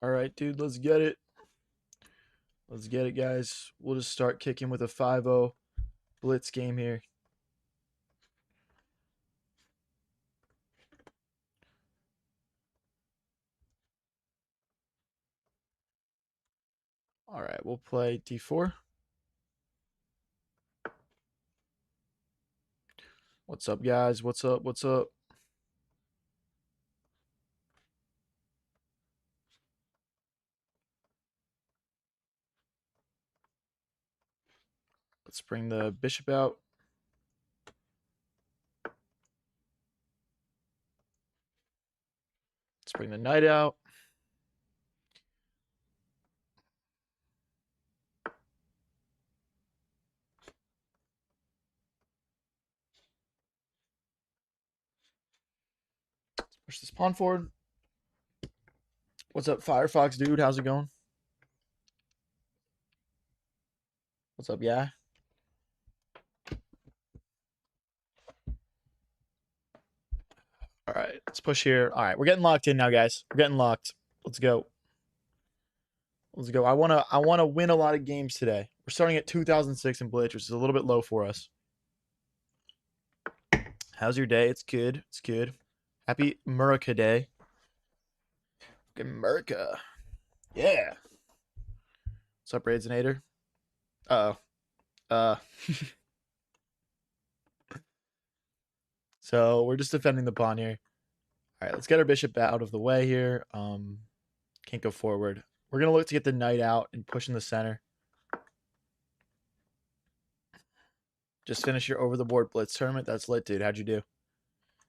All right, dude, let's get it. Let's get it, guys. We'll just start kicking with a 5-0 blitz game here. All right, we'll play D4. What's up, guys? What's up? What's up? Let's bring the bishop out. Let's bring the knight out. Let's push this pawn forward. What's up, Firefox dude? How's it going? What's up, yeah? All right, let's push here. All right, we're getting locked in now, guys. We're getting locked. Let's go. Let's go. I wanna win a lot of games today. We're starting at 2006 in Blitz, which is a little bit low for us. How's your day? It's good. It's good. Happy Murica Day. Fucking Murica. Yeah. What's up, Raidsinator? Uh-oh. So we're just defending the pawn here. All right, let's get our bishop out of the way here. Can't go forward. We're gonna look to get the knight out and push in the center. Just finish your over the board blitz tournament. That's lit, dude. How'd you do?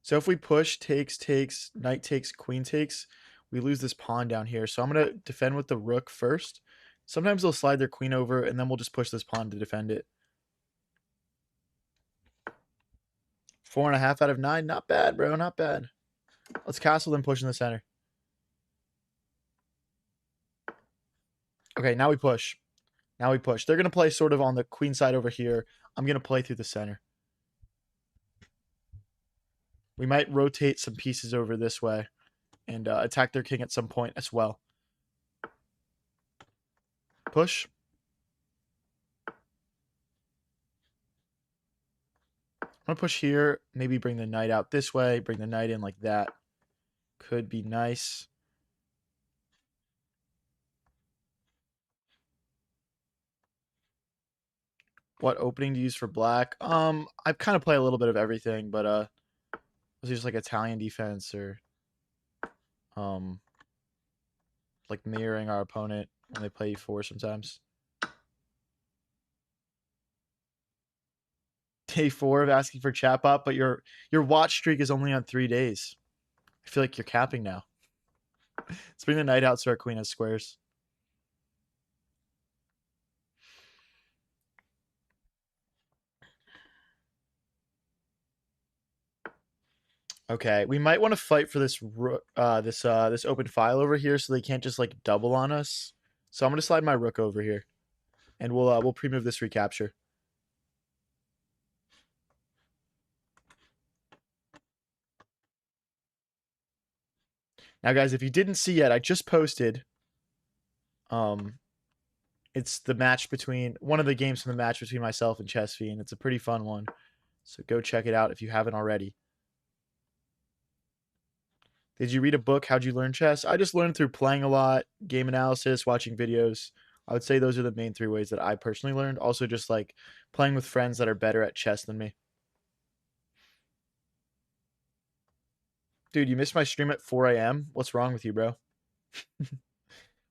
So if we push, takes, knight takes, queen takes, we lose this pawn down here. So I'm gonna defend with the rook first. Sometimes they'll slide their queen over, and then we'll just push this pawn to defend it. 4.5 out of 9. Not bad, bro. Not bad. Let's castle then push in the center. Okay, now we push. Now we push. They're going to play sort of on the queen side over here. I'm going to play through the center. We might rotate some pieces over this way and attack their king at some point as well. Push. I'm going to push here. Maybe bring the knight out this way. Bring the knight in like that. Could be nice. What opening to use for black? I kind of play a little bit of everything, but it's just like Italian defense or like mirroring our opponent when they play e4 sometimes. Day 4 of asking for chat bot, but your watch streak is only on 3 days. I feel like you're capping now. Let's bring the knight out so our queen has squares. Okay, we might want to fight for this this open file over here so they can't just like double on us. So I'm gonna slide my rook over here, and we'll pre-move this recapture. Now, guys, if you didn't see yet, I just posted. It's the match between one of the games from the match between myself and Chess Fiend. It's a pretty fun one, so go check it out if you haven't already. Did you read a book? How'd you learn chess? I just learned through playing a lot, game analysis, watching videos. I would say those are the main 3 ways that I personally learned. Also, just like playing with friends that are better at chess than me. Dude, you missed my stream at 4 a.m.? What's wrong with you, bro?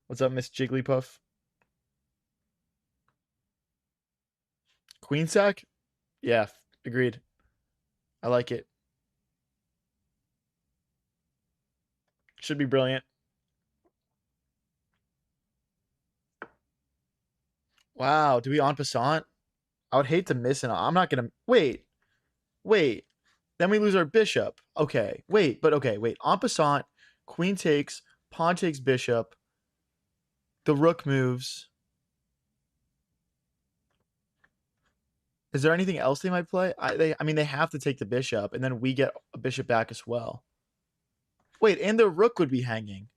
What's up, Miss Jigglypuff? Queen sack? Yeah, agreed. I like it. Should be brilliant. Wow, do we en passant? I would hate to miss it. I'm not going to... Wait. Then we lose our bishop. Okay, wait. En passant, queen takes, pawn takes bishop. The rook moves. Is there anything else they might play? I mean, they have to take the bishop, and then we get a bishop back as well. Wait, and the rook would be hanging.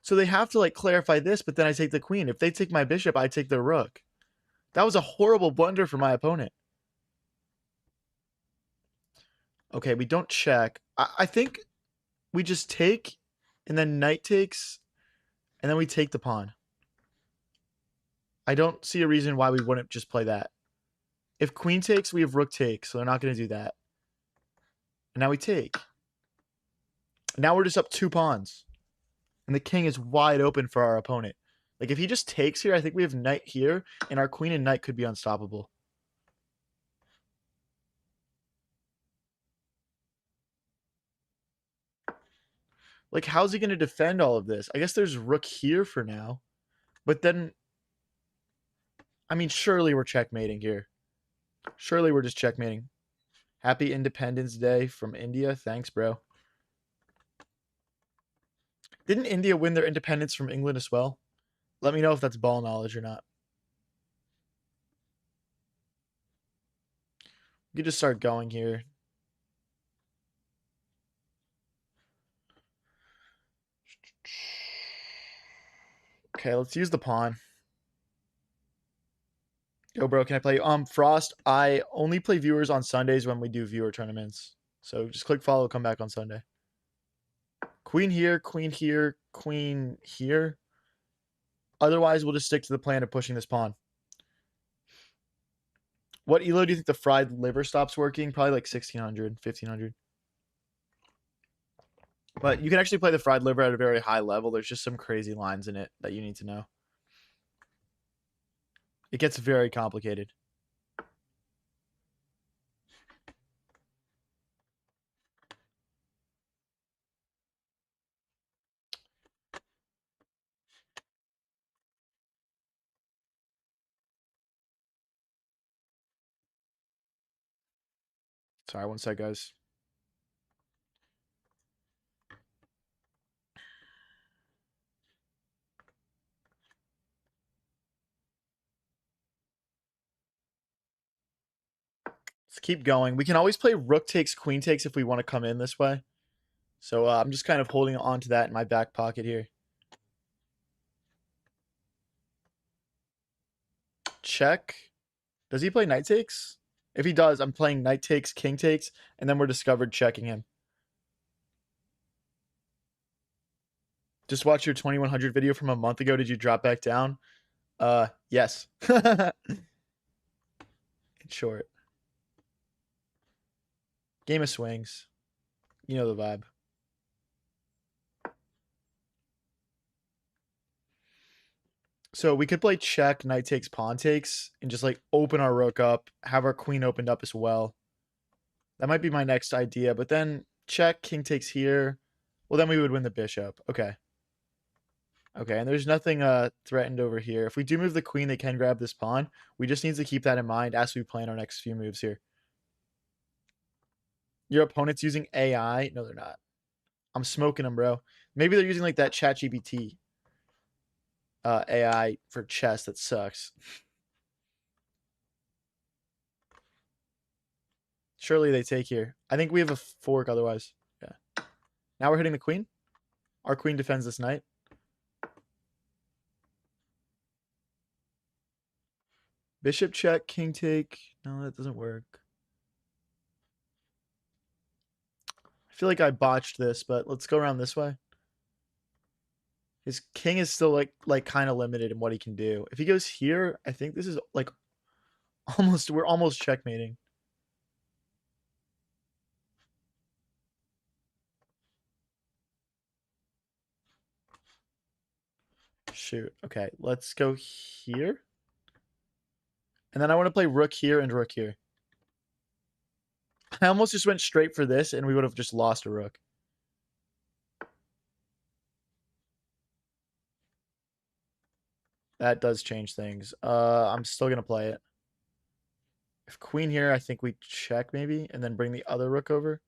So they have to like clarify this, but then I take the queen. If they take my bishop, I take the rook. That was a horrible blunder for my opponent. Okay, we don't check. I think we just take, and then knight takes, and then we take the pawn. I don't see a reason why we wouldn't just play that. If queen takes, we have rook takes, so they're not going to do that. And now we take. Now we're just up 2 pawns. And the king is wide open for our opponent. Like, if he just takes here, I think we have knight here, and our queen and knight could be unstoppable. Like, how's he going to defend all of this? I guess there's rook here for now. But then, I mean, surely we're checkmating here. Surely we're just checkmating. Happy Independence Day from India. Thanks, bro. Didn't India win their independence from England as well? Let me know if that's ball knowledge or not. We could just start going here. Okay, let's use the pawn. Yo, bro, can I play? Frost, I only play viewers on Sundays when we do viewer tournaments. So just click follow, come back on Sunday. Queen here, queen here, queen here. Otherwise, we'll just stick to the plan of pushing this pawn. What elo do you think the fried liver stops working? Probably like 1600, 1500. But you can actually play the fried liver at a very high level. There's just some crazy lines in it that you need to know. It gets very complicated. Sorry, one sec, guys. Let's keep going. We can always play rook takes, queen takes if we want to come in this way. So I'm just kind of holding on to that in my back pocket here. Check. Does he play knight takes? If he does, I'm playing knight takes, king takes, and then we're discovered checking him. Just watch your 2100 video from a month ago. Did you drop back down? Yes. In short. Game of swings. You know the vibe. So we could play check, knight takes, pawn takes, and just like open our rook up, have our queen opened up as well. That might be my next idea, but then check, king takes here. Well, then we would win the bishop. Okay. Okay, and there's nothing threatened over here. If we do move the queen, they can grab this pawn. We just need to keep that in mind as we plan our next few moves here. Your opponent's using AI? No, they're not. I'm smoking them, bro. Maybe they're using like that ChatGPT AI for chess that sucks. Surely they take here. I think we have a fork otherwise. Yeah. Now we're hitting the queen. Our queen defends this knight. Bishop check, king take. No, that doesn't work. I feel like I botched this, but let's go around this way. His king is still like kind of limited in what he can do. If he goes here, I think this is like we're almost checkmating. Shoot. Okay, let's go here. And then I want to play rook here and rook here. I almost just went straight for this and we would have just lost a rook. That does change things. I'm still going to play it. If queen here, I think we check maybe and then bring the other rook over.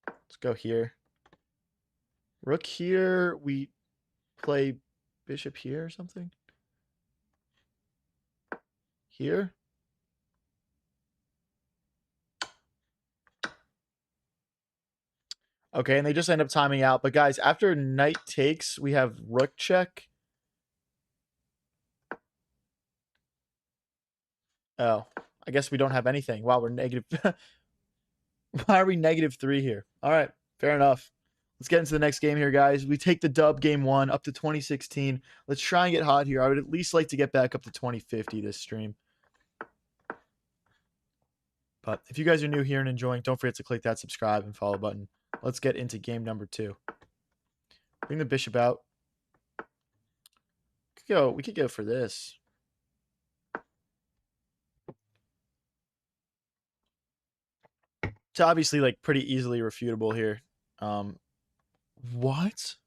Let's go here. Rook here, we play bishop here or something. Here. Okay, and they just end up timing out. But guys, after knight takes, we have rook check. Oh, I guess we don't have anything. Wow, we're negative. Why are we -3 here? All right, fair enough. Let's get into the next game here, guys. We take the dub game 1 up to 2016. Let's try and get hot here. I would at least like to get back up to 2050 this stream. But if you guys are new here and enjoying, don't forget to click that subscribe and follow button. Let's get into game number 2. Bring the bishop out. We could go for this. It's obviously like pretty easily refutable here. What?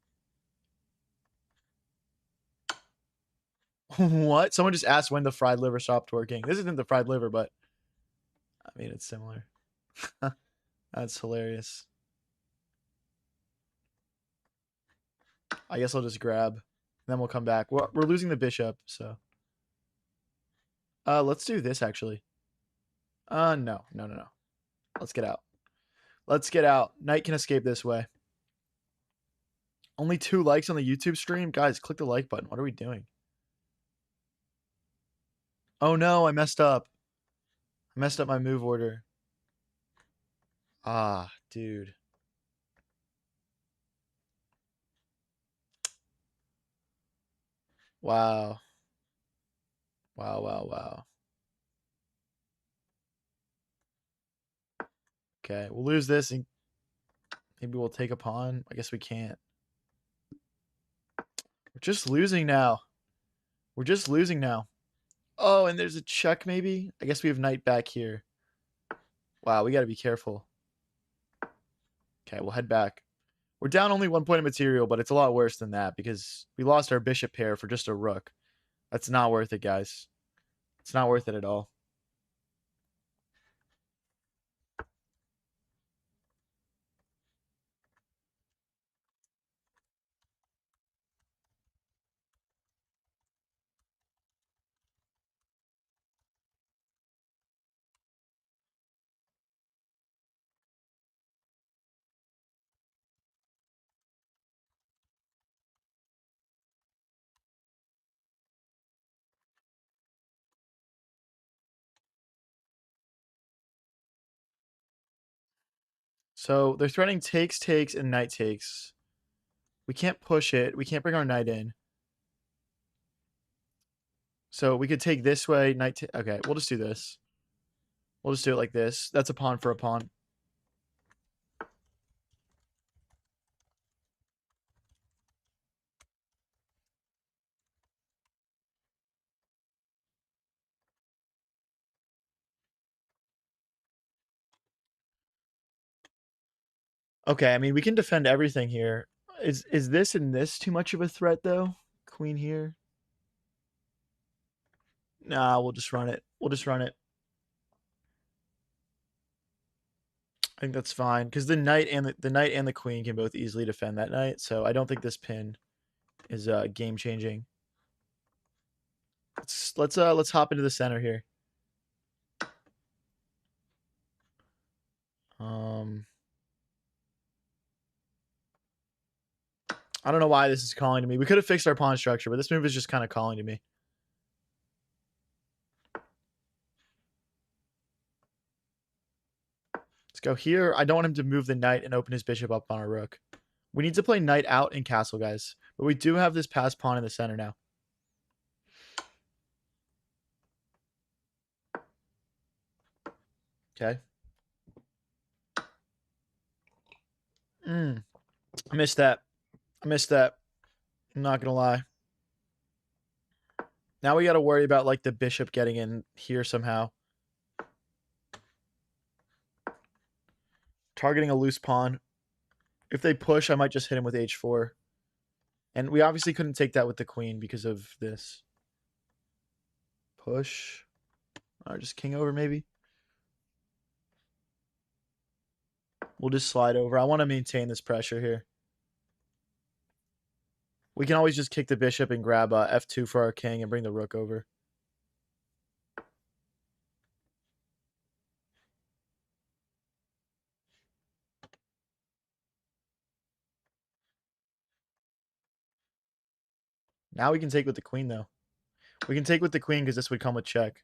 What? Someone just asked when the fried liver stopped working. This isn't the fried liver, but I mean, it's similar. That's hilarious. I guess I'll just grab. Then we'll come back. We're losing the bishop, so. Let's do this, actually. No. Let's get out. Let's get out. Knight can escape this way. Only 2 likes on the YouTube stream? Guys, click the like button. What are we doing? Oh, no, I messed up. I messed up my move order. Ah, dude. Wow. Wow. Okay, we'll lose this and maybe we'll take a pawn. I guess we can't. We're just losing now. We're just losing now. Oh, and there's a check maybe? I guess we have knight back here. Wow, we got to be careful. Okay, we'll head back. We're down only 1 point of material, but it's a lot worse than that because we lost our bishop pair for just a rook. That's not worth it, guys. It's not worth it at all. So they're threatening takes, and knight takes. We can't push it. We can't bring our knight in. So we could take this way. Okay, we'll just do this. We'll just do it like this. That's a pawn for a pawn. Okay, I mean, we can defend everything here. Is this and this too much of a threat, though? Queen here? Nah, we'll just run it. We'll just run it. I think that's fine because the knight and the queen can both easily defend that knight. So I don't think this pin is game changing. Let's hop into the center here. I don't know why this is calling to me. We could have fixed our pawn structure, but this move is just kind of calling to me. Let's go here. I don't want him to move the knight and open his bishop up on our rook. We need to play knight out and castle, guys. But we do have this passed pawn in the center now. Okay. I missed that. I'm not going to lie. Now we got to worry about like the bishop getting in here somehow. Targeting a loose pawn. If they push, I might just hit him with h4. And we obviously couldn't take that with the queen because of this. Push. Or just king over maybe. We'll just slide over. I want to maintain this pressure here. We can always just kick the bishop and grab f2 for our king and bring the rook over. Now we can take with the queen, though. We can take with the queen because this would come with check.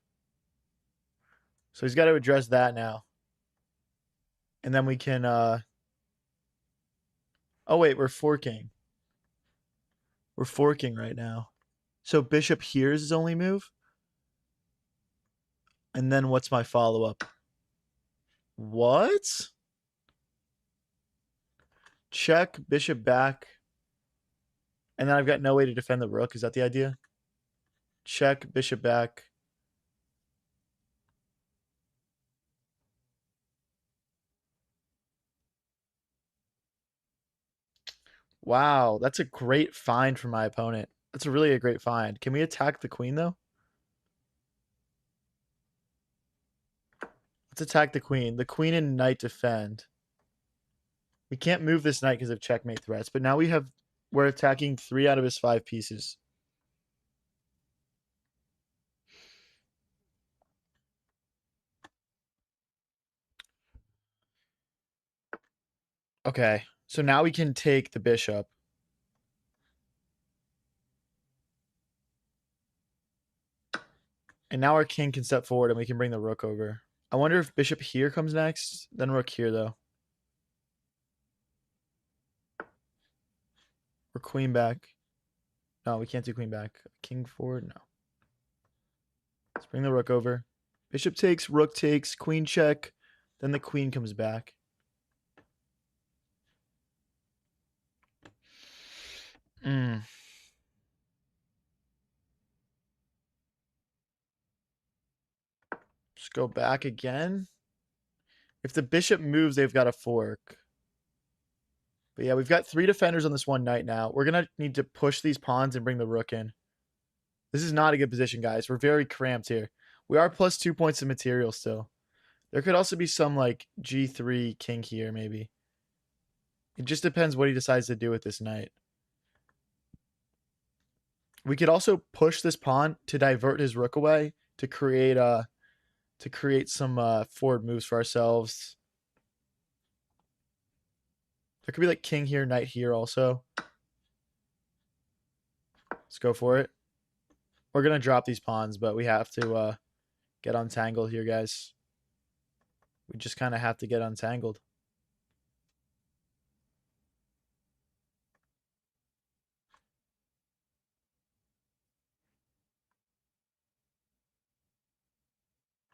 So he's got to address that now. And then we can, oh, wait, we're forking. We're forking right now. So bishop here is his only move. And then what's my follow-up? What? Check, bishop back. And then I've got no way to defend the rook. Is that the idea? Check, bishop back. Wow, that's a great find for my opponent. That's really a great find. Can we attack the queen, though? Let's attack the queen. The queen and knight defend. We can't move this knight because of checkmate threats, but now we're attacking 3 out of his 5 pieces. Okay, so now we can take the bishop. And now our king can step forward and we can bring the rook over. I wonder if bishop here comes next, then rook here, though. Or queen back. No, we can't do queen back. King forward, no. Let's bring the rook over. Bishop takes, rook takes, queen check. Then the queen comes back. Mm. Just go back again. If the bishop moves, they've got a fork. But yeah, we've got 3 defenders on this one knight now. We're going to need to push these pawns and bring the rook in. This is not a good position, guys. We're very cramped here. We are plus 2 points of material still. There could also be some like G3 king here, maybe. It just depends what he decides to do with this knight. We could also push this pawn to divert his rook away to create some forward moves for ourselves. There could be like king here, knight here also. Let's go for it. We're going to drop these pawns, but we have to get untangled here, guys. We just kind of have to get untangled.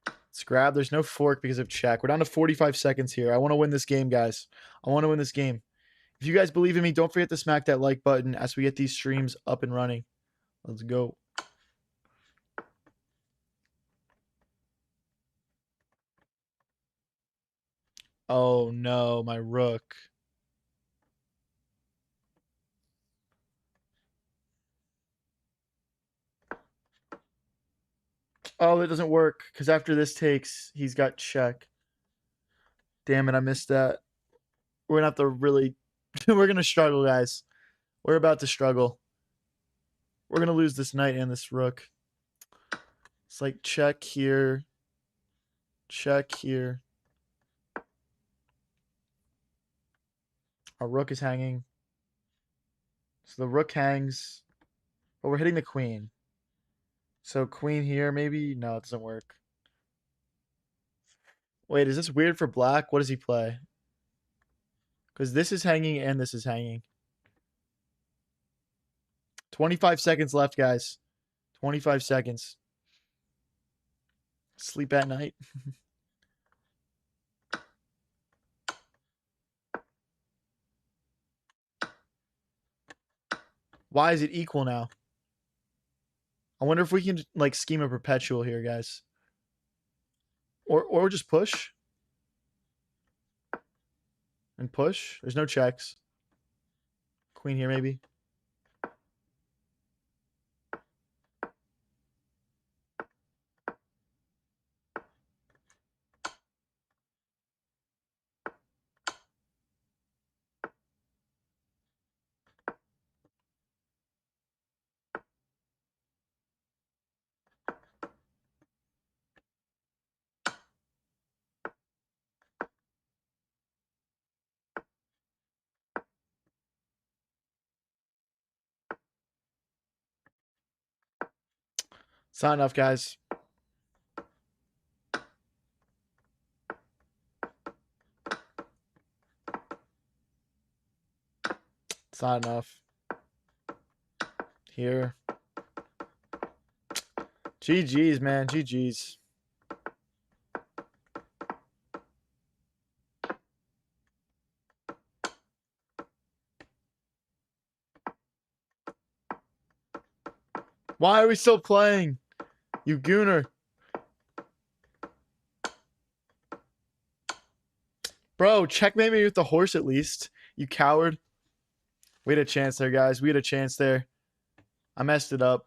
Let's grab. There's no fork because of check. We're down to 45 seconds here. I want to win this game, guys. I want to win this game. If you guys believe in me, don't forget to smack that like button as we get these streams up and running. Let's go. Oh no, my rook. Oh, that doesn't work because after this takes, he's got check. Damn it, I missed that. We're gonna have to really, we're gonna struggle, guys. We're about to struggle. We're gonna lose this knight and this rook. It's like check here, check here. Our rook is hanging. So the rook hangs, but we're hitting the queen. So queen here, maybe? No, it doesn't work. Wait, is this weird for black? What does he play? Because this is hanging and this is hanging. 25 seconds left, guys. 25 seconds. Sleep at night. Why is it equal now? I wonder if we can like scheme a perpetual here, guys. Or just push. And push. There's no checks. Queen here, maybe. It's not enough, guys. It's not enough. Here. GG's, man. GG's. Why are we still playing? You gooner. Bro, checkmate me with the horse at least. You coward. We had a chance there, guys. We had a chance there. I messed it up.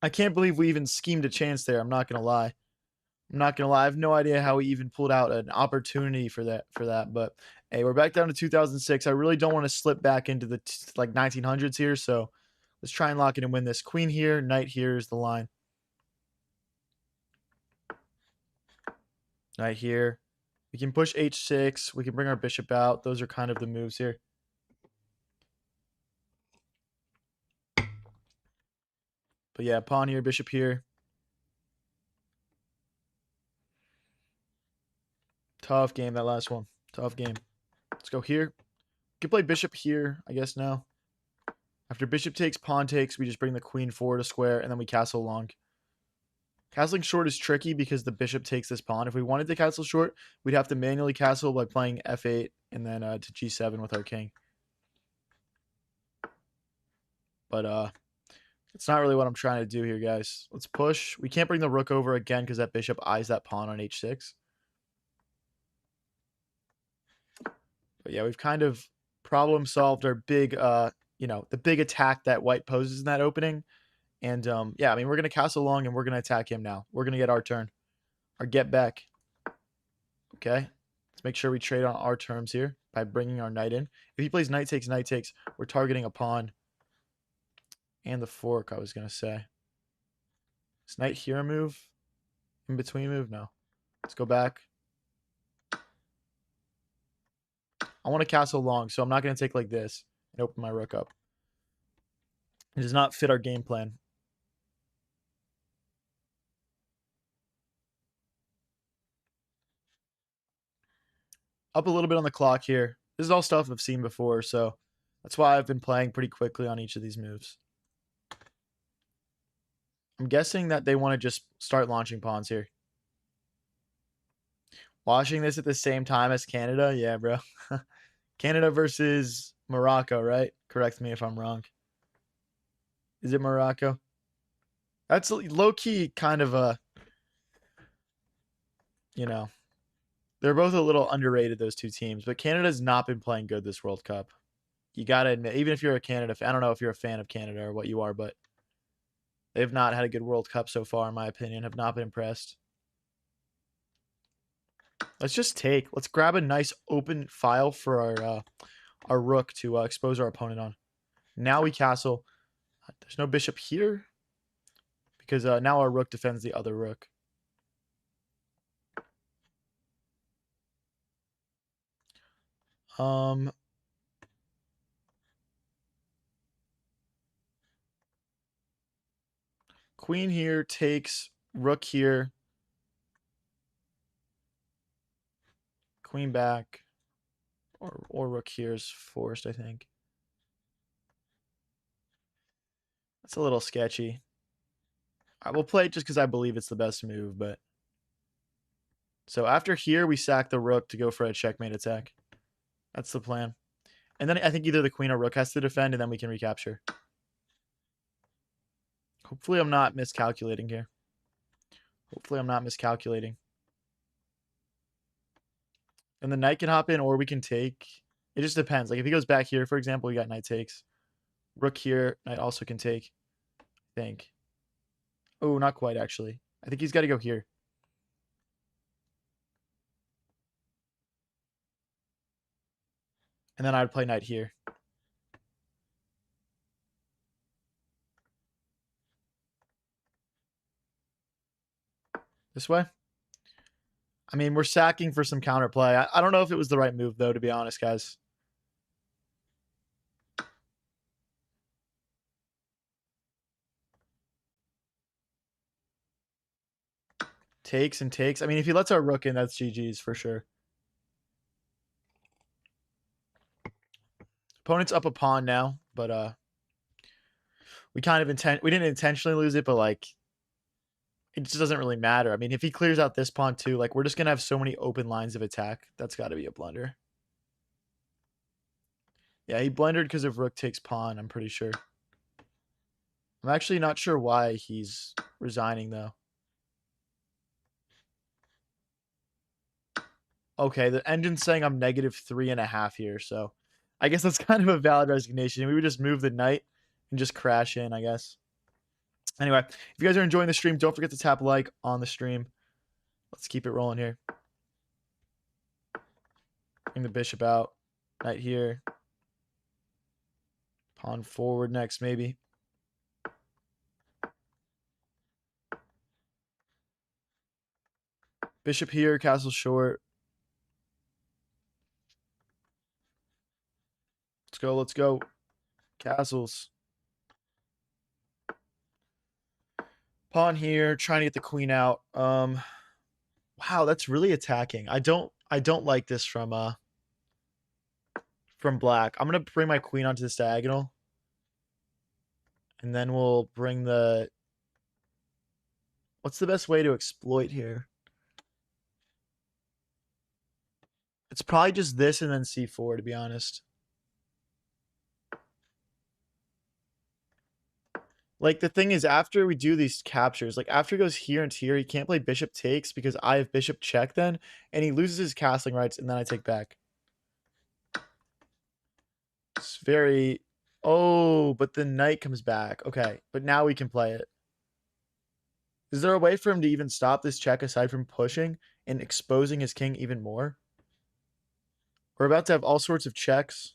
I can't believe we even schemed a chance there. I'm not going to lie. I'm not gonna lie. I have no idea how we even pulled out an opportunity for that. But hey, we're back down to 2006. I really don't want to slip back into the like 1900s here. So let's try and lock it and win this. Queen here, knight here is the line. Knight here. We can push h6. We can bring our bishop out. Those are kind of the moves here. But yeah, pawn here, bishop here. Tough game, that last one. Tough game. Let's go here. We can play bishop here, I guess now. After bishop takes, pawn takes, we just bring the queen forward a square, and then we castle long. Castling short is tricky because the bishop takes this pawn. If we wanted to castle short, we'd have to manually castle by playing f8 and then to g7 with our king. But it's not really what I'm trying to do here, guys. Let's push. We can't bring the rook over again because that bishop eyes that pawn on h6. But yeah, we've kind of problem solved our big, the big attack that white poses in that opening. And yeah, I mean, we're going to castle long and we're going to attack him now. We're going to get our turn. Our get back. Okay. Let's make sure we trade on our terms here by bringing our knight in. If he plays knight takes, we're targeting a pawn. And the fork, I was going to say. Is knight here a move? In between move? No. Let's go back. I want to castle long, so I'm not going to take like this and open my rook up. It does not fit our game plan. Up a little bit on the clock here. This is all stuff I've seen before, so that's why I've been playing pretty quickly on each of these moves. I'm guessing that they want to just start launching pawns here. Watching this at the same time as Canada? Yeah, bro. Canada versus Morocco, right? Correct me if I'm wrong. Is it Morocco? That's low-key kind of a, they're both a little underrated, those two teams. But Canada's not been playing good this World Cup. You got to admit, even if you're a Canada fan, I don't know if you're a fan of Canada or what you are, but they've not had a good World Cup so far, in my opinion. Have not been impressed. Let's just take. Let's grab a nice open file for our rook to expose our opponent on. Now we castle. There's no bishop here because now our rook defends the other rook. Queen here takes rook here. Queen back. Or rook here is forced, I think. That's a little sketchy. I will play it just because I believe it's the best move, but so after here we sack the rook to go for a checkmate attack. That's the plan. And then I think either the queen or rook has to defend, and then we can recapture. Hopefully I'm not miscalculating here. Hopefully I'm not miscalculating. And the knight can hop in, or we can take. It just depends. Like if he goes back here, for example, we got knight takes. Rook here, knight also can take. I think. Oh, not quite actually. I think he's got to go here. And then I'd play knight here. This way. I mean, we're sacking for some counterplay. I don't know if it was the right move, though, to be honest, guys. Takes and takes. I mean, if he lets our rook in, that's GG's for sure. Opponent's up a pawn now, but we kind of we didn't intentionally lose it, but like it just doesn't really matter. I mean, if he clears out this pawn too, like we're just gonna have so many open lines of attack. That's got to be a blunder. Yeah, he blundered because of rook takes pawn, I'm pretty sure. I'm actually not sure why he's resigning though. Okay, the engine's saying I'm -3.5 here, so I guess that's kind of a valid resignation. We would just move the knight and just crash in, I guess. Anyway, if you guys are enjoying the stream, don't forget to tap like on the stream. Let's keep it rolling here. Bring the bishop out. Knight here. Pawn forward next, maybe. Bishop here, castle short. Let's go, let's go. Castles. Pawn here, trying to get the queen out. Wow, that's really attacking. I don't like this from black. I'm gonna bring my queen onto this diagonal. And then we'll bring the... What's the best way to exploit here? It's probably just this and then c4, to be honest. Like, the thing is, after we do these captures, like, after he goes here and here, he can't play bishop takes because I have bishop check then, and he loses his castling rights, and then I take back. It's very... Oh, but the knight comes back. Okay, but now we can play it. Is there a way for him to even stop this check aside from pushing and exposing his king even more? We're about to have all sorts of checks.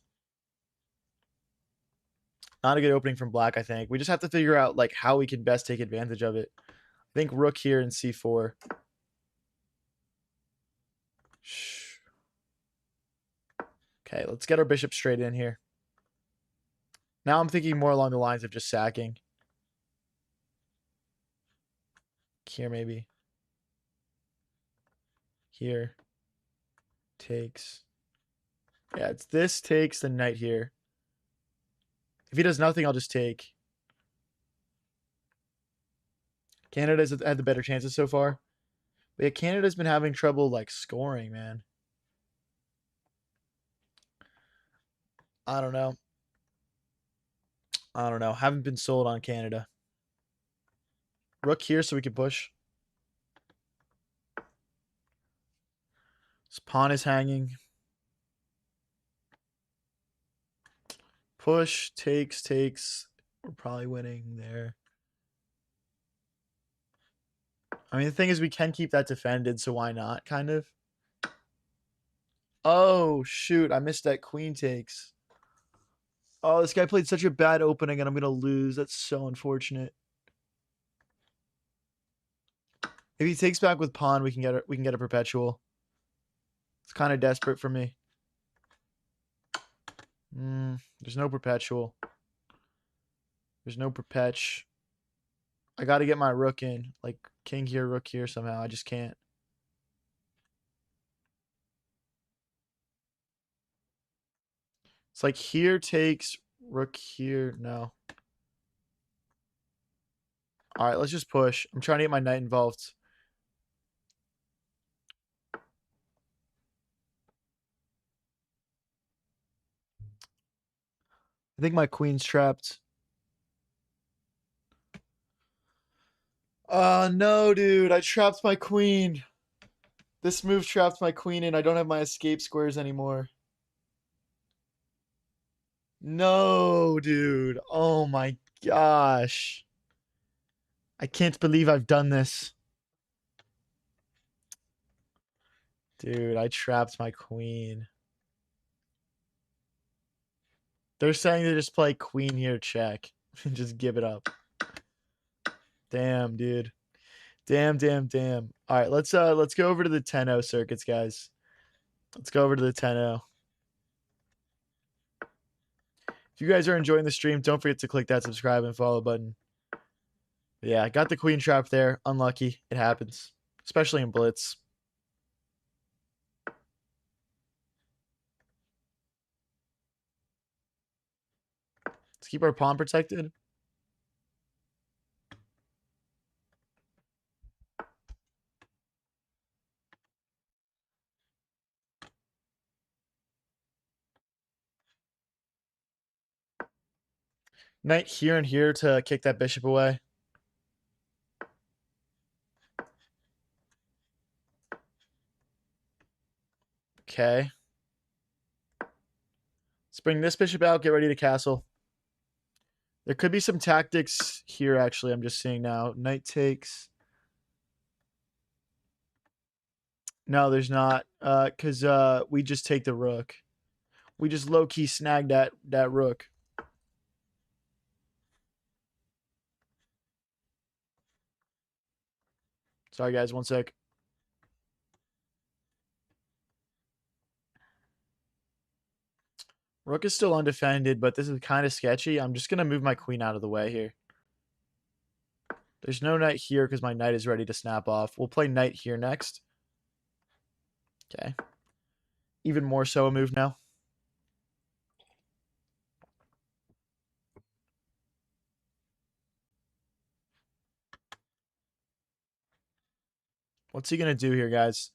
Not a good opening from black, I think. We just have to figure out like how we can best take advantage of it. I think rook here and c4. Okay, let's get our bishop straight in here. Now I'm thinking more along the lines of just sacking. Here maybe. Here. Takes. Yeah, it's this takes the knight here. If he does nothing, I'll just take. Canada's had the better chances so far. But yeah, Canada's been having trouble like scoring, man. I don't know. I don't know. Haven't been sold on Canada. Rook here so we can push. This pawn is hanging. Push, takes. We're probably winning there. I mean, the thing is we can keep that defended, so why not, kind of? Oh, shoot. I missed that queen takes. Oh, this guy played such a bad opening, and I'm going to lose. That's so unfortunate. If he takes back with pawn, we can get a perpetual. It's kind of desperate for me. There's no perpetual. There's no perpetch. I got to get my rook in. Like, king here, rook here somehow. I just can't. It's like here takes, rook here. No. All right, let's just push. I'm trying to get my knight involved. I think my queen's trapped. No, dude. I trapped my queen. This move trapped my queen and I don't have my escape squares anymore. No, dude. Oh my gosh. I can't believe I've done this. Dude, I trapped my queen. They're saying to just play queen here check and just give it up. Damn, dude. Damn. All right, let's go over to the 10-0 circuits, guys. Let's go over to the 10-0. If you guys are enjoying the stream, don't forget to click that subscribe and follow button. Yeah, I got the queen trap there. Unlucky. It happens. especially in blitz. Let's keep our pawn protected. Knight here and here to kick that bishop away. Okay. Let's bring this bishop out. Get ready to castle. There could be some tactics here, actually. I'm just seeing now. Knight takes. No, there's not. Because we just take the rook. We just low-key snag that rook. Sorry, guys. One sec. Rook is still undefended, but this is kind of sketchy. I'm just going to move my queen out of the way here. There's no knight here because my knight is ready to snap off. We'll play knight here next. Okay. Even more so a move now. What's he going to do here, guys?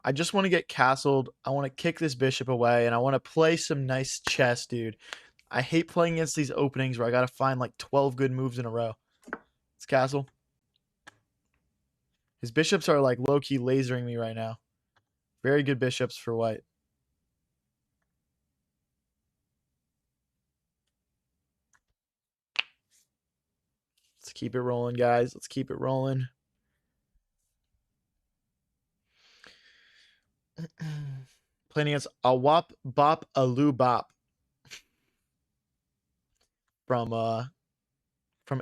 I just want to get castled. I want to kick this bishop away, and I want to play some nice chess, dude. I hate playing against these openings where I got to find like 12 good moves in a row. Let's castle. His bishops are like low-key lasering me right now. Very good bishops for white. Let's keep it rolling, guys. Let's keep it rolling. Playing against a wop bop a loo bop from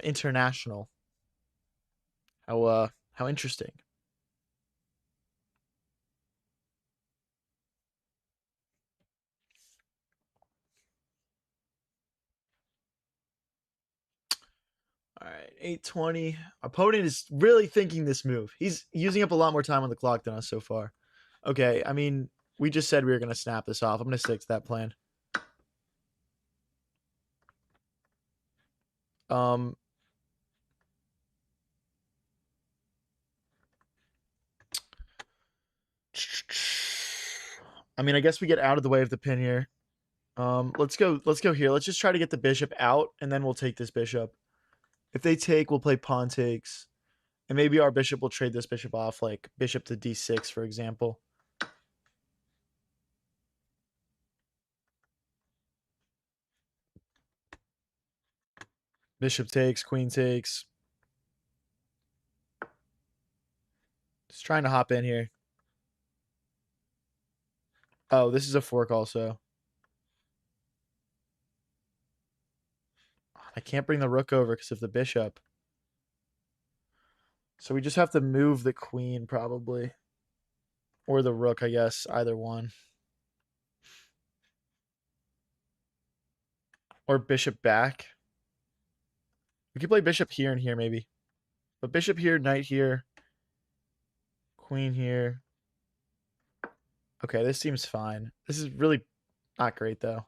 International. How interesting. All right, 8:20. Opponent is really thinking this move. He's using up a lot more time on the clock than us so far. Okay, I mean, we just said we were going to snap this off. I'm going to stick to that plan. Um, I mean, I guess we get out of the way of the pin here. Let's go here. Let's just try to get the bishop out, and then we'll take this bishop. If they take, we'll play pawn takes. And maybe our bishop will trade this bishop off, like bishop to d6, for example. Bishop takes, queen takes. Just trying to hop in here. Oh, this is a fork also. I can't bring the rook over because of the bishop. So we just have to move the queen probably. Or the rook, I guess. Either one. Or bishop back. We could play bishop here and here maybe. But bishop here, knight here. Queen here. Okay, this seems fine. This is really not great though.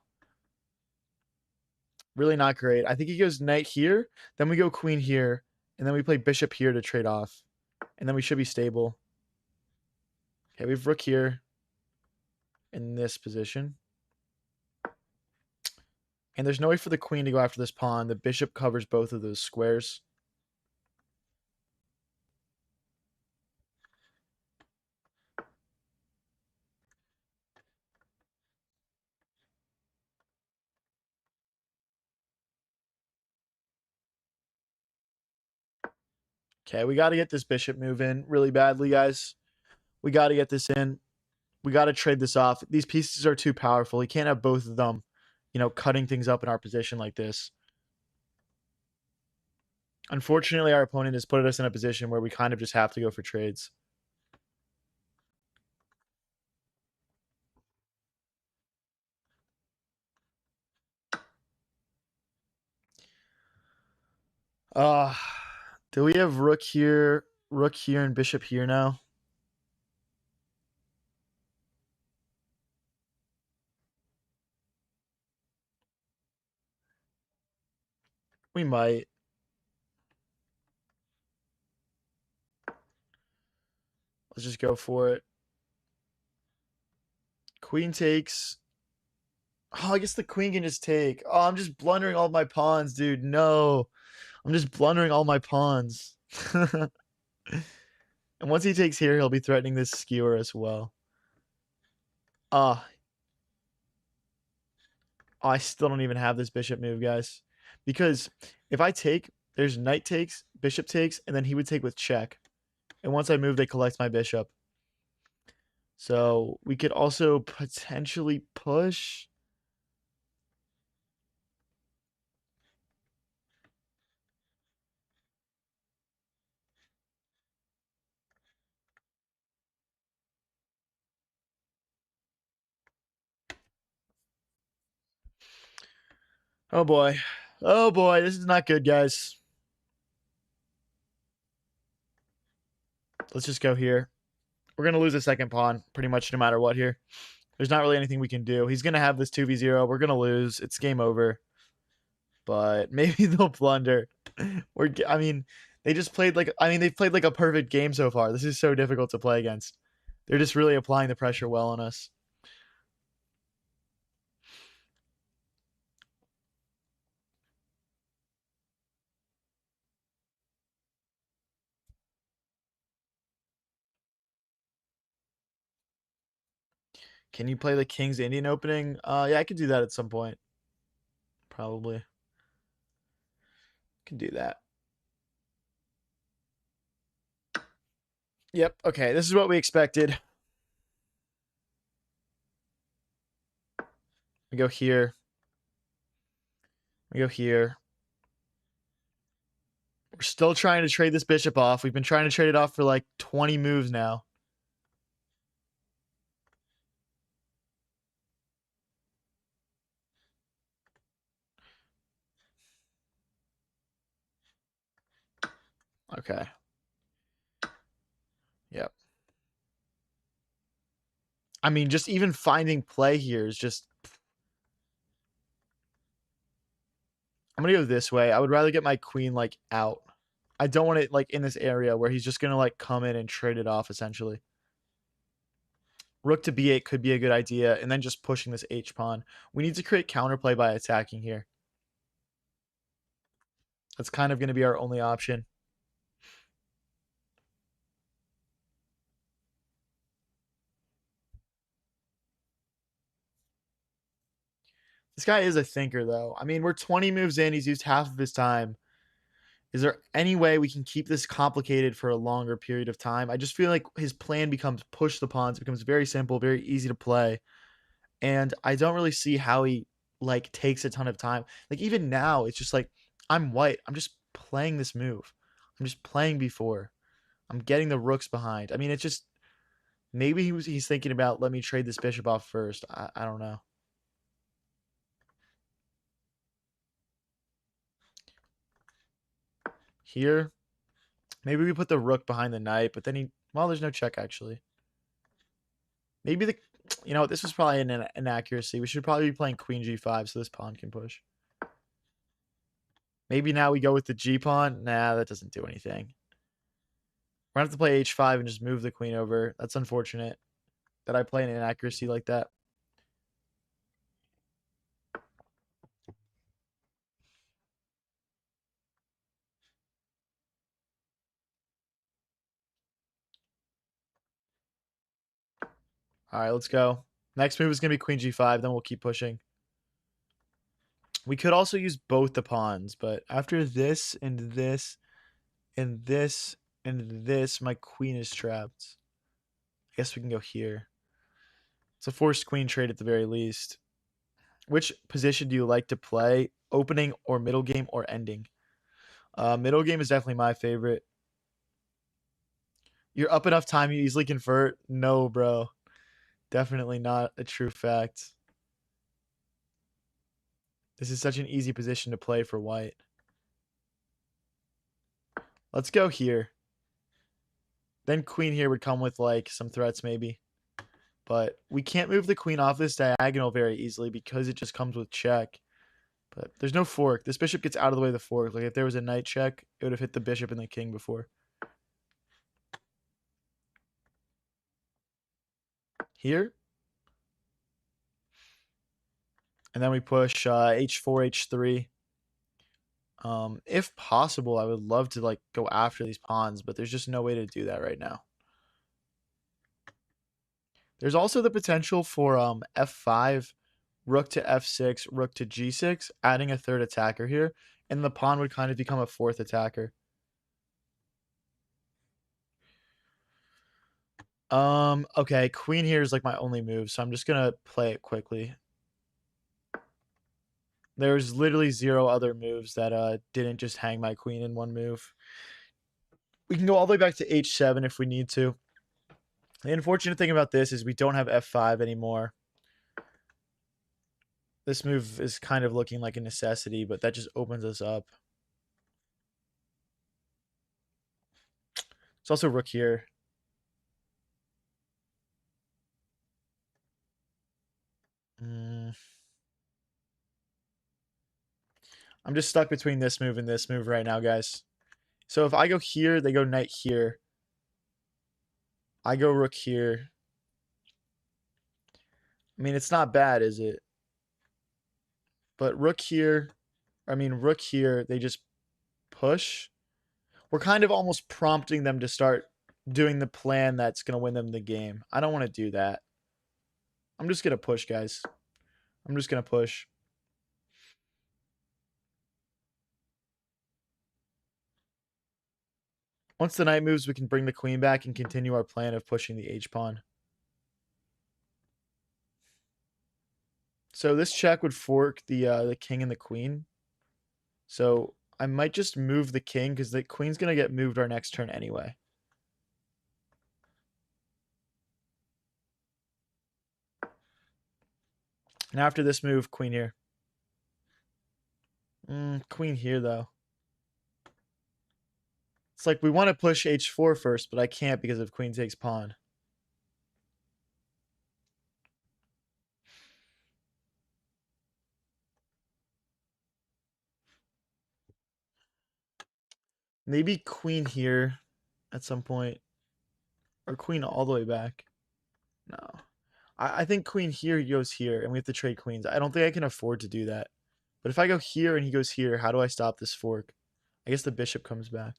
Really not great. I think he goes knight here. Then we go queen here. And then we play bishop here to trade off. And then we should be stable. Okay, we have rook here. In this position. And there's no way for the queen to go after this pawn. The bishop covers both of those squares. Okay, we got to get this bishop move in really badly, guys. We got to get this in. We got to trade this off. These pieces are too powerful. He can't have both of them, cutting things up in our position like this. Unfortunately, our opponent has put us in a position where we kind of just have to go for trades. Do we have rook here, and bishop here now? We might. Let's just go for it. Queen takes. Oh, I guess the queen can just take. Oh, I'm just blundering all my pawns, dude. No. I'm just blundering all my pawns. And once he takes here, he'll be threatening this skewer as well. Ah. Oh, I still don't even have this bishop move, guys. Because if I take, there's knight takes, bishop takes, and then he would take with check. And once I move, they collect my bishop. So we could also potentially push. Oh boy. Oh boy, this is not good, guys. Let's just go here. We're going to lose a second pawn pretty much no matter what here. There's not really anything we can do. He's going to have this 2v0. We're going to lose. It's game over. But maybe they'll blunder. I mean, they just played like, I mean, they've played like a perfect game so far. This is so difficult to play against. They're just really applying the pressure well on us. Can you play the King's Indian opening? Yeah, I could do that at some point. Probably. Can do that. Yep. Okay. This is what we expected. We go here. We go here. We're still trying to trade this bishop off. We've been trying to trade it off for like 20 moves now. Okay. Yep. I mean, just even finding play here is just... I'm going to go this way. I would rather get my queen, like, out. I don't want it, like, in this area where he's just going to, like, come in and trade it off, essentially. Rook to b8 could be a good idea, and then just pushing this h-pawn. We need to create counterplay by attacking here. That's kind of going to be our only option. This guy is a thinker, though. I mean, we're 20 moves in. He's used half of his time. Is there any way we can keep this complicated for a longer period of time? I just feel like his plan becomes push the pawns. It becomes very simple, very easy to play. And I don't really see how he, like, takes a ton of time. Like, even now, it's just like, I'm white. I'm just playing this move. I'm just playing before. I'm getting the rooks behind. I mean, it's just... Maybe he's thinking about, let me trade this bishop off first. I don't know. Here, maybe we put the rook behind the knight, but then he... Well, there's no check, actually. Maybe the... You know, this was probably an inaccuracy. We should probably be playing queen g5 so this pawn can push. Maybe now we go with the g-pawn. Nah, that doesn't do anything. We're going to have to play h5 and just move the queen over. That's unfortunate that I play an inaccuracy like that. All right, let's go. Next move is going to be queen g5. Then we'll keep pushing. We could also use both the pawns, but after this and this and this and this, my queen is trapped. I guess we can go here. It's a forced queen trade at the very least. Which position do you like to play? Opening or middle game or ending? Middle game is definitely my favorite. You're up enough time, you easily convert? No, bro. Definitely not a true fact. This is such an easy position to play for white. Let's go here. Then queen here would come with like some threats maybe. But we can't move the queen off this diagonal very easily because it just comes with check. But there's no fork. This bishop gets out of the way of the fork. Like if there was a knight check, it would have hit the bishop and the king before. Here. And then we push h4, h3. If possible, I would love to like go after these pawns, but there's just no way to do that right now. There's also the potential for f5, rook to f6, rook to g6, adding a third attacker here, and the pawn would kind of become a fourth attacker. Okay, queen here is like my only move, so I'm just gonna play it quickly. There's literally zero other moves that didn't just hang my queen in one move. We can go all the way back to h7 if we need to. The unfortunate thing about this is we don't have f5 anymore. This move is kind of looking like a necessity, but that just opens us up. It's also rook here. I'm just stuck between this move and this move right now, guys. So if I go here, they go knight here. I go rook here. I mean, it's not bad, is it? But rook here, rook here, they just push. We're kind of almost prompting them to start doing the plan that's going to win them the game. I don't want to do that. I'm just going to push, guys. I'm just going to push. Once the knight moves, we can bring the queen back and continue our plan of pushing the h-pawn. So this check would fork the king and the queen. So I might just move the king because the queen's going to get moved our next turn anyway. And after this move, queen here. Queen here, though. It's like we want to push h4 first, but I can't because of queen takes pawn. Maybe queen here at some point. Or queen all the way back. No. I think queen here goes here, and we have to trade queens. I don't think I can afford to do that. But if I go here and he goes here, how do I stop this fork? I guess the bishop comes back.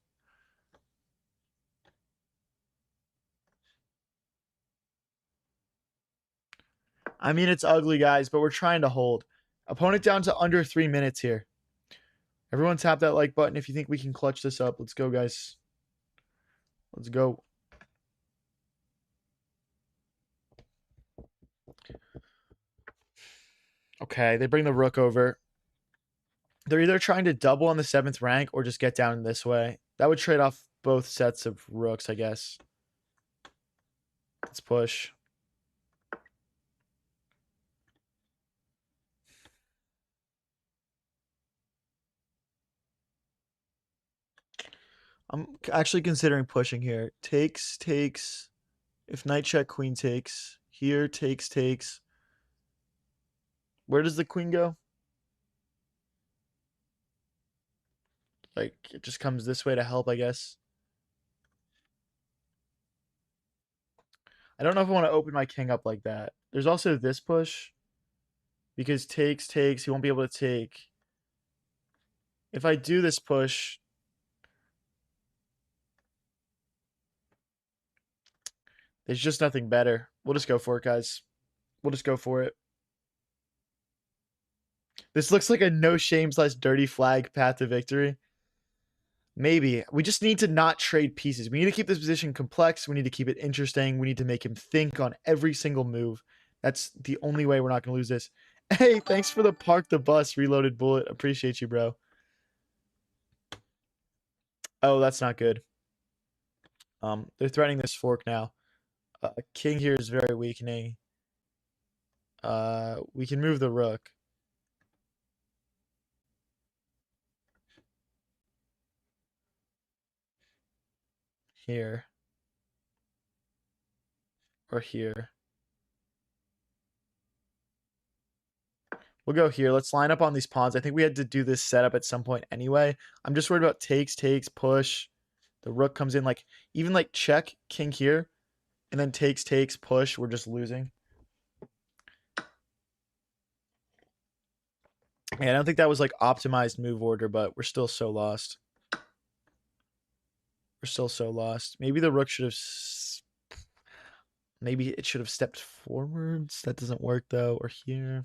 I mean, it's ugly, guys, but we're trying to hold. Opponent down to under 3 minutes here. Everyone tap that like button if you think we can clutch this up. Let's go, guys. Let's go. Okay, they bring the rook over. They're either trying to double on the 7th rank or just get down this way. That would trade off both sets of rooks, I guess. Let's push. I'm actually considering pushing here. Takes, takes. If knight check, queen takes. Here, takes, takes. Where does the queen go? Like, it just comes this way to help, I guess. I don't know if I want to open my king up like that. There's also this push. Because takes, takes. He won't be able to take. If I do this push, there's just nothing better. We'll just go for it, guys. We'll just go for it. This looks like a no shame / dirty flag path to victory. Maybe. We just need to not trade pieces. We need to keep this position complex. We need to keep it interesting. We need to make him think on every single move. That's the only way we're not going to lose this. Hey, thanks for the park the bus reloaded bullet. Appreciate you, bro. Oh, that's not good. They're threatening this fork now. King here is very weakening. We can move the rook. Here. Or here. We'll go here. Let's line up on these pawns. I think we had to do this setup at some point anyway. I'm just worried about takes, push. The rook comes in like, even like check, king here, and then takes, push. We're just losing. Yeah, I don't think that was like optimized move order, but we're still so lost. We're still so lost. Maybe the rook should have... Maybe it should have stepped forwards. That doesn't work though. Or here.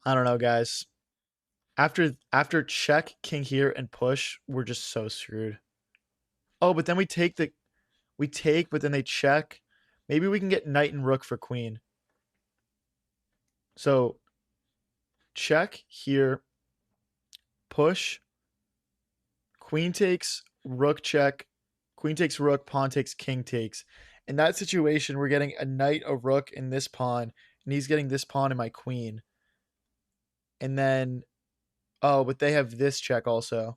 I don't know, guys. After check, king here, and push, we're just so screwed. Oh, but then we take, but then they check. Maybe we can get knight and rook for queen. So check here, push, queen takes, rook check, queen takes rook, pawn takes, king takes. In that situation, we're getting a knight, a rook, in this pawn, and he's getting this pawn and my queen. And then, oh, but they have this check also.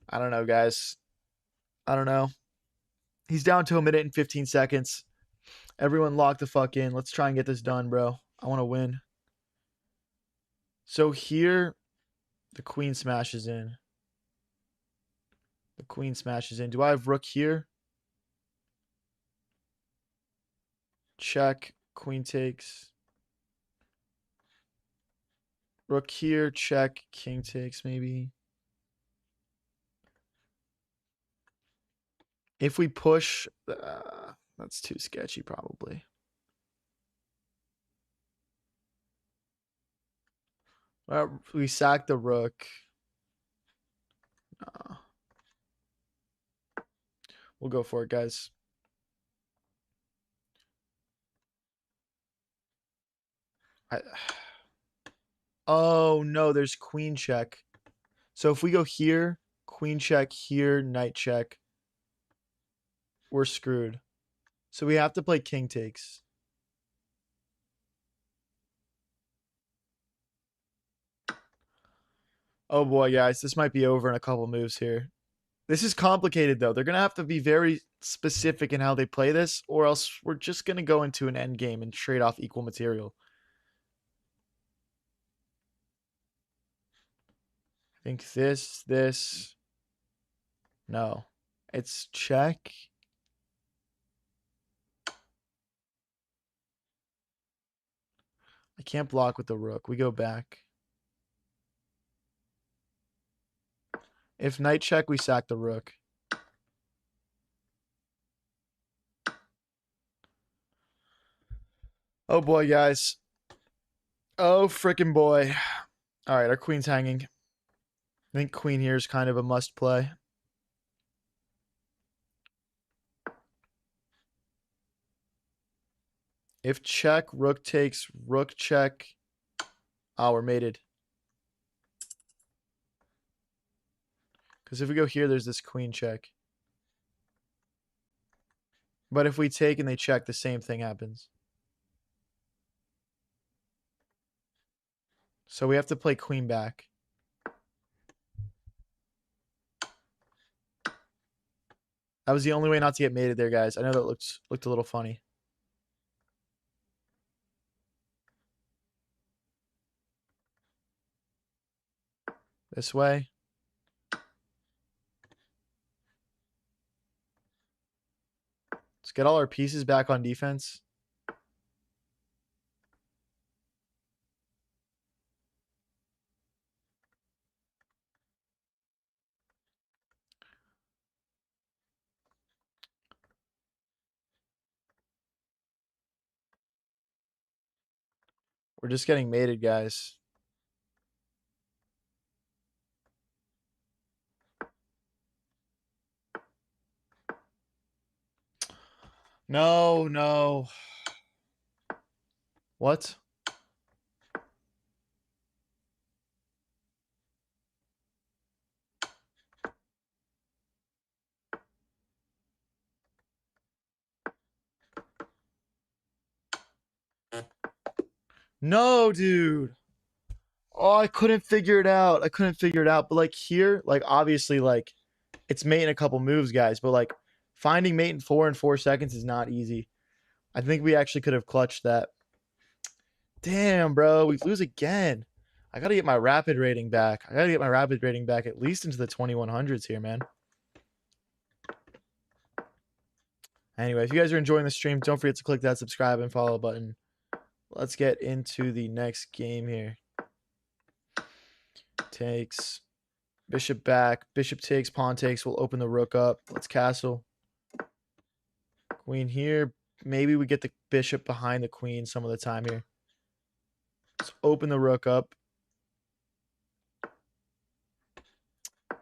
I don't know, guys. I don't know. He's down to a minute and 15 seconds. Everyone lock the fuck in. Let's try and get this done, bro. I want to win. So here, the queen smashes in. The queen smashes in. Do I have rook here? Check. Queen takes. Rook here. Check. King takes maybe. If we push, that's too sketchy probably. We sack the rook. We'll go for it, guys. Oh, no, there's queen check. So if we go here, queen check here, knight check, we're screwed. So we have to play king takes. Oh boy, guys, this might be over in a couple moves here. This is complicated, though. They're going to have to be very specific in how they play this, or else we're just going to go into an endgame and trade off equal material. I think this. No. It's check. I can't block with the rook. We go back. If knight check, we sack the rook. Oh boy, guys. Oh frickin' boy. All right, our queen's hanging. I think queen here is kind of a must play. If check, rook takes, rook check. Oh, we're mated. Because if we go here, there's this queen check. But if we take and they check, the same thing happens. So we have to play queen back. That was the only way not to get mated there, guys. I know that looked a little funny. This way. Let's get all our pieces back on defense. We're just getting mated, guys. No, no. What? No, dude. Oh, I couldn't figure it out. But like here, like obviously, like it's mate in a couple moves, guys. But like finding mate in 4 seconds is not easy. I think we actually could have clutched that. Damn, bro. We lose again. I gotta get my rapid rating back. I gotta get my rapid rating back at least into the 2100s here, man. Anyway, if you guys are enjoying the stream, don't forget to click that subscribe and follow button. Let's get into the next game here. Takes. Bishop back. Bishop takes. Pawn takes. We'll open the rook up. Let's castle. Queen here. Maybe we get the bishop behind the queen some of the time here. Let's open the rook up.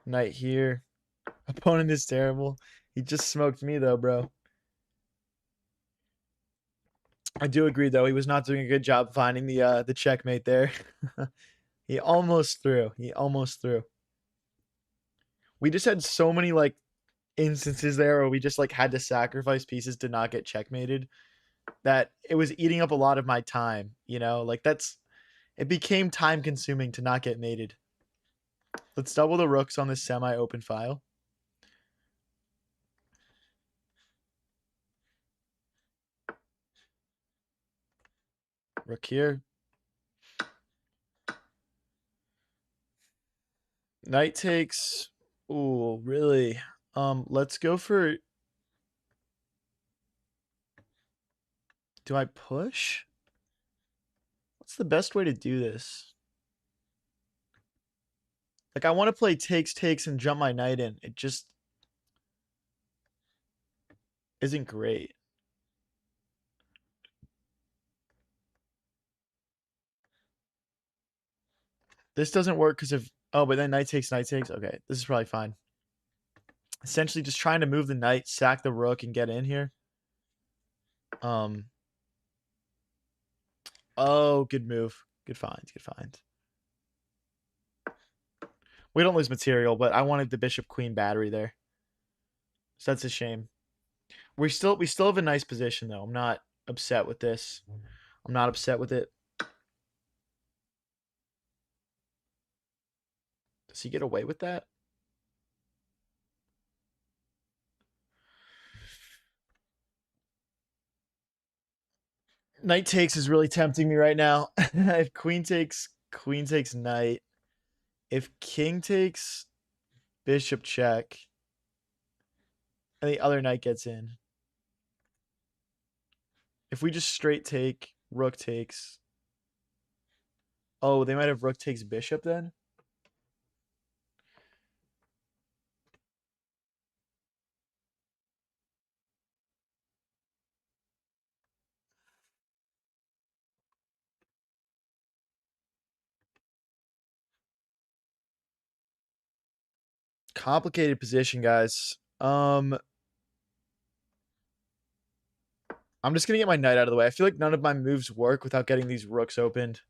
Knight here. Opponent is terrible. He just smoked me though, bro. I do agree though. He was not doing a good job finding the checkmate there. He almost threw. He almost threw. We just had so many like instances there where we just like had to sacrifice pieces to not get checkmated that it was eating up a lot of my time, you know? Like it became time consuming to not get mated. Let's double the rooks on this semi-open file. Rook here. Knight takes. Ooh, really? Let's go for. Do I push? What's the best way to do this? Like, I want to play takes and jump my knight in. It just isn't great. This doesn't work because of. Oh, but then knight takes. Okay, this is probably fine. Essentially, just trying to move the knight, sack the rook, and get in here. Oh, good move. Good find. Good find. We don't lose material, but I wanted the bishop queen battery there. So that's a shame. We still have a nice position though. I'm not upset with this. I'm not upset with it. Does he get away with that? Knight takes is really tempting me right now. If queen takes knight. If king takes bishop check, and the other knight gets in. If we just straight take, rook takes. Oh, they might have rook takes bishop then? Complicated position, guys. I'm just gonna get my knight out of the way. I feel like none of my moves work without getting these rooks opened.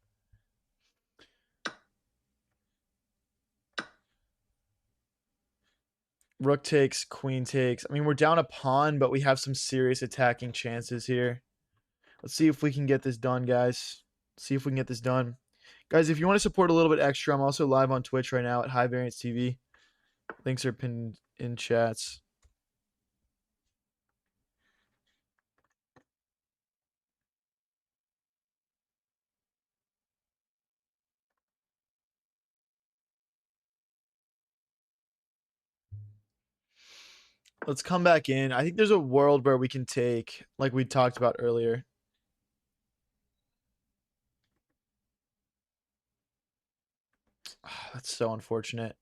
Rook takes, queen takes. I mean, we're down a pawn, but we have some serious attacking chances here. Let's see if we can get this done, guys. See if we can get this done. Guys, if you want to support a little bit extra, I'm also live on Twitch right now at High Variance TV. Links are pinned in chats. Let's come back in. I think there's a world where we can take, like we talked about earlier. That's so unfortunate.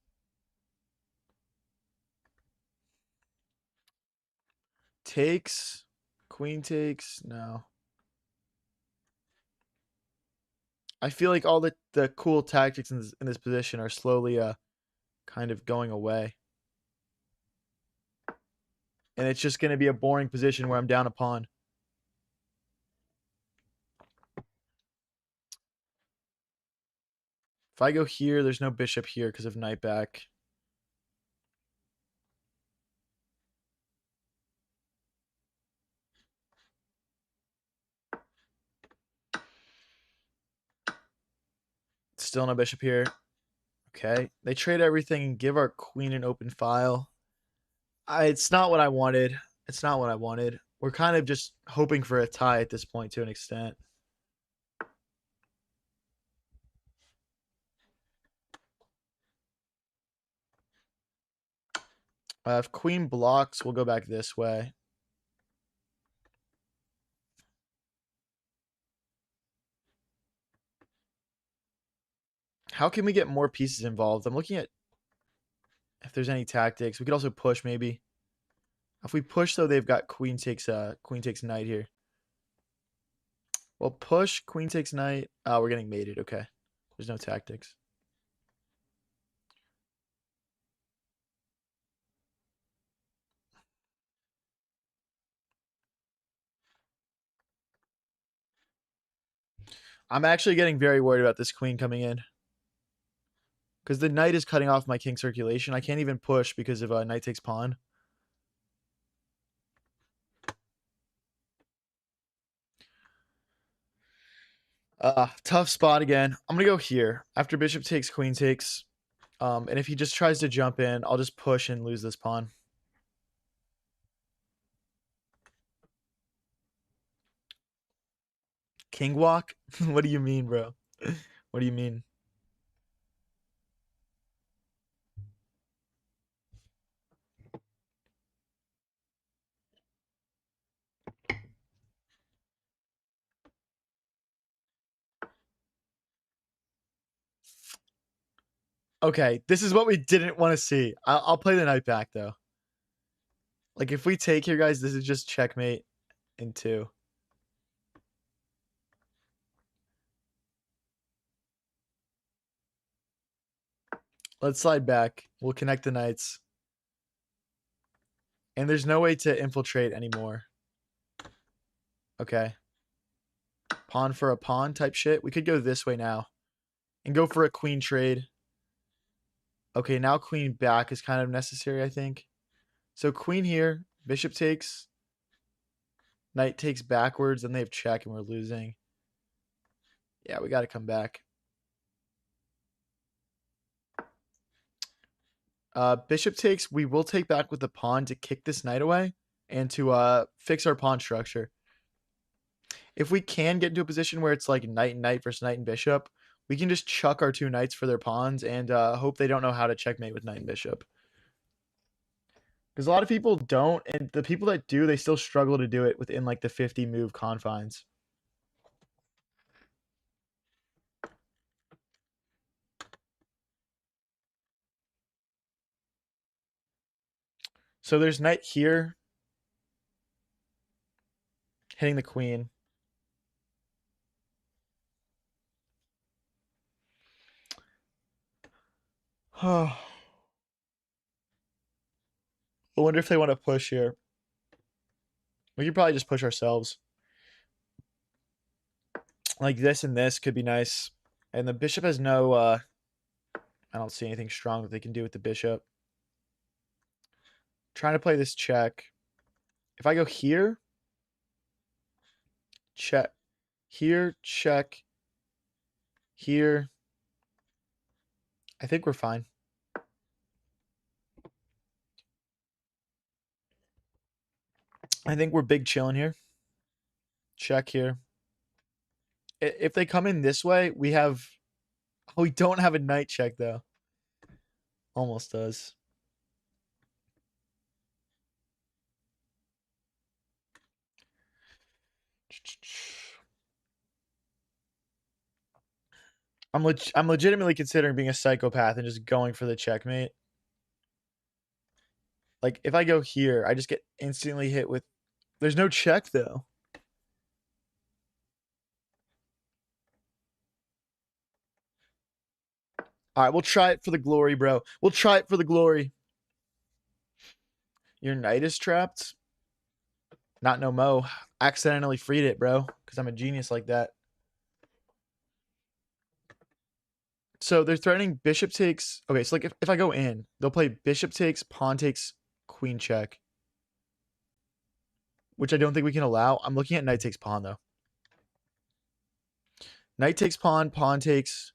Takes. Queen takes. No. I feel like all the cool tactics in this position are slowly kind of going away. And it's just going to be a boring position where I'm down a pawn. If I go here, there's no bishop here because of knight back. Still no bishop here. Okay. They trade everything and give our queen an open file. It's not what I wanted. It's not what I wanted. We're kind of just hoping for a tie at this point to an extent. If queen blocks, we'll go back this way. How can we get more pieces involved? I'm looking at if there's any tactics. We could also push maybe. If we push though, they've got queen takes knight here. Well, push, queen takes knight. Oh, we're getting mated. Okay. There's no tactics. I'm actually getting very worried about this queen coming in. Because the knight is cutting off my king circulation. I can't even push because of knight takes pawn. Tough spot again. I'm going to go here. After bishop takes, queen takes. And if he just tries to jump in, I'll just push and lose this pawn. King walk? What do you mean, bro? What do you mean? Okay, this is what we didn't want to see. I'll play the knight back, though. Like, if we take here, guys, this is just checkmate in 2. Let's slide back. We'll connect the knights. And there's no way to infiltrate anymore. Okay. Pawn for a pawn type shit. We could go this way now. And go for a queen trade. Okay, now queen back is kind of necessary, I think. So queen here. Bishop takes. Knight takes backwards. Then they have check and we're losing. Yeah, we got to come back. Bishop takes. We will take back with the pawn to kick this knight away. And to fix our pawn structure. If we can get into a position where it's like knight and knight versus knight and bishop, we can just chuck our 2 knights for their pawns and hope they don't know how to checkmate with knight and bishop. Because a lot of people don't, and the people that do, they still struggle to do it within like the 50 move confines. So there's knight here, hitting the queen. I wonder if they want to push here. We could probably just push ourselves. Like this and this could be nice. And the bishop has no, I don't see anything strong that they can do with the bishop. Trying to play this check. If I go here, check. Here, check. Here. I think we're fine. I think we're big chilling here. Check here. If they come in this way, we have... Oh, we don't have a knight check, though. Almost does. I'm legitimately considering being a psychopath and just going for the checkmate. Like, if I go here, I just get instantly hit with... There's no check, though. All right, we'll try it for the glory, bro. We'll try it for the glory. Your knight is trapped? Not no mo. Accidentally freed it, bro. Because I'm a genius like that. So they're threatening bishop takes. Okay, so like if I go in, they'll play bishop takes, pawn takes, queen check. Which I don't think we can allow. I'm looking at knight takes pawn, though. Knight takes pawn, pawn takes,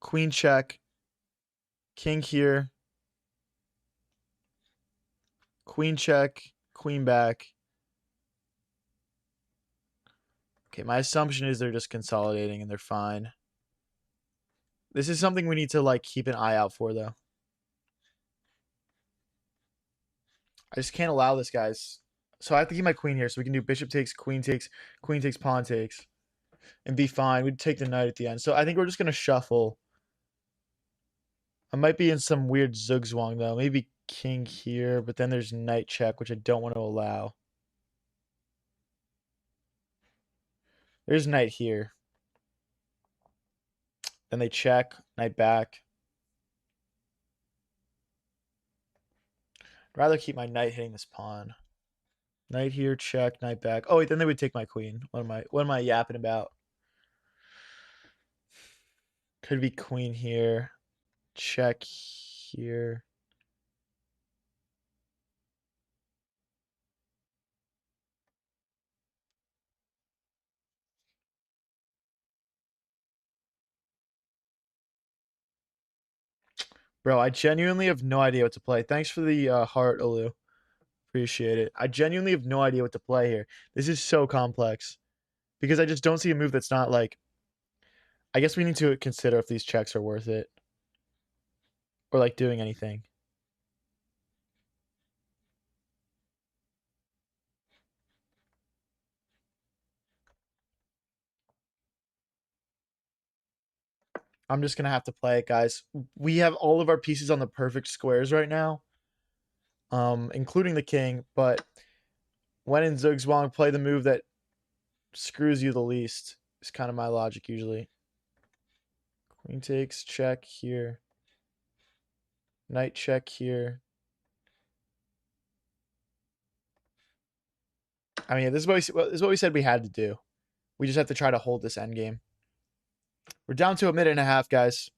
queen check, king here, queen check, queen back. Okay, my assumption is they're just consolidating and they're fine. This is something we need to like keep an eye out for, though. I just can't allow this, guys. So I have to keep my queen here so we can do bishop takes, queen takes, pawn takes, and be fine. We'd take the knight at the end. So I think we're just going to shuffle. I might be in some weird zugzwang, though. Maybe king here, but then there's knight check, which I don't want to allow. There's knight here. Then they check, knight back. I'd rather keep my knight hitting this pawn. Knight here, check, knight back. Oh wait, then they would take my queen. What am I yapping about? Could be queen here. Check here. Bro, I genuinely have no idea what to play. Thanks for the heart, Alu. Appreciate it. I genuinely have no idea what to play here. This is so complex. Because I just don't see a move that's not like... I guess we need to consider if these checks are worth it. Or like doing anything. I'm just going to have to play it, guys. We have all of our pieces on the perfect squares right now. Including the king. But when in Zugzwang, play the move that screws you the least. Is kind of my logic usually. Queen takes, check here. Knight check here. I mean, this is what we said we had to do. We just have to try to hold this endgame. We're down to a minute and a half, guys.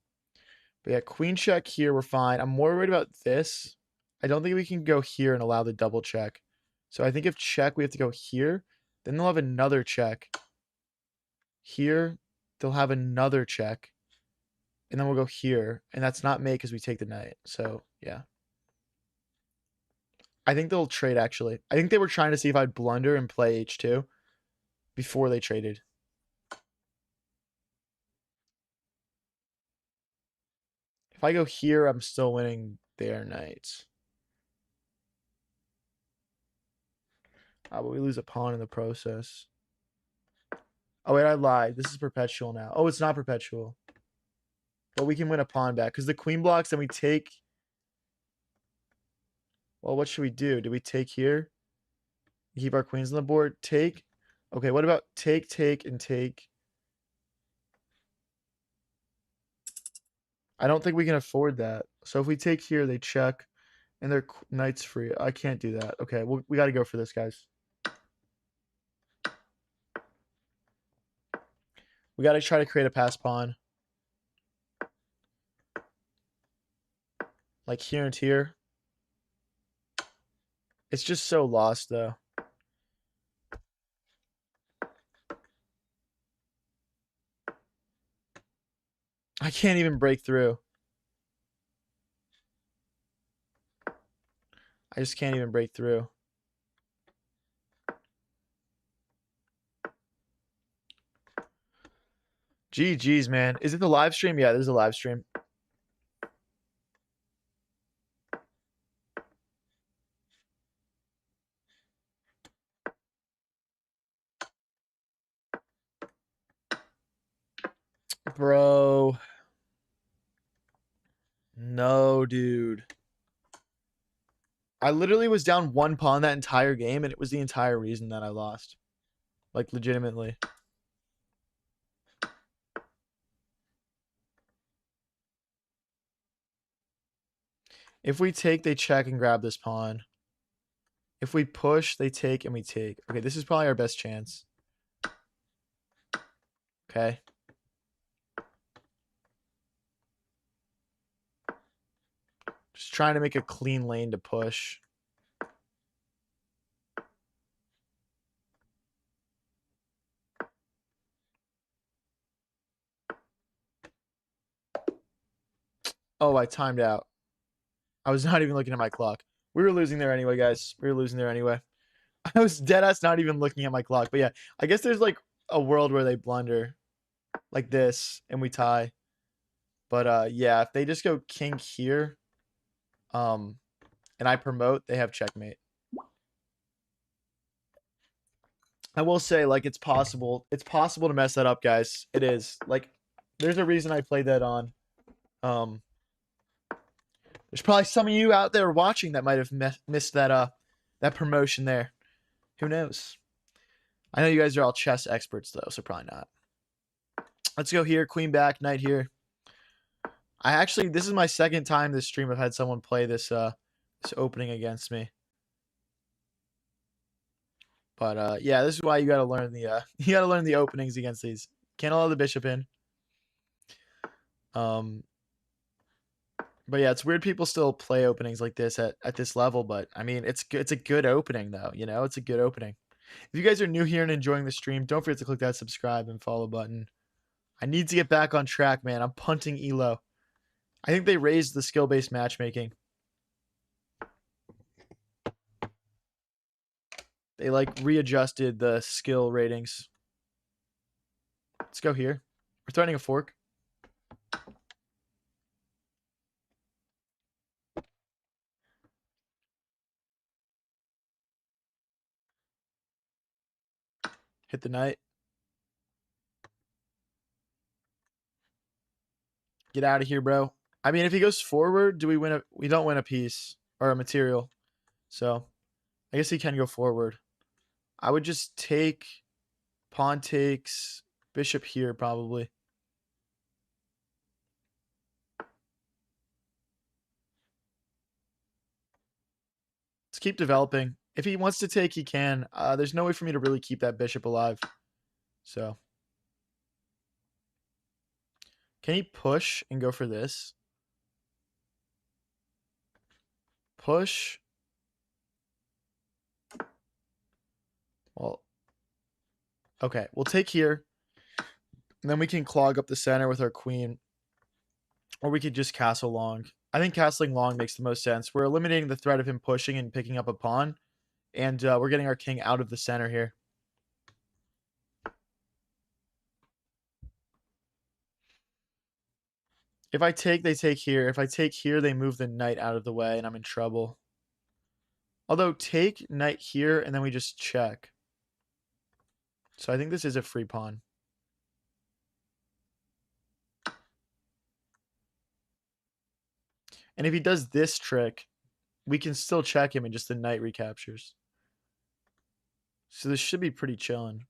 But yeah, queen check here, we're fine. I'm more worried about this. I don't think we can go here and allow the double check. So I think if check, we have to go here. Then they'll have another check. Here, they'll have another check. And then we'll go here. And that's not mate because we take the knight. So, yeah. I think they'll trade, actually. I think they were trying to see if I'd blunder and play h2 before they traded. If I go here, I'm still winning their knights. But we lose a pawn in the process. Oh, wait, I lied. This is perpetual now. Oh, it's not perpetual. But we can win a pawn back. Because the queen blocks, then we take... Well, what should we do? Do we take here? Keep our queens on the board? Take? Okay, what about take, and take? I don't think we can afford that. So if we take here, they check. And their knight's free. I can't do that. Okay, we got to go for this, guys. We got to try to create a pass pawn. Like here and here. It's just so lost, though. I can't even break through. I just can't even break through. GG's, man. Is it the live stream? Yeah, there's a live stream. Bro. No, dude. I literally was down one pawn that entire game, and it was the entire reason that I lost. Like, legitimately. If we take, they check and grab this pawn. If we push, they take and we take. Okay, this is probably our best chance. Okay. Just trying to make a clean lane to push. Oh, I timed out. I was not even looking at my clock. We were losing there anyway, guys. We were losing there anyway. I was deadass not even looking at my clock. But yeah, I guess there's like a world where they blunder like this and we tie. But yeah, if they just go king here, and I promote, they have checkmate. I will say, like, it's possible. It's possible to mess that up, guys. It is. Like, there's a reason I played that on. Um, there's probably some of you out there watching that might have missed that promotion there. Who knows? I know you guys are all chess experts though, so probably not. Let's go here. Queen back, knight here. This is my second time this stream I've had someone play this opening against me. But yeah, this is why you gotta learn you gotta learn the openings against these. Can't allow the bishop in. But yeah, it's weird people still play openings like this at this level, but I mean it's a good opening though, you know, it's a good opening. If you guys are new here and enjoying the stream, don't forget to click that subscribe and follow button. I need to get back on track, man. I'm punting Elo. I think they raised the skill-based matchmaking. They like readjusted the skill ratings. Let's go here. We're threatening a fork. Hit the knight. Get out of here, bro. I mean, if he goes forward, do we win we don't win a piece or a material. So I guess he can go forward. I would just take pawn takes bishop here probably. Let's keep developing. If he wants to take, he can. There's no way for me to really keep that bishop alive. So can he push and go for this? Push. Well, okay. We'll take here. And then we can clog up the center with our queen. Or we could just castle long. I think castling long makes the most sense. We're eliminating the threat of him pushing and picking up a pawn. And we're getting our king out of the center here. If I take, they take here. If I take here, they move the knight out of the way, and I'm in trouble. Although, take knight here, and then we just check. So I think this is a free pawn. And if he does this trick, we can still check him and just the knight recaptures. So this should be pretty chilling.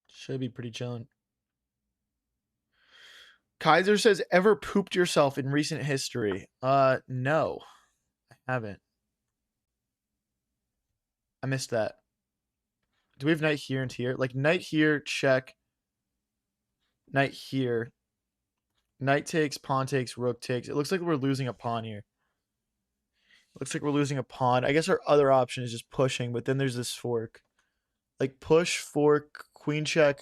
Should be pretty chilling. Kaiser says, ever pooped yourself in recent history? No, I haven't. I missed that. Do we have knight here and here? Like knight here, check. Knight here. Knight takes, pawn takes, rook takes. It looks like we're losing a pawn here. Looks like we're losing a pawn. I guess our other option is just pushing, but then there's this fork. Like push, fork, queen check,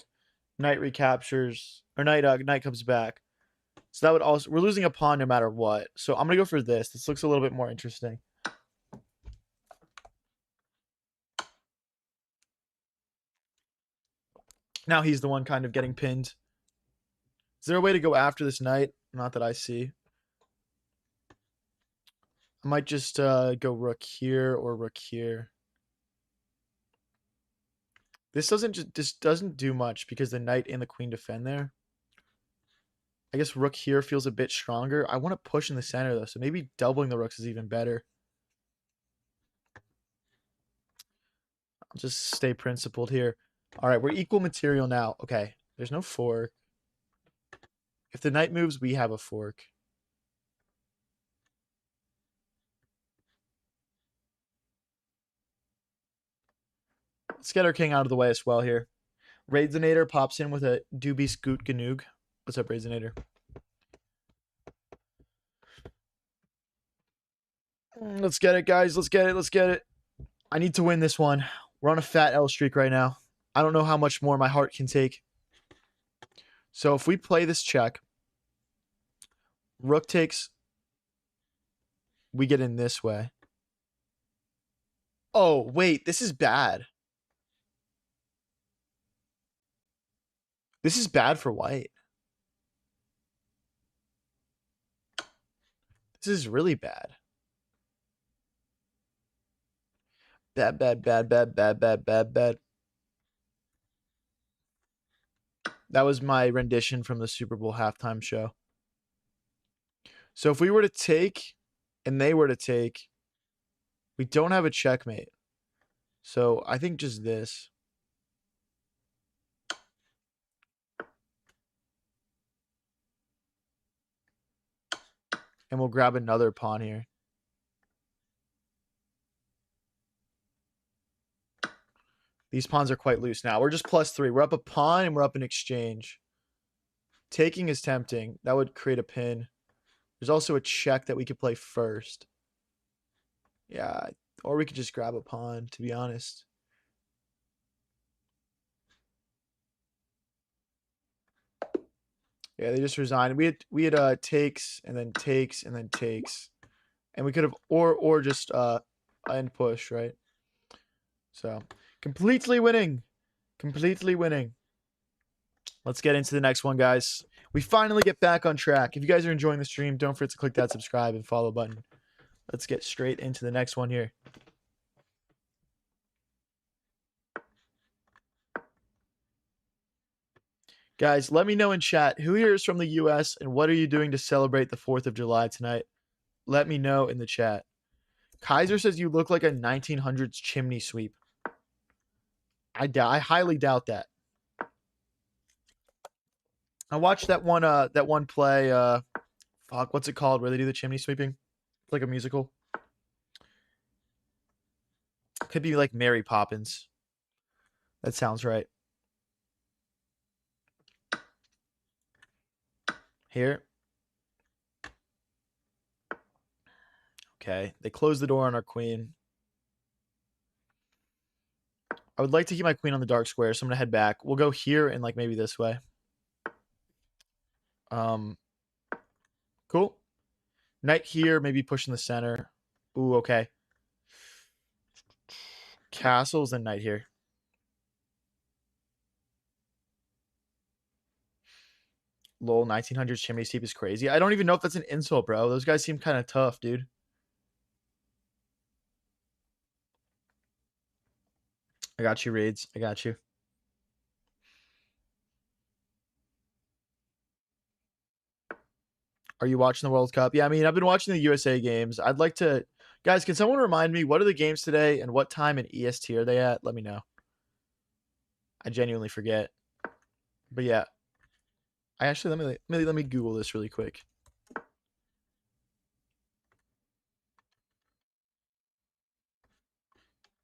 knight recaptures, or knight comes back. So that would also, we're losing a pawn no matter what. So I'm gonna go for this. This looks a little bit more interesting. Now he's the one kind of getting pinned. Is there a way to go after this knight? Not that I see. I might just go rook here or rook here. This doesn't do much because the knight and the queen defend there. I guess rook here feels a bit stronger. I want to push in the center though, so maybe doubling the rooks is even better. I'll just stay principled here. All right, we're equal material now. Okay, there's no fork. If the knight moves, we have a fork. Let's get our king out of the way as well here. Raidzinator pops in with a doobie scoot ganoog. What's up, Raidzinator? Let's get it, guys. Let's get it. Let's get it. I need to win this one. We're on a fat L streak right now. I don't know how much more my heart can take. So if we play this check, rook takes, we get in this way. Oh, wait. This is bad. This is bad for white. This is really bad. Bad, bad, bad, bad, bad, bad, bad, bad. That was my rendition from the Super Bowl halftime show. So if we were to take and they were to take, we don't have a checkmate. So I think just this. And we'll grab another pawn here. These pawns are quite loose now. We're just +3. We're up a pawn and we're up an exchange. Taking is tempting. That would create a pin. There's also a check that we could play first. Yeah, or we could just grab a pawn, to be honest. Yeah, they just resigned. We had takes and then takes and then takes. And we could have or just end push, right? So completely winning. Completely winning. Let's get into the next one, guys. We finally get back on track. If you guys are enjoying the stream, don't forget to click that subscribe and follow button. Let's get straight into the next one here. Guys, let me know in chat who here is from the US and what are you doing to celebrate the 4th of July tonight? Let me know in the chat. Kaiser says you look like a 1900s chimney sweep. I highly doubt that. I watched that one play fuck, what's it called where they do the chimney sweeping? It's like a musical. Could be like Mary Poppins. That sounds right. Here. Okay. They close the door on our queen. I would like to keep my queen on the dark square, so I'm gonna head back. We'll go here and like maybe this way. Cool. Knight here, maybe pushing the center. Ooh, okay. Castles and knight here. Lol, 1900s chimney sweep is crazy. I don't even know if that's an insult, bro. Those guys seem kind of tough, dude. I got you, Raids. I got you. Are you watching the World Cup? Yeah, I mean, I've been watching the USA games. I'd like to... Guys, can someone remind me, what are the games today and what time in EST are they at? Let me know. I genuinely forget. But yeah. I actually... Let me Google this really quick.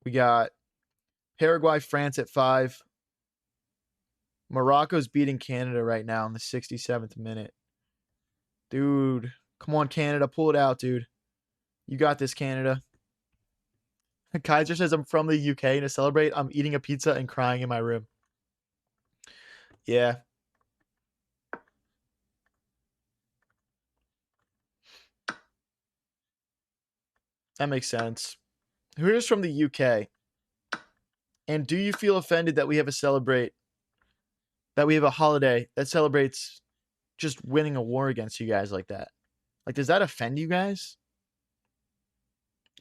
We got Paraguay, France at 5. Morocco's beating Canada right now in the 67th minute. Dude, come on, Canada. Pull it out, dude. You got this, Canada. Kaiser says I'm from the UK, and to celebrate, I'm eating a pizza and crying in my room. Yeah. That makes sense. Who is from the UK? And do you feel offended that we have a holiday that celebrates just winning a war against you guys like that? Like, does that offend you guys?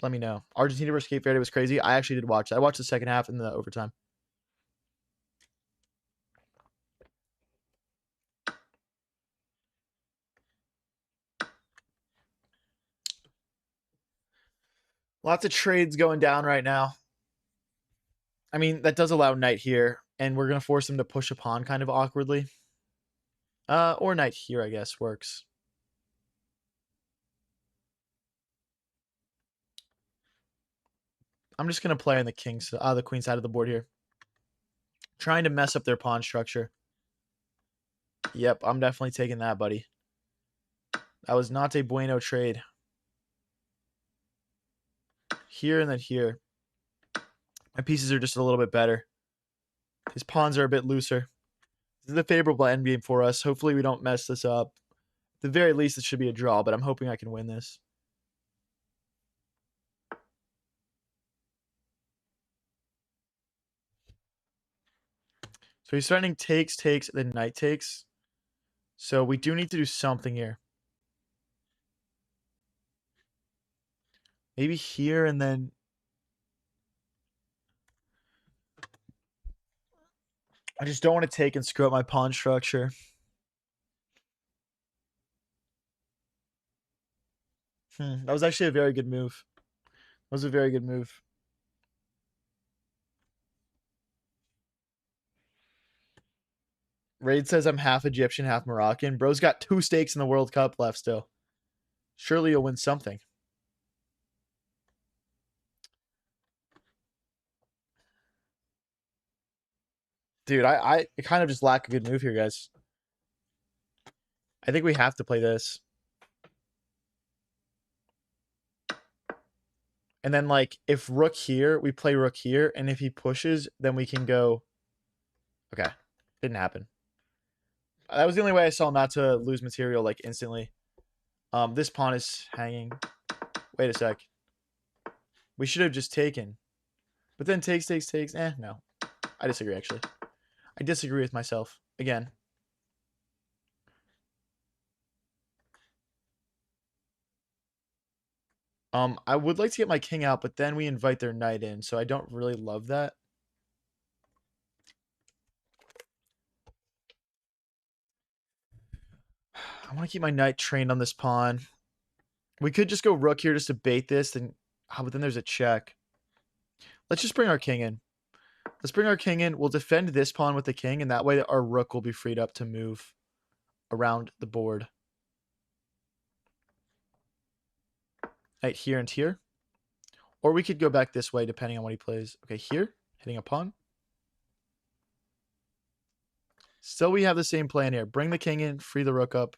Let me know. Argentina versus Cape Verde was crazy. I actually did watch that. I watched the second half in the overtime. Lots of trades going down right now. I mean, that does allow knight here, and we're going to force him to push a pawn kind of awkwardly. Or knight here, I guess, works. I'm just going to play on the queen side of the board here. Trying to mess up their pawn structure. Yep, I'm definitely taking that, buddy. That was not a bueno trade. Here and then here. My pieces are just a little bit better. His pawns are a bit looser. This is a favorable endgame for us. Hopefully we don't mess this up. At the very least, it should be a draw, but I'm hoping I can win this. So he's threatening takes, then knight takes. So we do need to do something here. Maybe here and then... I just don't want to take and screw up my pawn structure. That was actually a very good move. That was a very good move. Raid says I'm half Egyptian, half Moroccan. Bro's got 2 stakes in the World Cup left still. Surely you'll win something. Dude, I kind of just lack a good move here, guys. I think we have to play this. And then, like, if rook here, we play rook here. And if he pushes, then we can go... Okay. Didn't happen. That was the only way I saw not to lose material, like, instantly. This pawn is hanging. Wait a sec. We should have just taken. But then takes. No. I disagree, actually. I disagree with myself. Again. I would like to get my king out, but then we invite their knight in, so I don't really love that. I want to keep my knight trained on this pawn. We could just go rook here just to bait this, then, but then there's a check. Let's just bring our king in. Let's bring our king in. We'll defend this pawn with the king, and that way our rook will be freed up to move around the board. Knight here and here. Or we could go back this way, depending on what he plays. Okay, here, hitting a pawn. Still, we have the same plan here. Bring the king in, free the rook up.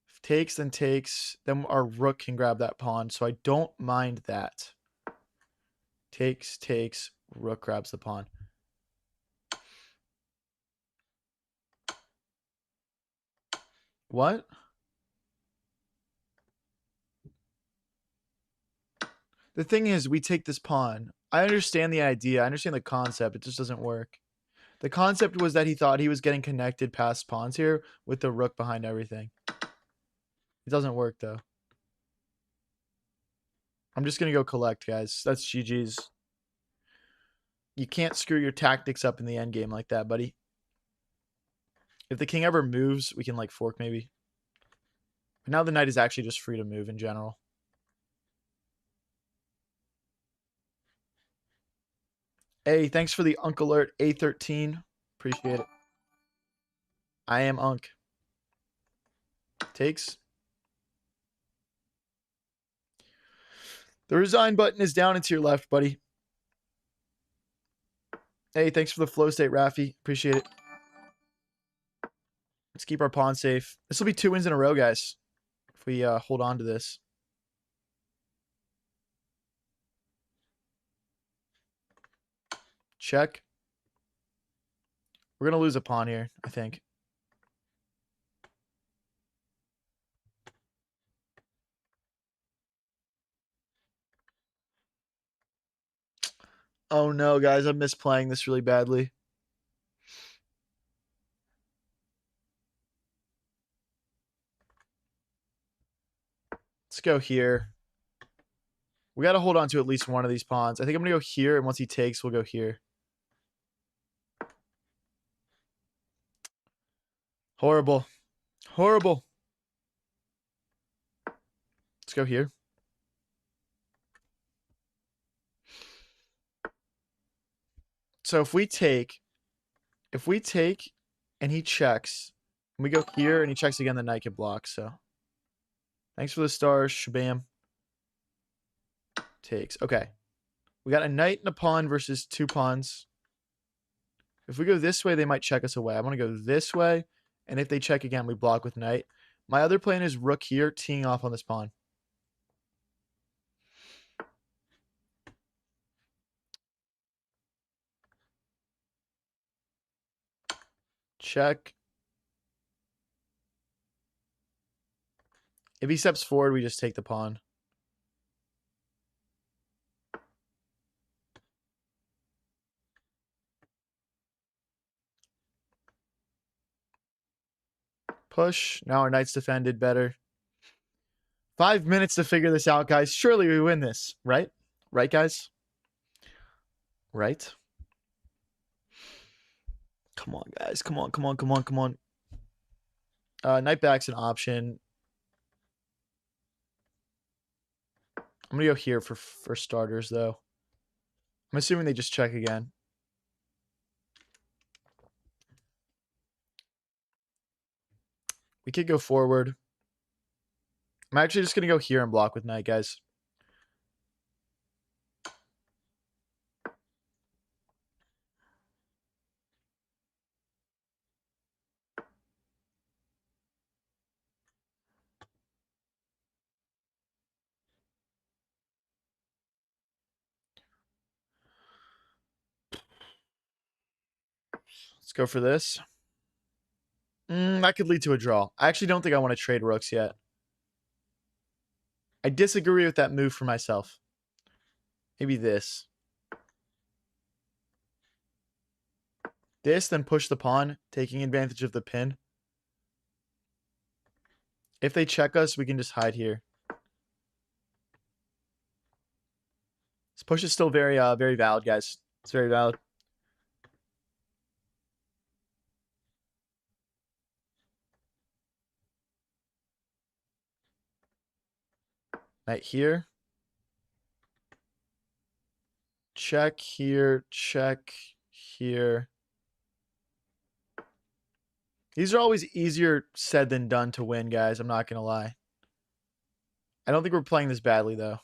If takes, then our rook can grab that pawn, so I don't mind that. Takes, rook grabs the pawn. What? The thing is, we take this pawn. I understand the idea. I understand the concept. It just doesn't work. The concept was that he thought he was getting connected past pawns here with the rook behind everything. It doesn't work, though. I'm just going to go collect, guys. That's GG's. You can't screw your tactics up in the endgame like that, buddy. If the king ever moves, we can, like, fork maybe. But now the knight is actually just free to move in general. Hey, thanks for the Unk alert, A13. Appreciate it. I am Unk. Takes. The resign button is down and to your left, buddy. Hey, thanks for the flow state, Rafi. Appreciate it. Let's keep our pawn safe. This will be 2 wins in a row, guys, if we hold on to this. Check. We're going to lose a pawn here, I think. Oh no, guys, I'm misplaying this really badly. Let's go here. We got to hold on to at least one of these pawns. I think I'm going to go here, and once he takes, we'll go here. Horrible. Horrible. Let's go here. So if we take and he checks, and we go here and he checks again, the knight can block. So thanks for the stars, shabam. Takes. Okay. We got a knight and a pawn versus 2 pawns. If we go this way, they might check us away. I want to go this way, and if they check again, we block with knight. My other plan is rook here, teeing off on this pawn. Check. If he steps forward, we just take the pawn. Push. Now our knight's defended better. 5 minutes to figure this out, guys. Surely we win this, right? Right, guys? Right? Come on, guys. Come on, come on, come on, come on. Knight back's an option. I'm gonna go here for starters, though. I'm assuming they just check again. We could go forward. I'm actually just gonna go here and block with knight, guys. Let's go for this. That could lead to a draw. I actually don't think I want to trade rooks yet. I disagree with that move for myself. Maybe this. This, then push the pawn, taking advantage of the pin. If they check us, we can just hide here. This push is still very valid, guys. It's very valid. Knight here. Check here. Check here. These are always easier said than done to win, guys. I'm not going to lie. I don't think we're playing this badly, though.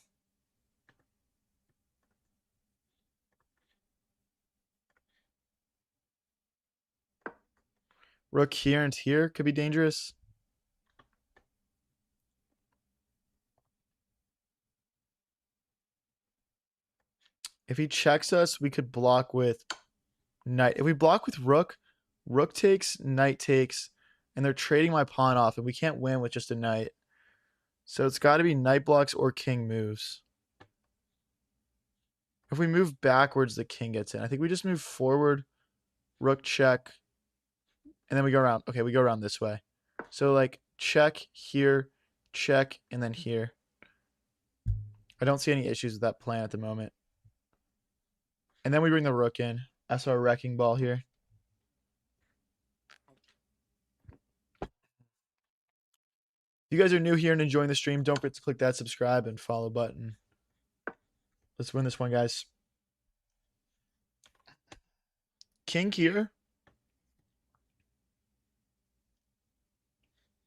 Rook here and here could be dangerous. If he checks us, we could block with knight. If we block with rook, rook takes, knight takes, and they're trading my pawn off, and we can't win with just a knight. So it's got to be knight blocks or king moves. If we move backwards, the king gets in. I think we just move forward, rook check, and then we go around. Okay, we go around this way. So like check here, check, and then here. I don't see any issues with that plan at the moment. And then we bring the rook in. That's our wrecking ball here. If you guys are new here and enjoying the stream, don't forget to click that subscribe and follow button. Let's win this one, guys. King here.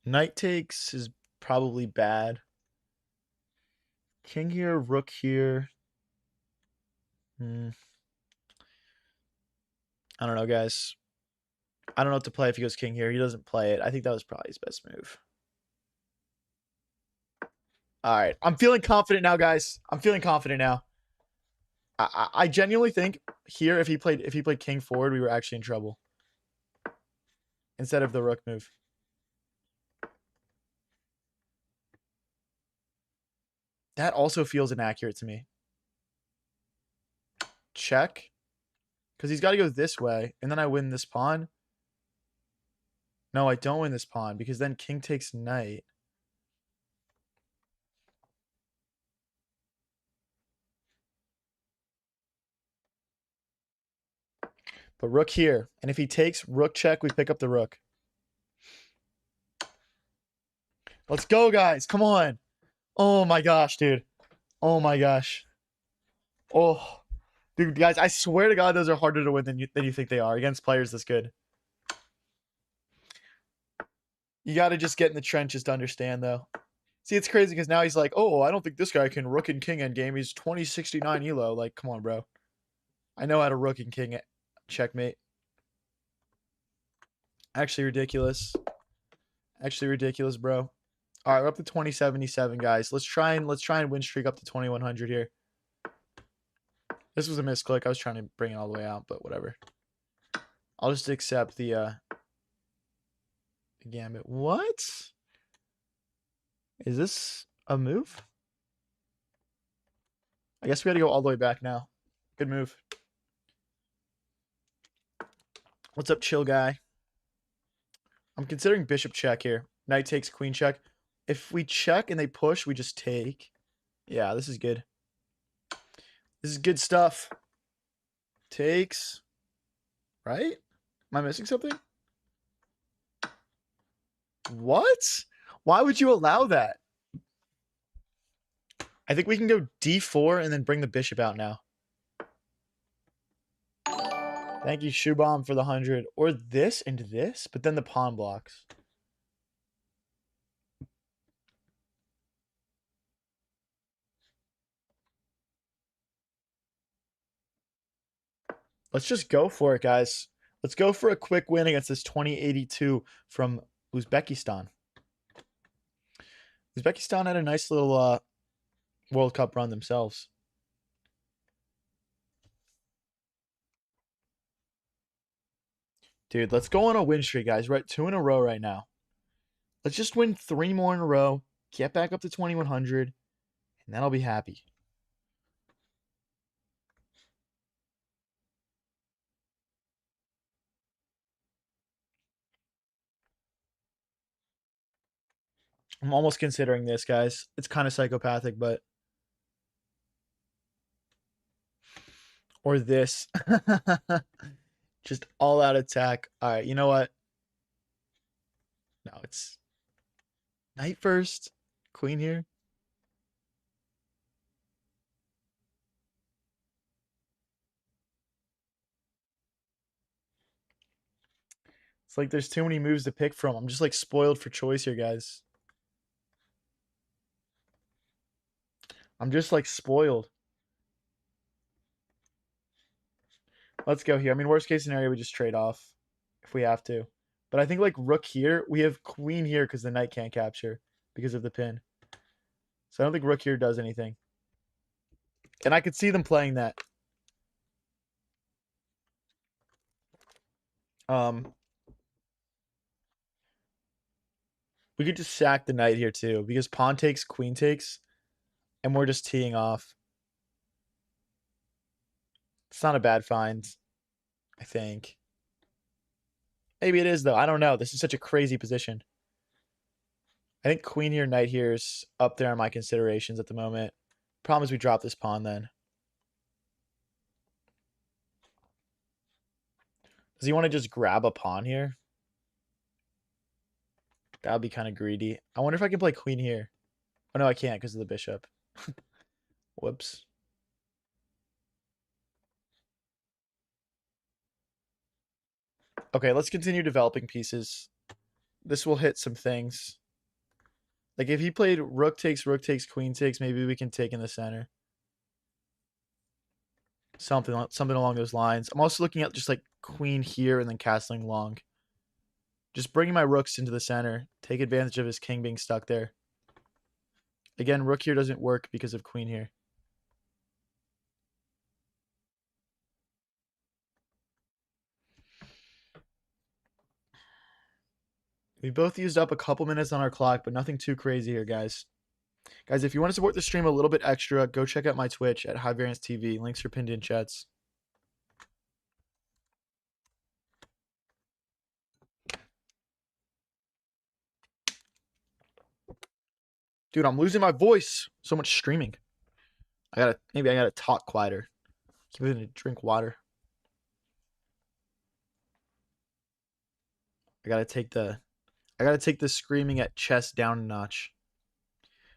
Knight takes is probably bad. King here, rook here. I don't know, guys. I don't know what to play if he goes king here. He doesn't play it. I think that was probably his best move. All right. I'm feeling confident now, guys. I'm feeling confident now. I genuinely think here if he played king forward, we were actually in trouble. Instead of the rook move. That also feels inaccurate to me. Check. Because he's got to go this way. And then I win this pawn. No, I don't win this pawn. Because then king takes knight. But rook here. And if he takes rook check, we pick up the rook. Let's go, guys. Come on. Oh, my gosh, dude. Oh, my gosh. Oh. Dude, guys, I swear to God, those are harder to win than you think they are against players this good. You got to just get in the trenches to understand, though. See, it's crazy because now he's like, oh, I don't think this guy can rook and king endgame. He's 2069 elo. Like, come on, bro. I know how to rook and king checkmate. Actually ridiculous. Actually ridiculous, bro. All right, we're up to 2077, guys. Let's try and win streak up to 2100 here. This was a misclick. I was trying to bring it all the way out, but whatever. I'll just accept the gambit. What? Is this a move? I guess we got to go all the way back now. Good move. What's up, chill guy? I'm considering bishop check here. Knight takes queen check. If we check and they push, we just take. Yeah, this is good. This is good stuff. Takes. Right? Am I missing something? What? Why would you allow that? I think we can go d4 and then bring the bishop out now. Thank you, Shoe Bomb, for the 100. Or this and this, but then the pawn blocks. Let's just go for it, guys. Let's go for a quick win against this 2082 from Uzbekistan. Uzbekistan had a nice little World Cup run themselves. Dude, let's go on a win streak, guys. We're at 2 in a row right now. Let's just win 3 more in a row, get back up to 2100, and then I'll be happy. I'm almost considering this, guys. It's kind of psychopathic, but... Or this. Just all-out attack. All right, you know what? No, it's... Knight first. Queen here. It's like there's too many moves to pick from. I'm just like spoiled for choice here, guys. I'm just like spoiled. Let's go here. I mean, worst case scenario, we just trade off if we have to. But I think like rook here, we have queen here because the knight can't capture because of the pin. So I don't think rook here does anything. And I could see them playing that. We could just sack the knight here too because pawn takes, queen takes, and we're just teeing off. It's not a bad find, I think. Maybe it is though. I don't know. This is such a crazy position. I think queen here, knight here is up there on my considerations at the moment. Problem is we drop this pawn then. Does he want to just grab a pawn here? That would be kind of greedy. I wonder if I can play queen here. Oh, no, I can't because of the bishop. Whoops. Okay, let's continue developing pieces. This will hit some things. Like if he played rook takes, queen takes, maybe we can take in the center. Something along those lines. I'm also looking at just like queen here and then castling long. Just bringing my rooks into the center. Take advantage of his king being stuck there. Again, rook here doesn't work because of queen here. We both used up a couple minutes on our clock, but nothing too crazy here, guys. Guys, if you want to support the stream a little bit extra, go check out my Twitch at High Variance TV. Links are pinned in chats. Dude, I'm losing my voice. So much streaming. Maybe I gotta talk quieter. Keep it to drink water. I gotta take the screaming at chess down a notch.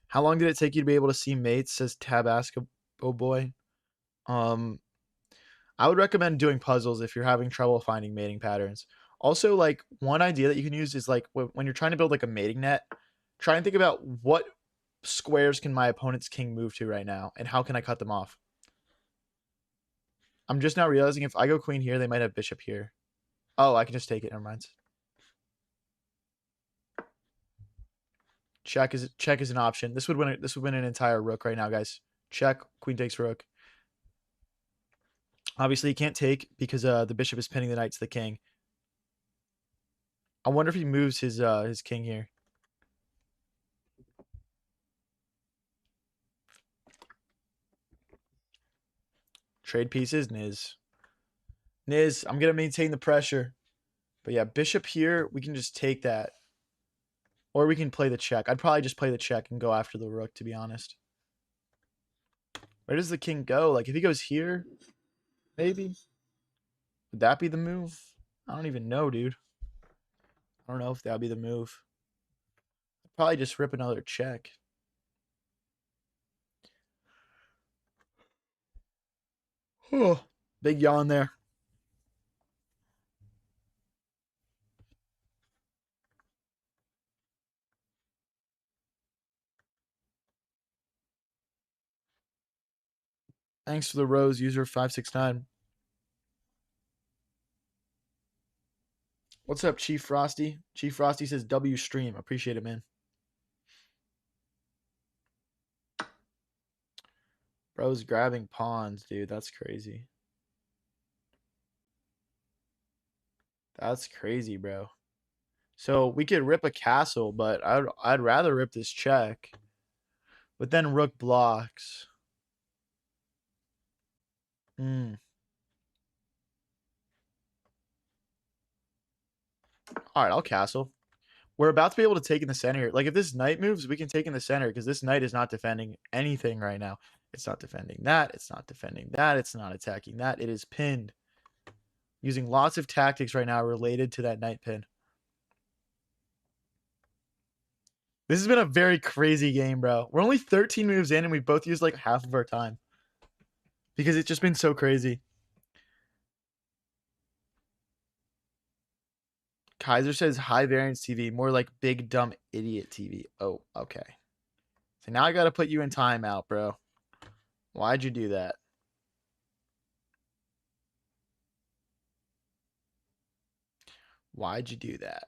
How long did it take you to be able to see mates? Says Tabasco boy. I would recommend doing puzzles if you're having trouble finding mating patterns. Also, like one idea that you can use is like when you're trying to build like a mating net, try and think about what squares can my opponent's king move to right now and how can I cut them off. I'm just now realizing if I go queen here, they might have bishop here. Oh, I can just take it. Never mind. Check is an option. This would win an entire rook right now, guys. Check, queen takes rook. Obviously, he can't take because the bishop is pinning the knight to the king. I wonder if he moves his king here. Trade pieces, Niz. Niz, I'm gonna maintain the pressure. But yeah, bishop here, we can just take that. Or we can play the check. I'd probably just play the check and go after the rook, to be honest. Where does the king go? Like, if he goes here, maybe? Would that be the move? I don't even know, dude. I don't know if that would be the move. I'd probably just rip another check. Oh, big yawn there. Thanks for the rose, user 569. What's up, Chief Frosty? Chief Frosty says W stream. Appreciate it, man. Bro's grabbing pawns, dude. That's crazy. That's crazy, bro. So we could rip a castle, but I'd rather rip this check. But then rook blocks. Hmm. All right, I'll castle. We're about to be able to take in the center here. Like, if this knight moves, we can take in the center because this knight is not defending anything right now. It's not defending that. It's not defending that. It's not attacking that. It is pinned. Using lots of tactics right now related to that knight pin. This has been a very crazy game, bro. We're only 13 moves in, and we both used like half of our time. Because it's just been so crazy. Kaiser says high variance TV, more like big dumb idiot TV. Oh, okay. So now I got to put you in timeout, bro. Why'd you do that? Why'd you do that?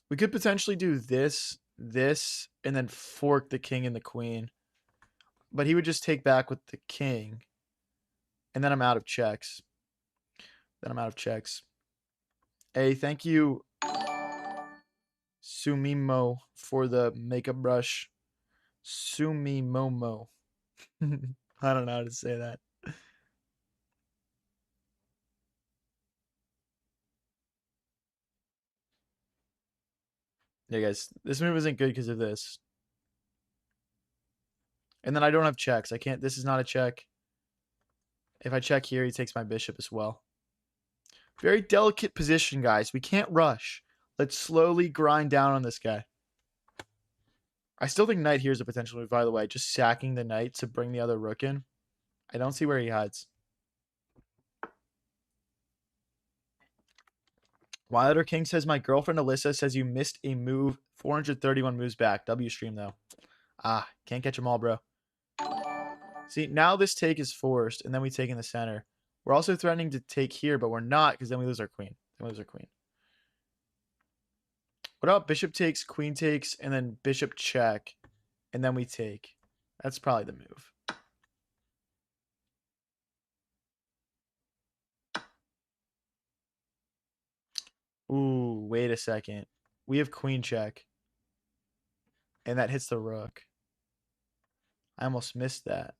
We could potentially do this, and then fork the king and the queen. But he would just take back with the king. And then I'm out of checks. Hey, thank you, Sumimo, for the makeup brush. Sumimomo. I don't know how to say that. Yeah, guys, this move isn't good because of this. And then I don't have checks. I can't. This is not a check. If I check here, he takes my bishop as well. Very delicate position, guys. We can't rush. Let's slowly grind down on this guy. I still think knight here is a potential move, by the way. Just sacking the knight to bring the other rook in. I don't see where he hides. Wilder King says, my girlfriend Alyssa says you missed a move 431 moves back. W stream, though. Ah, can't catch them all, bro. See, now this take is forced, and then we take in the center. We're also threatening to take here, but we're not, because then we lose our queen. What about bishop takes, queen takes, and then bishop check, and then we take? That's probably the move. Ooh, wait a second. We have queen check. And that hits the rook. I almost missed that.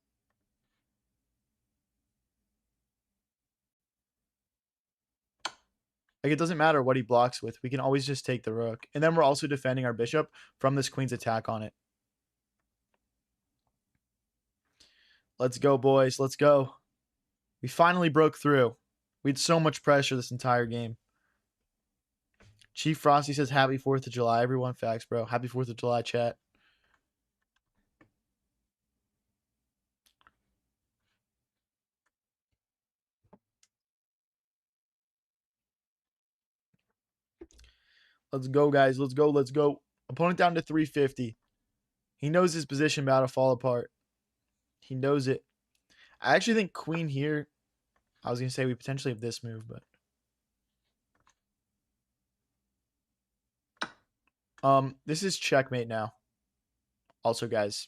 Like, it doesn't matter what he blocks with. We can always just take the rook. And then we're also defending our bishop from this queen's attack on it. Let's go, boys. Let's go. We finally broke through. We had so much pressure this entire game. Chief Frosty says, happy 4th of July, everyone. Facts, bro. Happy 4th of July, chat. Let's go, guys. Let's go. Let's go. Opponent down to 350. He knows his position about to fall apart. He knows it. I actually think queen here. I was going to say we potentially have this move, but. This is checkmate now. Also, guys.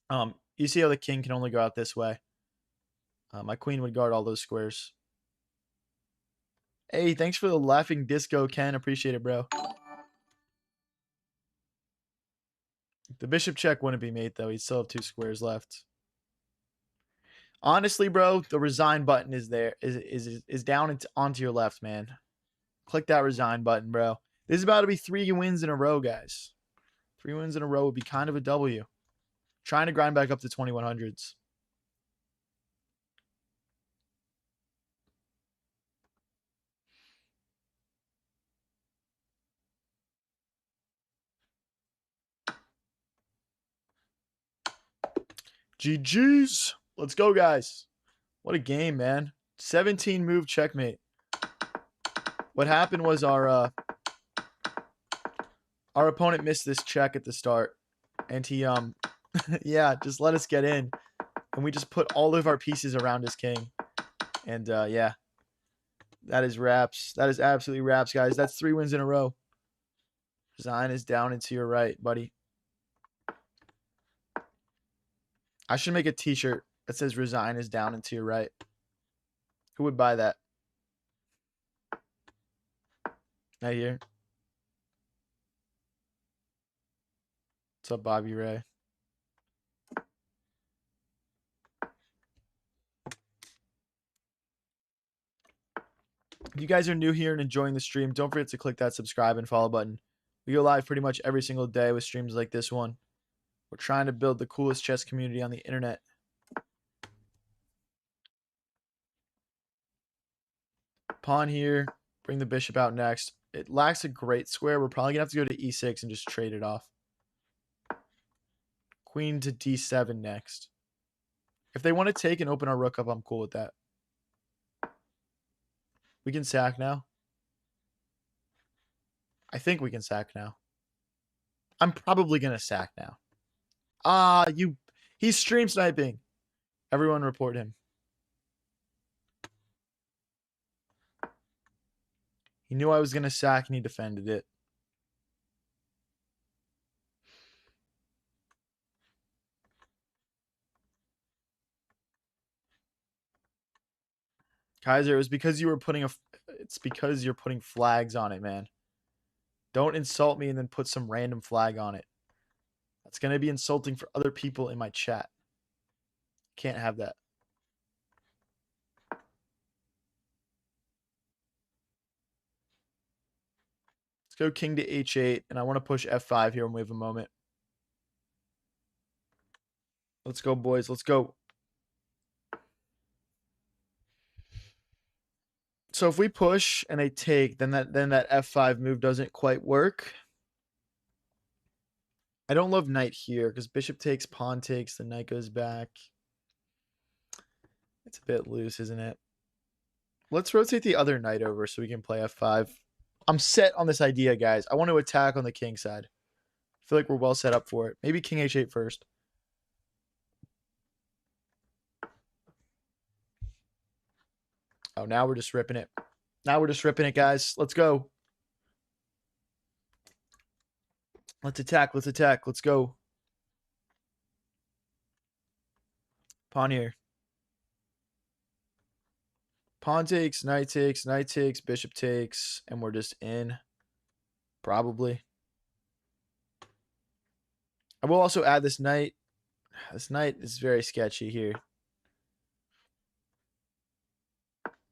You see how the king can only go out this way. My queen would guard all those squares. Hey, thanks for the laughing disco, Ken. Appreciate it, bro. The bishop check wouldn't be mate, though. He'd still have 2 squares left. Honestly, bro, the resign button is there. Is down and onto your left, man. Click that resign button, bro. This is about to be 3 wins in a row, guys. 3 wins in a row would be kind of a W. Trying to grind back up to 2100s. GG's. Let's go, guys. What a game, man. 17 move checkmate. What happened was our opponent missed this check at the start. And he yeah, just let us get in. And we just put all of our pieces around his king. And yeah. That is wraps. That is absolutely wraps, guys. That's 3 wins in a row. Resign is down and to your right, buddy. I should make a t-shirt that says resign is down and to your right. Who would buy that? Right here. What's up, Bobby Ray? If you guys are new here and enjoying the stream, don't forget to click that subscribe and follow button. We go live pretty much every single day with streams like this one. We're trying to build the coolest chess community on the internet. Pawn here. Bring the bishop out next. It lacks a great square. We're probably going to have to go to e6 and just trade it off. Queen to d7 next. If they want to take and open our rook up, I'm cool with that. We can sack now. I think we can sack now. I'm probably going to sack now. He's stream sniping. Everyone report him. He knew I was going to sack and he defended it. Kaiser, it was because you were putting it's because you're putting flags on it, man. Don't insult me and then put some random flag on it. That's going to be insulting for other people in my chat. Can't have that. Let's go king to h8, and I want to push f5 here when we have a moment. Let's go, boys. Let's go. So if we push and they take, then that f5 move doesn't quite work. I don't love knight here because bishop takes, pawn takes, the knight goes back. It's a bit loose, isn't it? Let's rotate the other knight over so we can play f5. I'm set on this idea, guys. I want to attack on the king side. I feel like we're well set up for it. Maybe king h8 first. Oh, now we're just ripping it. Now we're just ripping it, guys. Let's go. Let's attack. Let's attack. Let's go. Pawn here. Pawn takes, knight takes, knight takes, bishop takes, and we're just in. Probably. I will also add this knight. This knight is very sketchy here.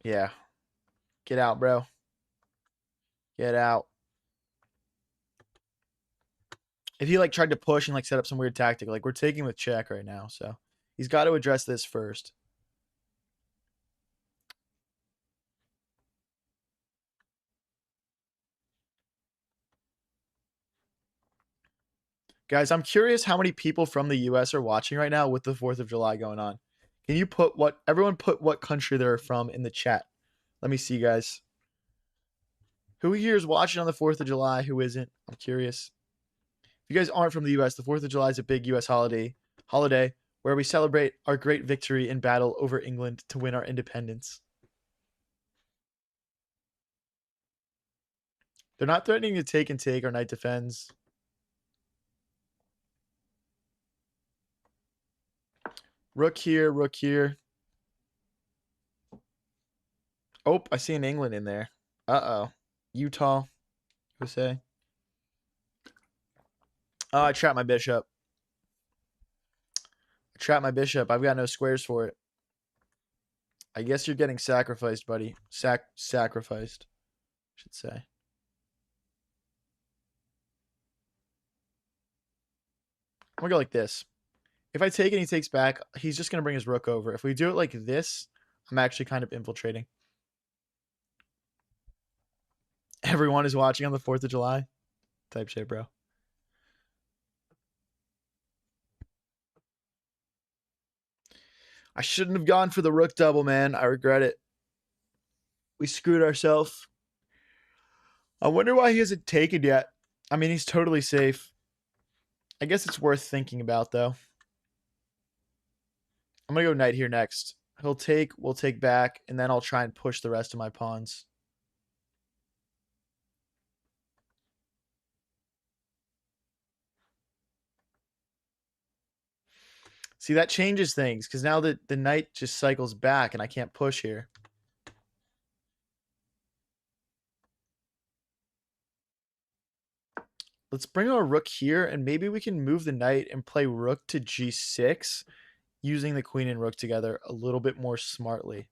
Yeah. Get out, bro. Get out. If he like tried to push and like set up some weird tactic, like we're taking with check right now, so he's got to address this first. Guys, I'm curious how many people from the US are watching right now with the 4th of July going on. Can you put everyone put what country they're from in the chat? Let me see, guys. Who here is watching on the 4th of July? Who isn't? I'm curious. If you guys aren't from the US, the 4th of July is a big US holiday where we celebrate our great victory in battle over England to win our independence. They're not threatening to take and take. Our knight defends. Rook here, rook here. Oh, I see an England in there. Uh-oh. Utah, USA. Oh, I trapped my bishop. I trapped my bishop. I've got no squares for it. I guess you're getting sacrificed, buddy. Sacrificed, I should say. I'm going to go like this. If I take it and he takes back, he's just going to bring his rook over. If we do it like this, I'm actually kind of infiltrating. Everyone is watching on the 4th of July. Type shit, bro. I shouldn't have gone for the rook double, man. I regret it. We screwed ourselves. I wonder why he hasn't taken yet. I mean, he's totally safe. I guess it's worth thinking about, though. I'm going to go knight here next. He'll take, we'll take back, and then I'll try and push the rest of my pawns. See, that changes things, because now the knight just cycles back, and I can't push here. Let's bring our rook here, and maybe we can move the knight and play rook to g6, using the queen and rook together a little bit more smartly.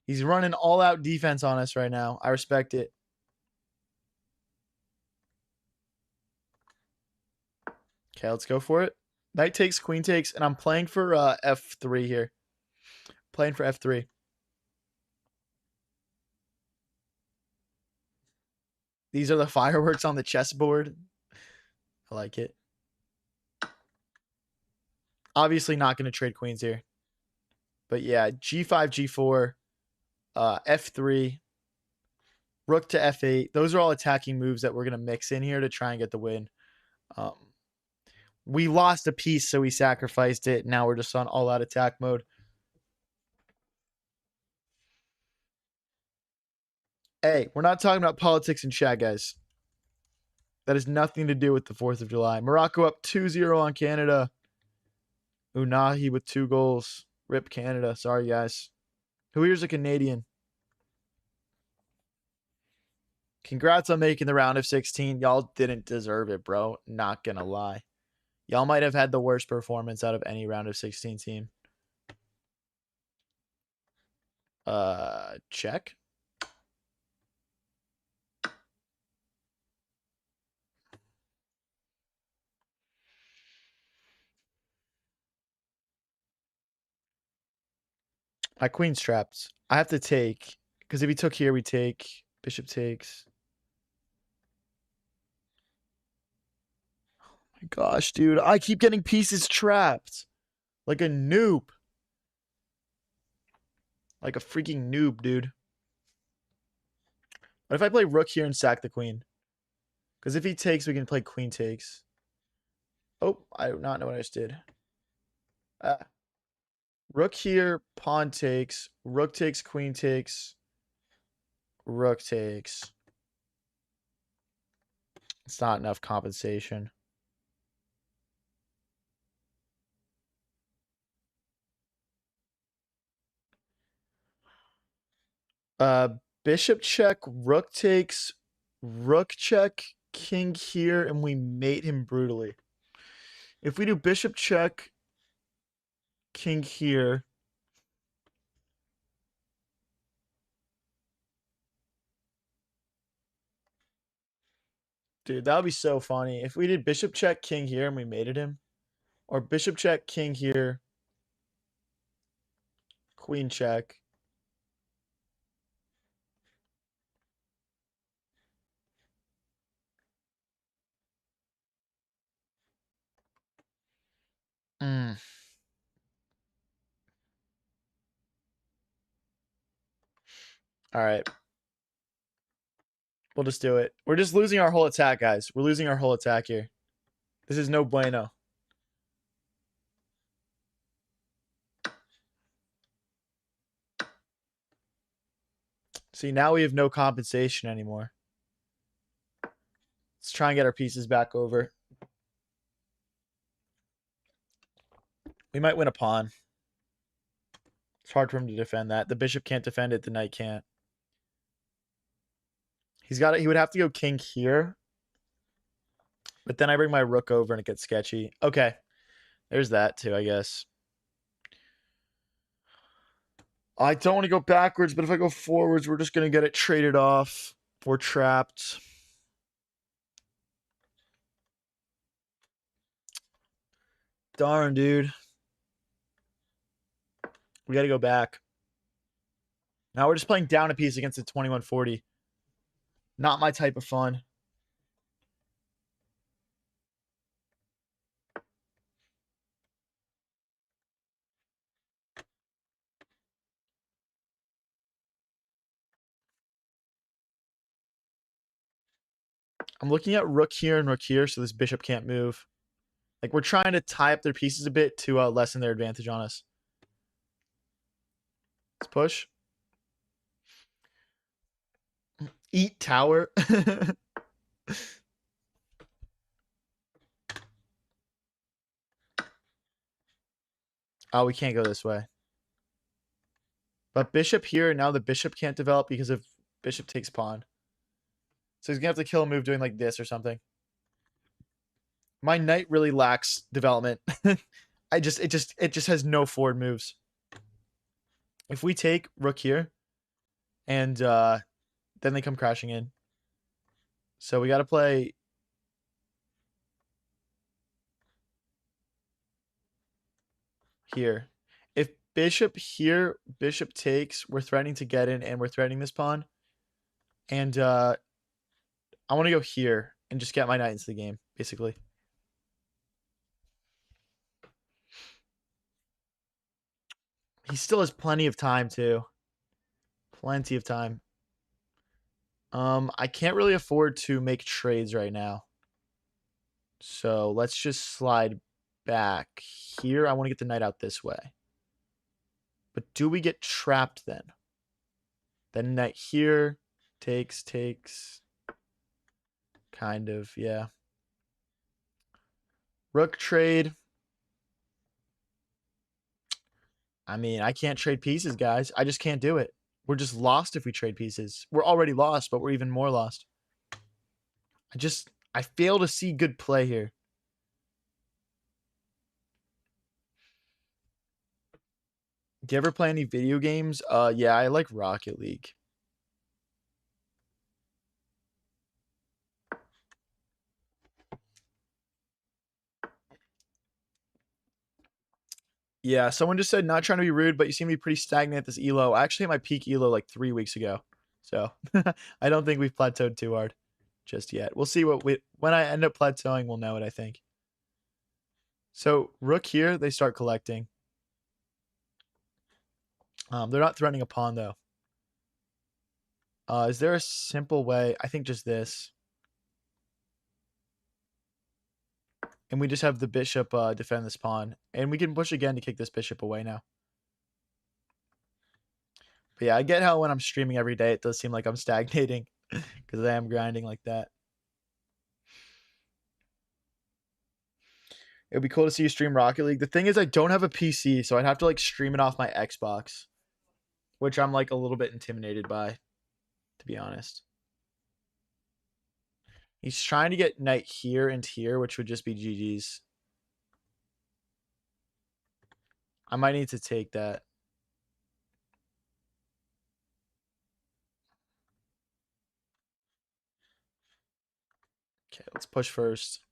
He's running all-out defense on us right now. I respect it. Okay, let's go for it. Knight takes, queen takes, and I'm playing for f3 here. Playing for f3. These are the fireworks on the chessboard. I like it. Obviously not going to trade queens here. But yeah, g5, g4, f3, rook to f8. Those are all attacking moves that we're going to mix in here to try and get the win. We lost a piece, so we sacrificed it. Now we're just on all-out attack mode. Hey, we're not talking about politics in chat, guys. That has nothing to do with the 4th of July. Morocco up 2-0 on Canada. Unahi with 2 goals. Rip Canada. Sorry, guys. Who here's a Canadian? Congrats on making the round of 16. Y'all didn't deserve it, bro. Not gonna lie. Y'all might have had the worst performance out of any round of 16 team. Check. My queen's trapped. I have to take. Because if he took here, we take. Bishop takes. Oh my gosh, dude. I keep getting pieces trapped. Like a noob. Like a freaking noob, dude. What if I play rook here and sack the queen? Because if he takes, we can play queen takes. Oh, I do not know what I just did. Rook here, pawn takes. Rook takes, queen takes. Rook takes. It's not enough compensation. Bishop check, rook takes, rook check, king here, and we mate him brutally. If we do bishop check, king here. Dude, that would be so funny. If we did bishop check, king here, and we mated him. Or bishop check, king here. Queen check. Mm. All right. We'll just do it. We're just losing our whole attack, guys. We're losing our whole attack here. This is no bueno. See, now we have no compensation anymore. Let's try and get our pieces back over. We might win a pawn. It's hard for him to defend that. The bishop can't defend it. The knight can't. He's got it. He would have to go king here. But then I bring my rook over and it gets sketchy. Okay. There's that too, I guess. I don't want to go backwards, but if I go forwards, we're just going to get it traded off. We're trapped. Darn, dude. We got to go back. Now we're just playing down a piece against a 2140. Not my type of fun. I'm looking at rook here and rook here, so this bishop can't move. Like, we're trying to tie up their pieces a bit to lessen their advantage on us. Let's push. Eat tower. Oh, we can't go this way. But bishop here, now the bishop can't develop because of bishop takes pawn. So he's going to have to kill a move doing like this or something. My knight really lacks development. It just has no forward moves. If we take rook here, and then they come crashing in. So we got to play here. If bishop here, bishop takes, we're threatening to get in, and we're threatening this pawn. And I want to go here and just get my knight into the game, basically. He still has plenty of time, too. Plenty of time. I can't really afford to make trades right now. So let's just slide back here. I want to get the knight out this way. But do we get trapped then? Then knight here. Takes. Kind of, yeah. Rook trade. I mean, I can't trade pieces, guys. I just can't do it. We're just lost if we trade pieces. We're already lost, but we're even more lost. I fail to see good play here. Do you ever play any video games? Yeah, I like Rocket League. Yeah, someone just said not trying to be rude, but you seem to be pretty stagnant at this elo. I actually hit my peak elo like 3 weeks ago. So I don't think we've plateaued too hard just yet. We'll see when I end up plateauing, we'll know it, I think. So rook here, they start collecting. They're not threatening a pawn though. Is there a simple way? I think just this. And we just have the bishop defend this pawn. And we can push again to kick this bishop away now. But yeah, I get how when I'm streaming every day, it does seem like I'm stagnating. Because I am grinding like that. It would be cool to see you stream Rocket League. The thing is, I don't have a PC, so I'd have to like stream it off my Xbox. Which I'm like a little bit intimidated by, to be honest. He's trying to get knight here and here, which would just be GG's. I might need to take that. Okay, let's push first.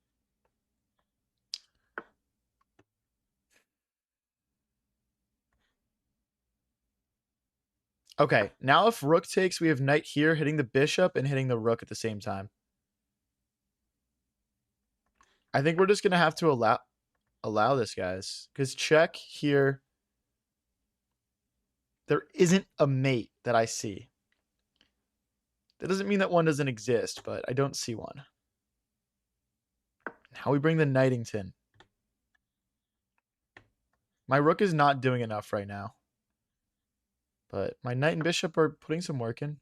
Okay, now if rook takes, we have knight here hitting the bishop and hitting the rook at the same time. I think we're just going to have to allow this, guys. Because check here. There isn't a mate that I see. That doesn't mean that one doesn't exist, but I don't see one. Now we bring the Knightington. My rook is not doing enough right now. But my knight and bishop are putting some work in.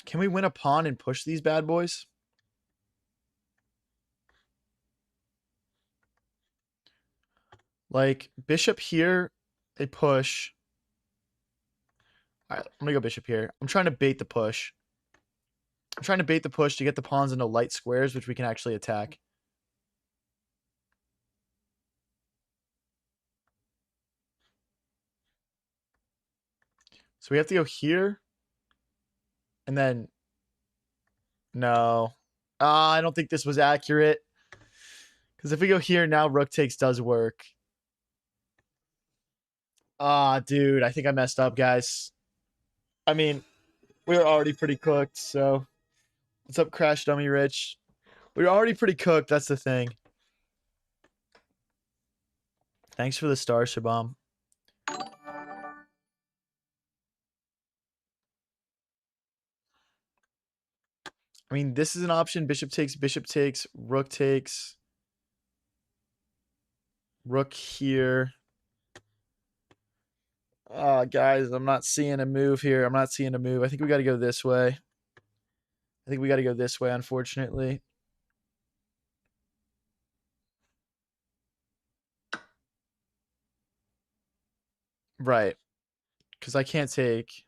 Can we win a pawn and push these bad boys? Like, bishop here, they push. All right, I'm going to go bishop here. I'm trying to bait the push. I'm trying to bait the push to get the pawns into light squares, which we can actually attack. So we have to go here. And then... No. I don't think this was accurate. Because if we go here now, rook takes does work. Dude, I think I messed up, guys. I mean, we were already pretty cooked, so. What's up, Crash Dummy Rich? We were already pretty cooked, that's the thing. Thanks for the star, Shabam. I mean, this is an option. Bishop takes, rook takes. Rook here. Guys, I'm not seeing a move here. I'm not seeing a move. I think we got to go this way. Unfortunately. Right. Because I can't take.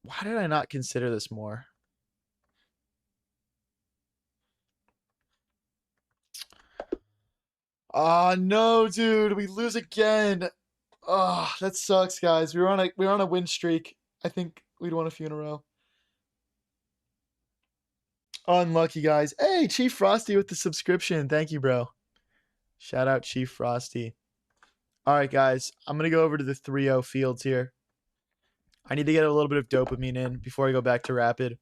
Why did I not consider this more? No, dude. We lose again. That sucks, guys. We were on a win streak. I think we'd won a few in a row. Unlucky, guys. Hey, Chief Frosty with the subscription. Thank you, bro. Shout out Chief Frosty. All right, guys. I'm going to go over to the 3-0 fields here. I need to get a little bit of dopamine in before I go back to Rapid.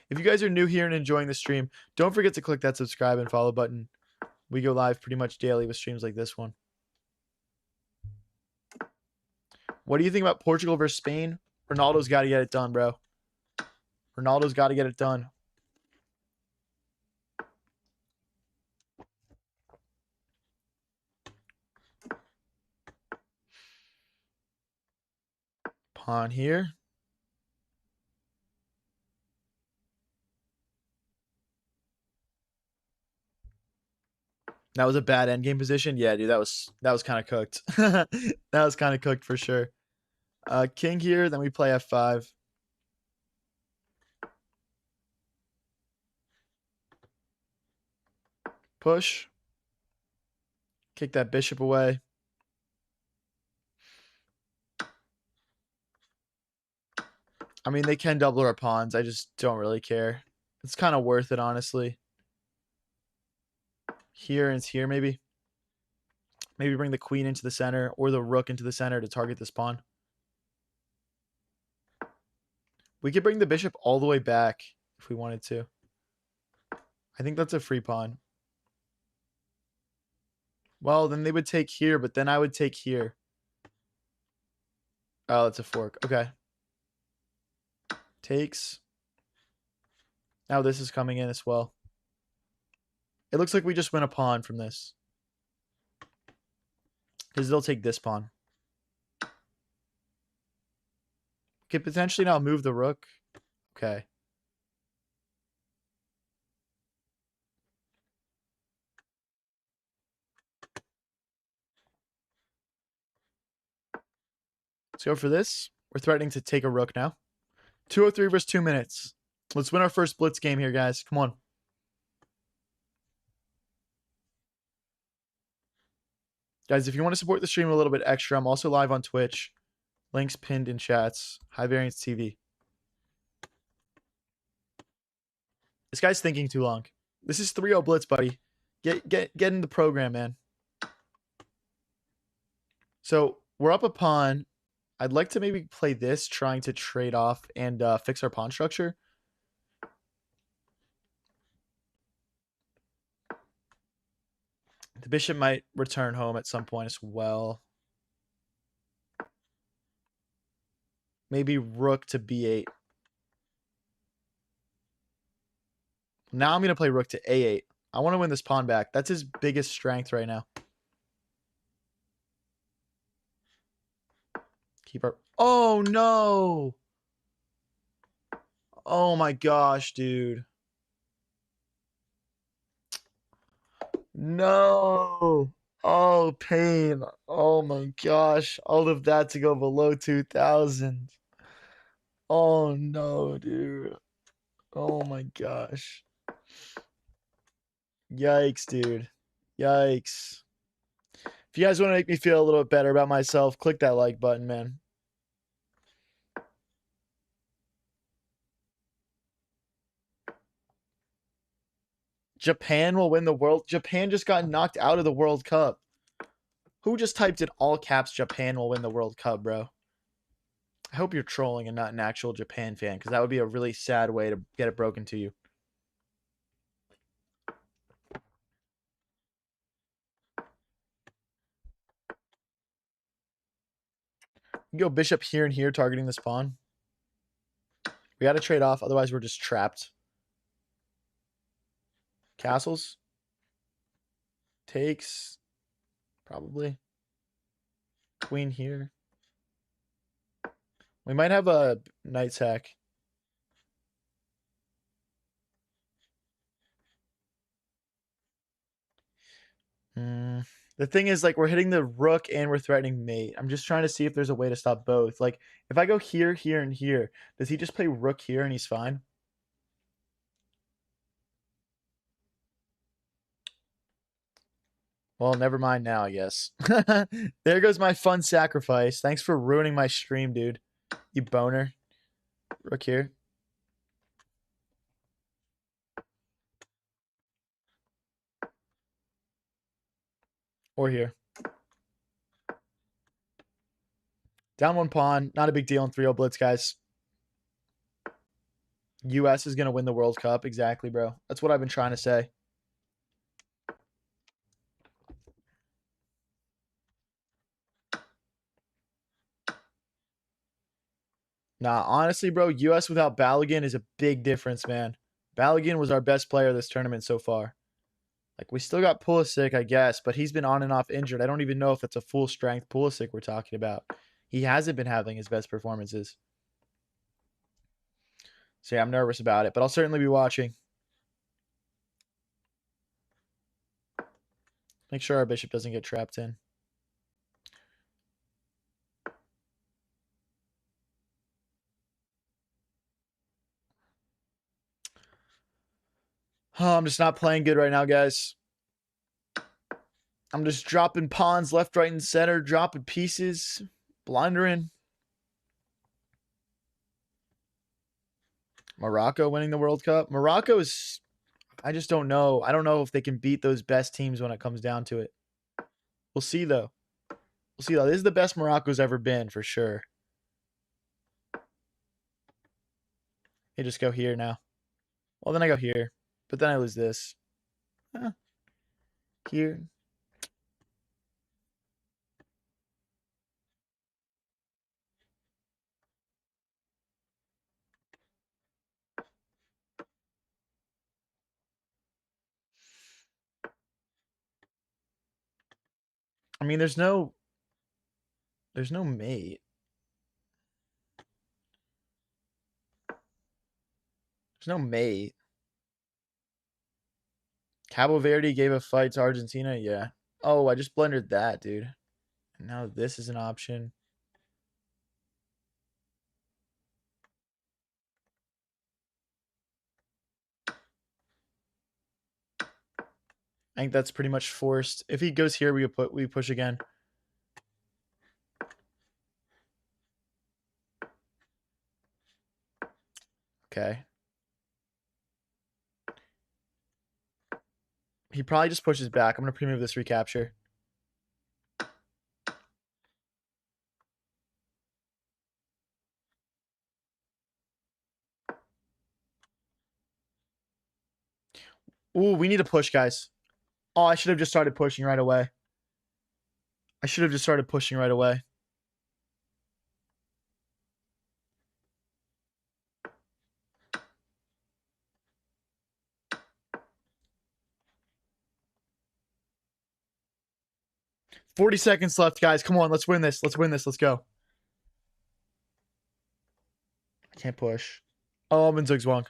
If you guys are new here and enjoying the stream, don't forget to click that subscribe and follow button. We go live pretty much daily with streams like this one. What do you think about Portugal versus Spain? Ronaldo's got to get it done, bro. Ronaldo's got to get it done. Pawn here. That was a bad endgame position. Yeah, dude, that was kind of cooked. That was kind of cooked for sure. King here, then we play f5. Push. Kick that bishop away. I mean, they can double our pawns. I just don't really care. It's kind of worth it, honestly. Here and it's here, maybe. Maybe bring the queen into the center or the rook into the center to target this pawn. We could bring the bishop all the way back if we wanted to. I think that's a free pawn. Well, then they would take here, but then I would take here. Oh, it's a fork. Okay. Takes. Now this is coming in as well. It looks like we just win a pawn from this. Because they'll take this pawn. Could potentially now move the rook. Okay. Let's go for this. We're threatening to take a rook now. 203 versus 2 minutes. Let's win our first blitz game here, guys. Come on. Guys, if you want to support the stream a little bit extra, I'm also live on Twitch. Links pinned in chats. High Variance TV. This guy's thinking too long. This is 3-0 blitz, buddy. Get in the program, man. So we're up a pawn. I'd like to maybe play this, trying to trade off and fix our pawn structure. The bishop might return home at some point as well. Maybe rook to b8. Now I'm going to play rook to a8. I want to win this pawn back. That's his biggest strength right now. Keep our... Oh, no. Oh, my gosh, dude. No. Oh, pain. Oh, my gosh. All of that to go below 2,000. Oh, no, dude. Oh, my gosh. Yikes, dude. Yikes. If you guys want to make me feel a little bit better about myself, click that like button, man. Japan will win the world. Japan just got knocked out of the World Cup. Who just typed in all caps Japan will win the World Cup, bro? I hope you're trolling and not an actual Japan fan, because that would be a really sad way to get it broken to you. You go bishop here and here, targeting this pawn. We got to trade off, otherwise we're just trapped. Castles. Takes. Probably. Queen here. We might have a knight sack. The thing is, like, we're hitting the rook and we're threatening mate. I'm just trying to see if there's a way to stop both. Like, if I go here, here, and here, does he just play rook here and he's fine? Well, never mind now, I guess. There goes my fun sacrifice. Thanks for ruining my stream, dude. You boner. Rook here. Or here. Down one pawn. Not a big deal in 3-0 blitz, guys. US is going to win the World Cup. Exactly, bro. That's what I've been trying to say. Nah, honestly, bro, US without Balogun is a big difference, man. Balogun was our best player this tournament so far. Like, we still got Pulisic, I guess, but he's been on and off injured. I don't even know if it's a full strength Pulisic we're talking about. He hasn't been having his best performances. So yeah, I'm nervous about it, but I'll certainly be watching. Make sure our bishop doesn't get trapped in. Oh, I'm just not playing good right now, guys. I'm just dropping pawns left, right, and center, dropping pieces, blundering. Morocco winning the World Cup. Morocco is, I just don't know. I don't know if they can beat those best teams when it comes down to it. We'll see, though. We'll see, though. This is the best Morocco's ever been, for sure. They just go here now. Well, then I go here. But then I lose this. Here. I mean, there's no mate. There's no mate. Cabo Verde gave a fight to Argentina. Yeah. Oh, I just blundered that, dude. And now this is an option. I think that's pretty much forced. If he goes here, we push again. Okay. He probably just pushes back. I'm gonna pre-move this recapture. Ooh, we need to push, guys. Oh, I should have just started pushing right away. I should have just started pushing right away. $40 seconds left, guys. Come on, let's win this. Let's win this. Let's go. I can't push. Oh, I'm in Zugzwang.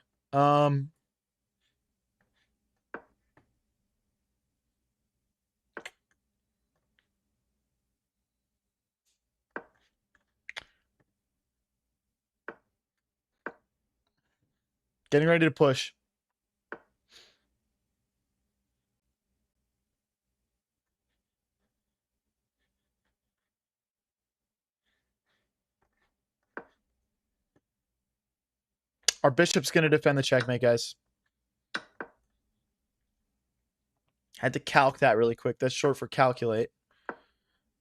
Getting ready to push. Our bishop's gonna defend the checkmate, guys. Had to calc that really quick. That's short for calculate.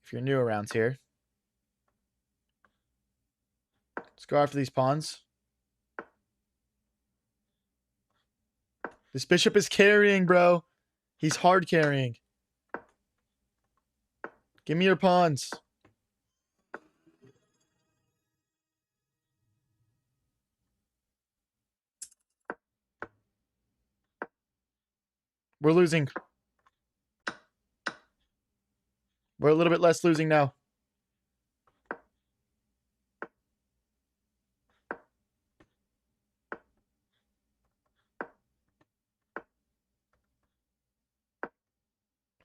If you're new around here. Let's go after these pawns. This bishop is carrying, bro. He's hard carrying. Give me your pawns. We're losing. We're a little bit less losing now.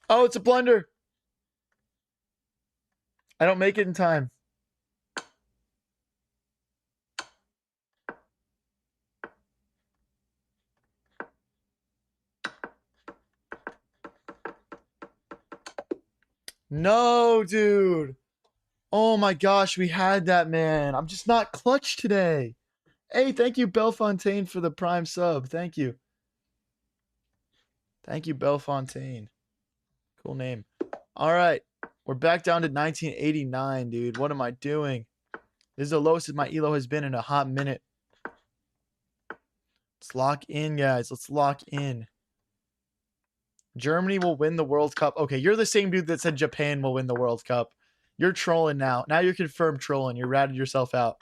Oh, it's a blunder. I don't make it in time. No, dude. Oh my gosh, we had that, man. I'm just not clutch today. Hey, thank you, Bellefontaine, for the prime sub. Thank you. Thank you, Bellefontaine. Cool name. All right. We're back down to 1989, dude. What am I doing? This is the lowest my elo has been in a hot minute. Let's lock in, guys. Let's lock in. Germany will win the World Cup. Okay, you're the same dude that said Japan will win the World Cup. You're trolling now. Now you're confirmed trolling. You ratted yourself out.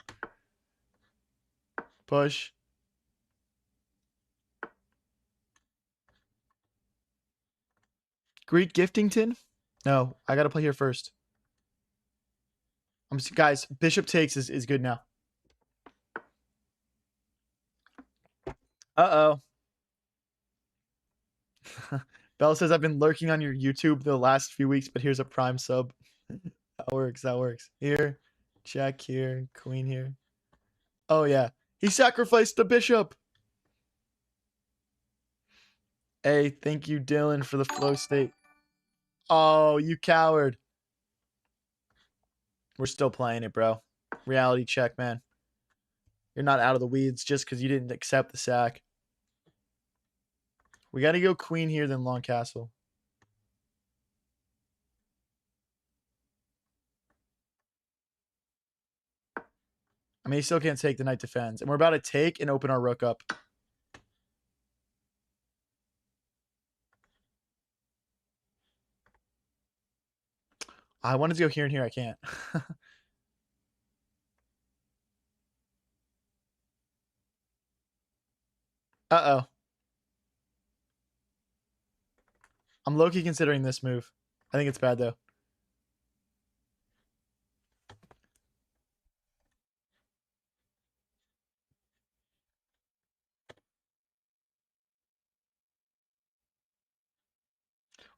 Push. Greet Giftington? No, I gotta play here first. Guys, bishop takes is good now. Uh-oh. Bell says, I've been lurking on your YouTube the last few weeks, but here's a prime sub. That works. That works. Here. Check here. Queen here. Oh, yeah. He sacrificed the bishop. Hey, thank you, Dylan, for the flow state. Oh, you coward. We're still playing it, bro. Reality check, man. You're not out of the weeds just because you didn't accept the sack. We got to go queen here, then long castle. I mean, he still can't take the knight defends. And we're about to take and open our rook up. I wanted to go here and here. I can't. Uh-oh. I'm low-key considering this move. I think it's bad, though.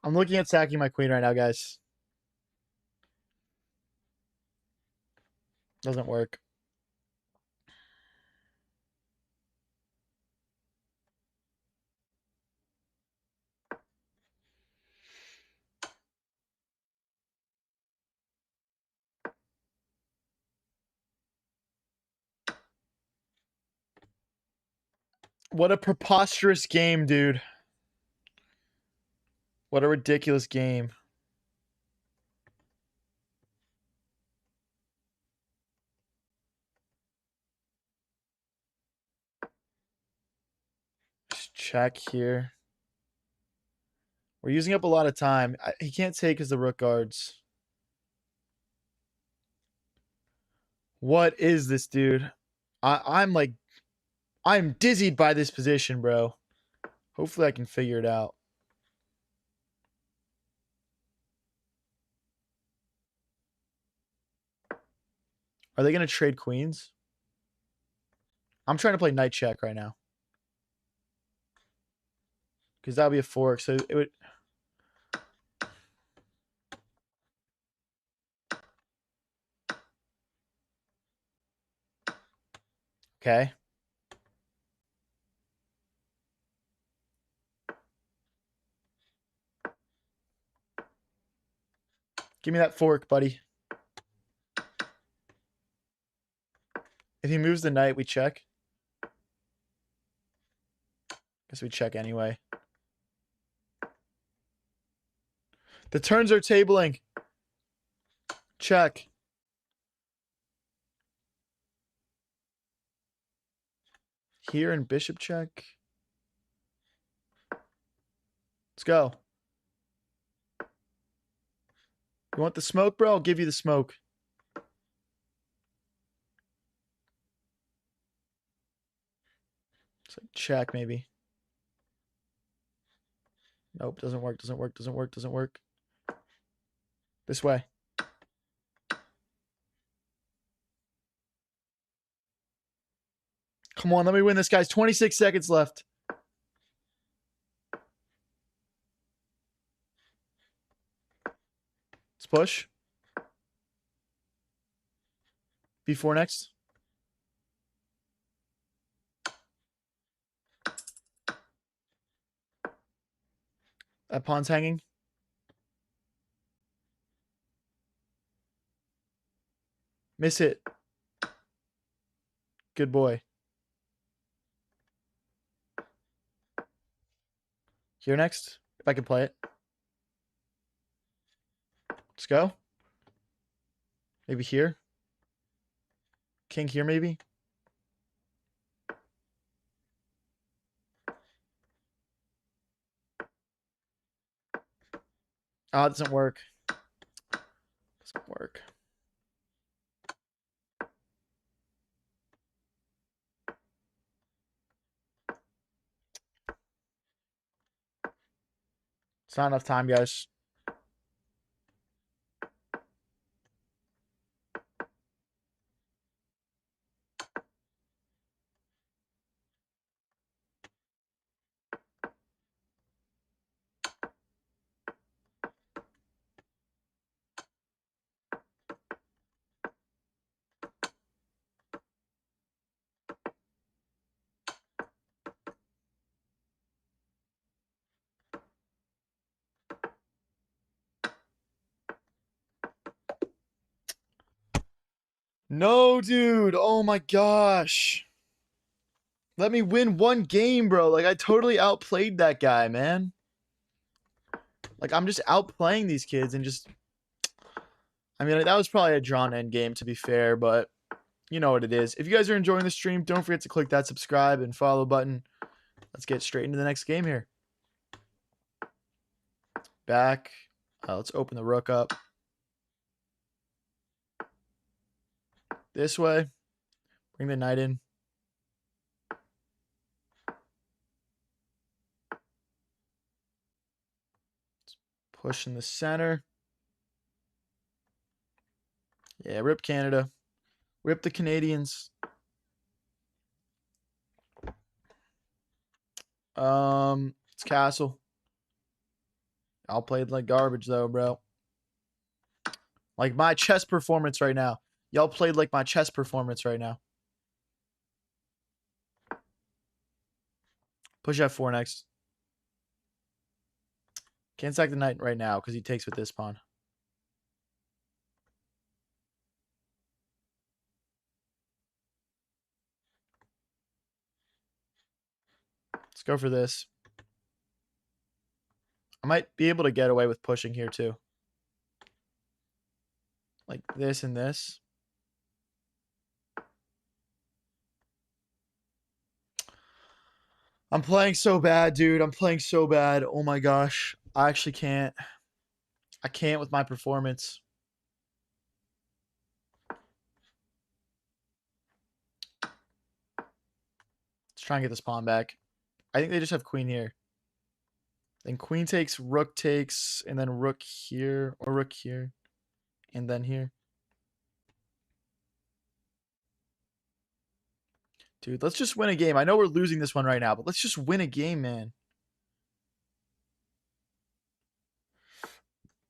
I'm looking at sacking my queen right now, guys. Doesn't work. What a preposterous game, dude. What a ridiculous game. Just check here. We're using up a lot of time. He can't take because the rook guards. What is this, dude? I'm dizzied by this position, bro. Hopefully I can figure it out. Are they going to trade queens? I'm trying to play knight check right now. Because that would be a fork. So it would... Okay. Give me that fork, buddy. If he moves the knight, we check. Guess we check anyway. The turns are tabling. Check. Here and bishop check. Let's go. You want the smoke, bro? I'll give you the smoke. It's like check, maybe. Nope, doesn't work, doesn't work, doesn't work, doesn't work. This way. Come on, let me win this, guys. 26 seconds left. Let's push. B4 next. That pawn's hanging. Miss it. Good boy. Here next, if I can play it. Let's go. Maybe here. King here, maybe. Oh, it doesn't work. Doesn't work. It's not enough time, guys. No, dude. Oh my gosh. Let me win one game, bro. Like, I totally outplayed that guy, man. Like, I'm just outplaying these kids and just... I mean, that was probably a drawn end game, to be fair, but you know what it is. If you guys are enjoying the stream, don't forget to click that subscribe and follow button. Let's get straight into the next game here. Back. Let's open the rook up. This way. Bring the knight in. Push in the center. Yeah, rip Canada. Rip the Canadians. It's castle. I'll play it like garbage though, bro. Like my chess performance right now. Y'all played like my chess performance right now. Push F4 next. Can't sack the knight right now because he takes with this pawn. Let's go for this. I might be able to get away with pushing here too. Like this and this. I'm playing so bad, dude. I'm playing so bad. Oh my gosh. I actually can't. I can't with my performance. Let's try and get this pawn back. I think they just have queen here. Then queen takes, rook takes, and then rook here, or rook here, and then here. Dude, let's just win a game. I know we're losing this one right now, but let's just win a game, man.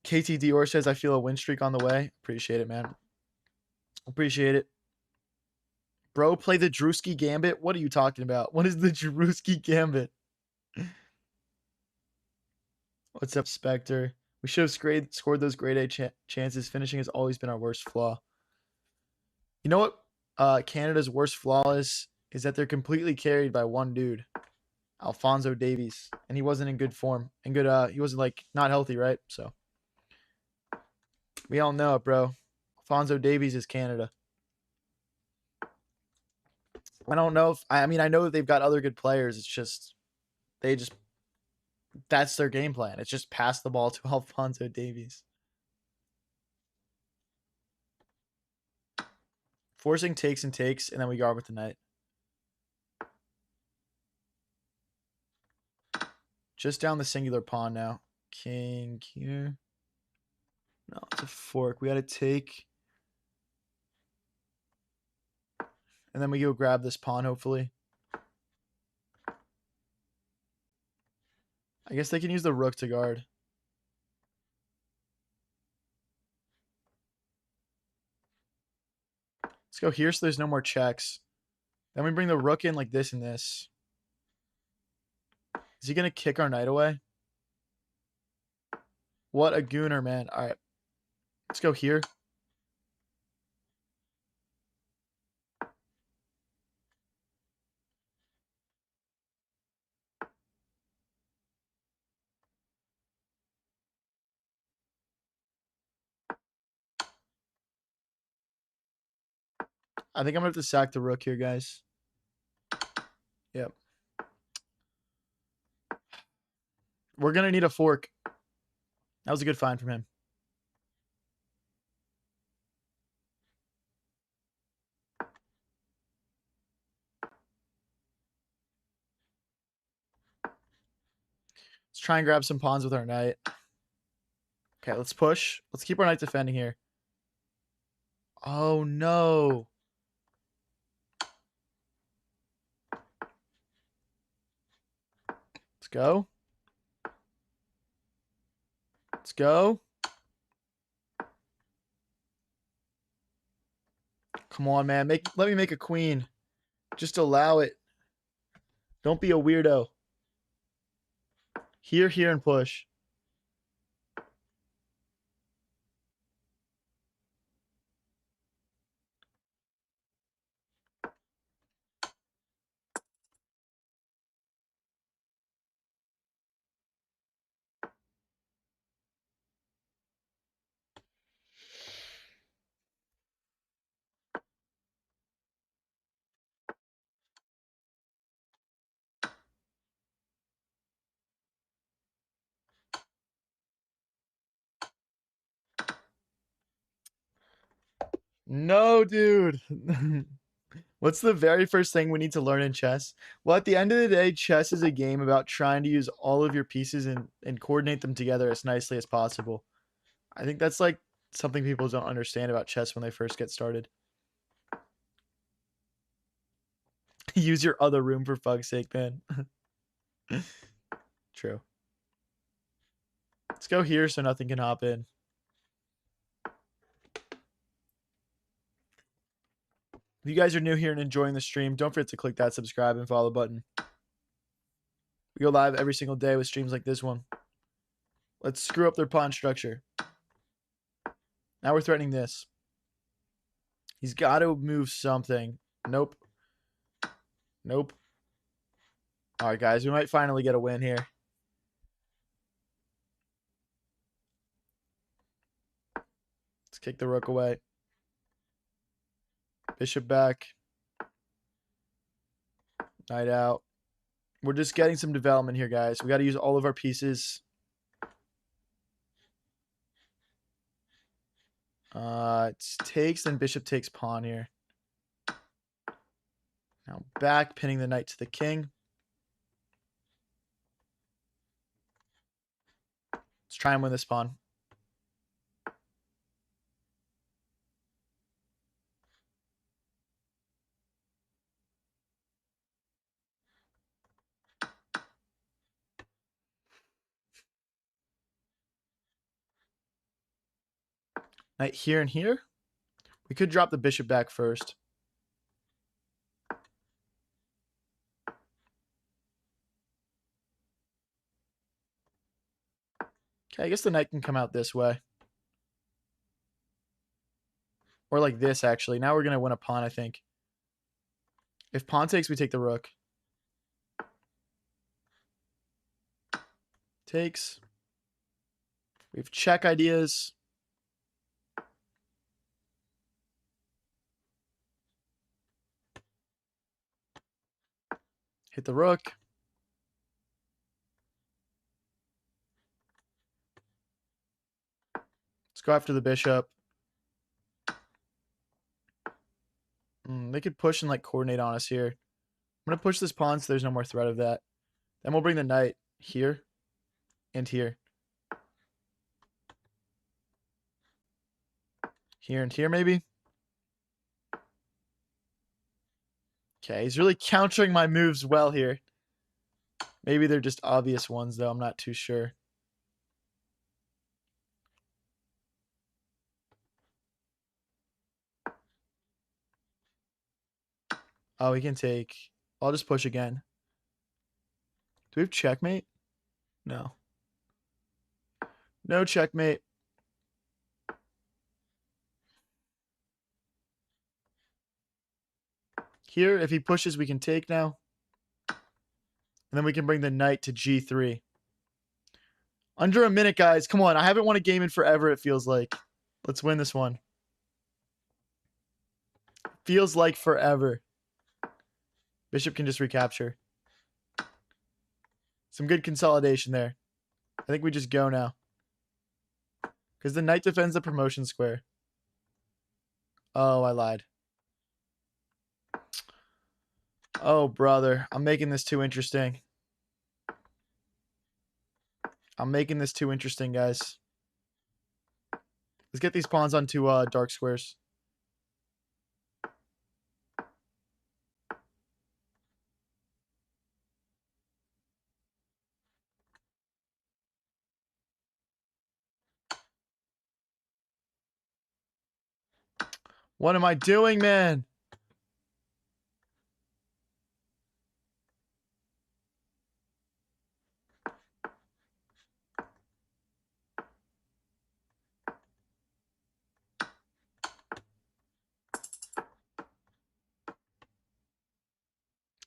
KT Dior says, I feel a win streak on the way. Appreciate it, man. Appreciate it. Bro, play the Drewski Gambit? What are you talking about? What is the Drewski Gambit? What's up, Spectre? We should have scored those grade A chances. Finishing has always been our worst flaw. You know what Canada's worst flaw is that they're completely carried by one dude, Alphonso Davies. And he wasn't in good form. He wasn't, like, not healthy, right? So We all know it, bro. Alfonso Davies is Canada. I don't know if I mean I know that they've got other good players. It's just they just that's their game plan. It's just pass the ball to Alfonso Davies. Forcing takes and takes, and then we guard with the knight. Just down the singular pawn now. King here. No, it's a fork. We got to take. And then we go grab this pawn, hopefully. I guess they can use the rook to guard. Let's go here so there's no more checks. Then we bring the rook in like this and this. Is he going to kick our knight away? What a gooner, man. All right. Let's go here. I think I'm going to have to sack the rook here, guys. Yep. We're going to need a fork. That was a good find from him. Let's try and grab some pawns with our knight. Okay, let's push. Let's keep our knight defending here. Oh, no. Let's go. Let's go. Come on, man. Let me make a queen. Just allow it. Don't be a weirdo. Here, and push. No, dude. What's the very first thing we need to learn in chess? Well, at the end of the day, chess is a game about trying to use all of your pieces and coordinate them together as nicely as possible. I think that's like something people don't understand about chess when they first get started. Use your other room for fuck's sake, man. True. Let's go here so nothing can hop in. If you guys are new here and enjoying the stream, don't forget to click that subscribe and follow button. We go live every single day with streams like this one. Let's screw up their pawn structure. Now we're threatening this. He's got to move something. Nope. Nope. All right, guys. We might finally get a win here. Let's kick the rook away. Bishop back. Knight out. We're just getting some development here, guys. We got to use all of our pieces. It takes, then bishop takes pawn here. Now back, pinning the knight to the king. Let's try and win this pawn. Knight here and here. We could drop the bishop back first. Okay, I guess the knight can come out this way. Or like this, actually. Now we're going to win a pawn, I think. If pawn takes, we take the rook. Takes. We have check ideas. Hit the rook. Let's go after the bishop. They could push and like coordinate on us here. I'm going to push this pawn so there's no more threat of that. Then we'll bring the knight here and here. Here and here maybe. Okay, he's really countering my moves well here. Maybe they're just obvious ones though. I'm not too sure. Oh, he can take. I'll just push again. Do we have checkmate? No. No checkmate. Here, if he pushes, we can take now. And then we can bring the knight to g3. Under a minute, guys. Come on. I haven't won a game in forever, it feels like. Let's win this one. Feels like forever. Bishop can just recapture. Some good consolidation there. I think we just go now. Because the knight defends the promotion square. Oh, I lied. Oh, brother. I'm making this too interesting. I'm making this too interesting, guys. Let's get these pawns onto dark squares. What am I doing, man?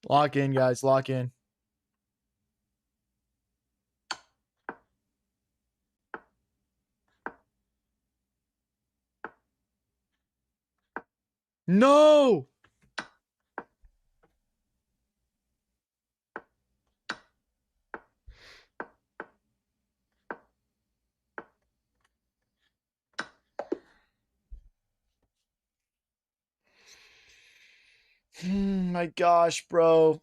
Lock in, guys. Lock in. No! My gosh, bro.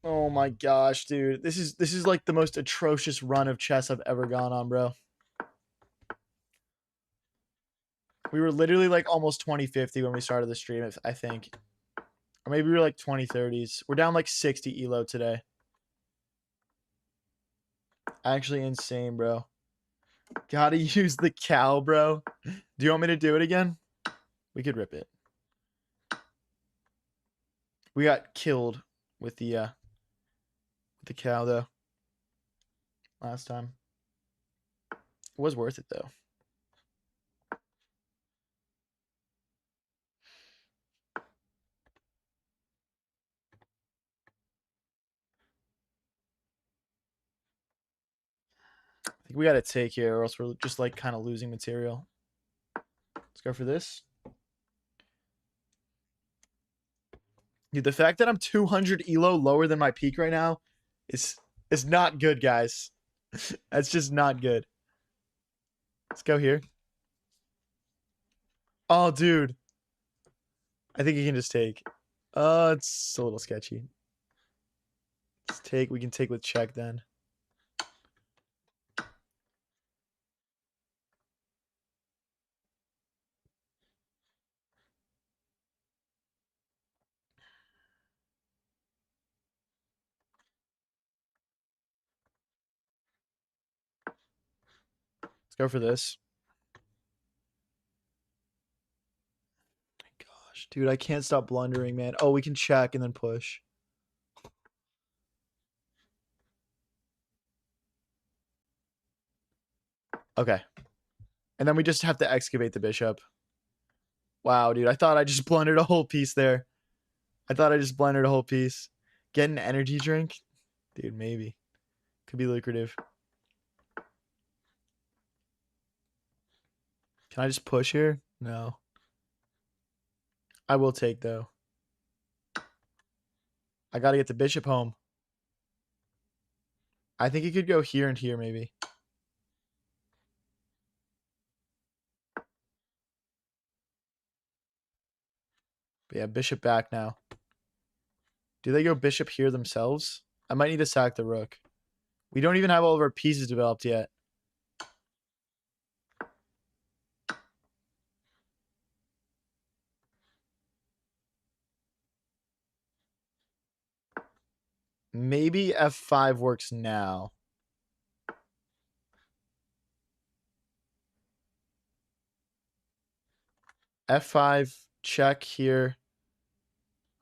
Oh my gosh, dude. This is like the most atrocious run of chess I've ever gone on, bro. We were literally like almost 2050 when we started the stream, I think. Or maybe we were like 2030s. We're down like 60 elo today. Actually insane, bro. Gotta use the cow, bro. Do you want me to do it again? We could rip it. We got killed with the cow though. Last time. It was worth it though. I think we gotta take here or else we're just like kind of losing material. Let's go for this. Dude, the fact that I'm 200 elo lower than my peak right now is not good, guys. That's just not good. Let's go here. Oh, dude. I think he can just take. It's a little sketchy. Let's take. We can take with check then. Let's go for this. My gosh, dude, I can't stop blundering, man. Oh, we can check and then push. Okay. And then we just have to excavate the bishop. Wow, dude. I thought I just blundered a whole piece there. I thought I just blundered a whole piece. Get an energy drink? Dude, maybe. Could be lucrative. Can I just push here? No. I will take, though. I got to get the bishop home. I think he could go here and here maybe. But yeah, bishop back now. Do they go bishop here themselves? I might need to sack the rook. We don't even have all of our pieces developed yet. Maybe f5 works now. f5 check here.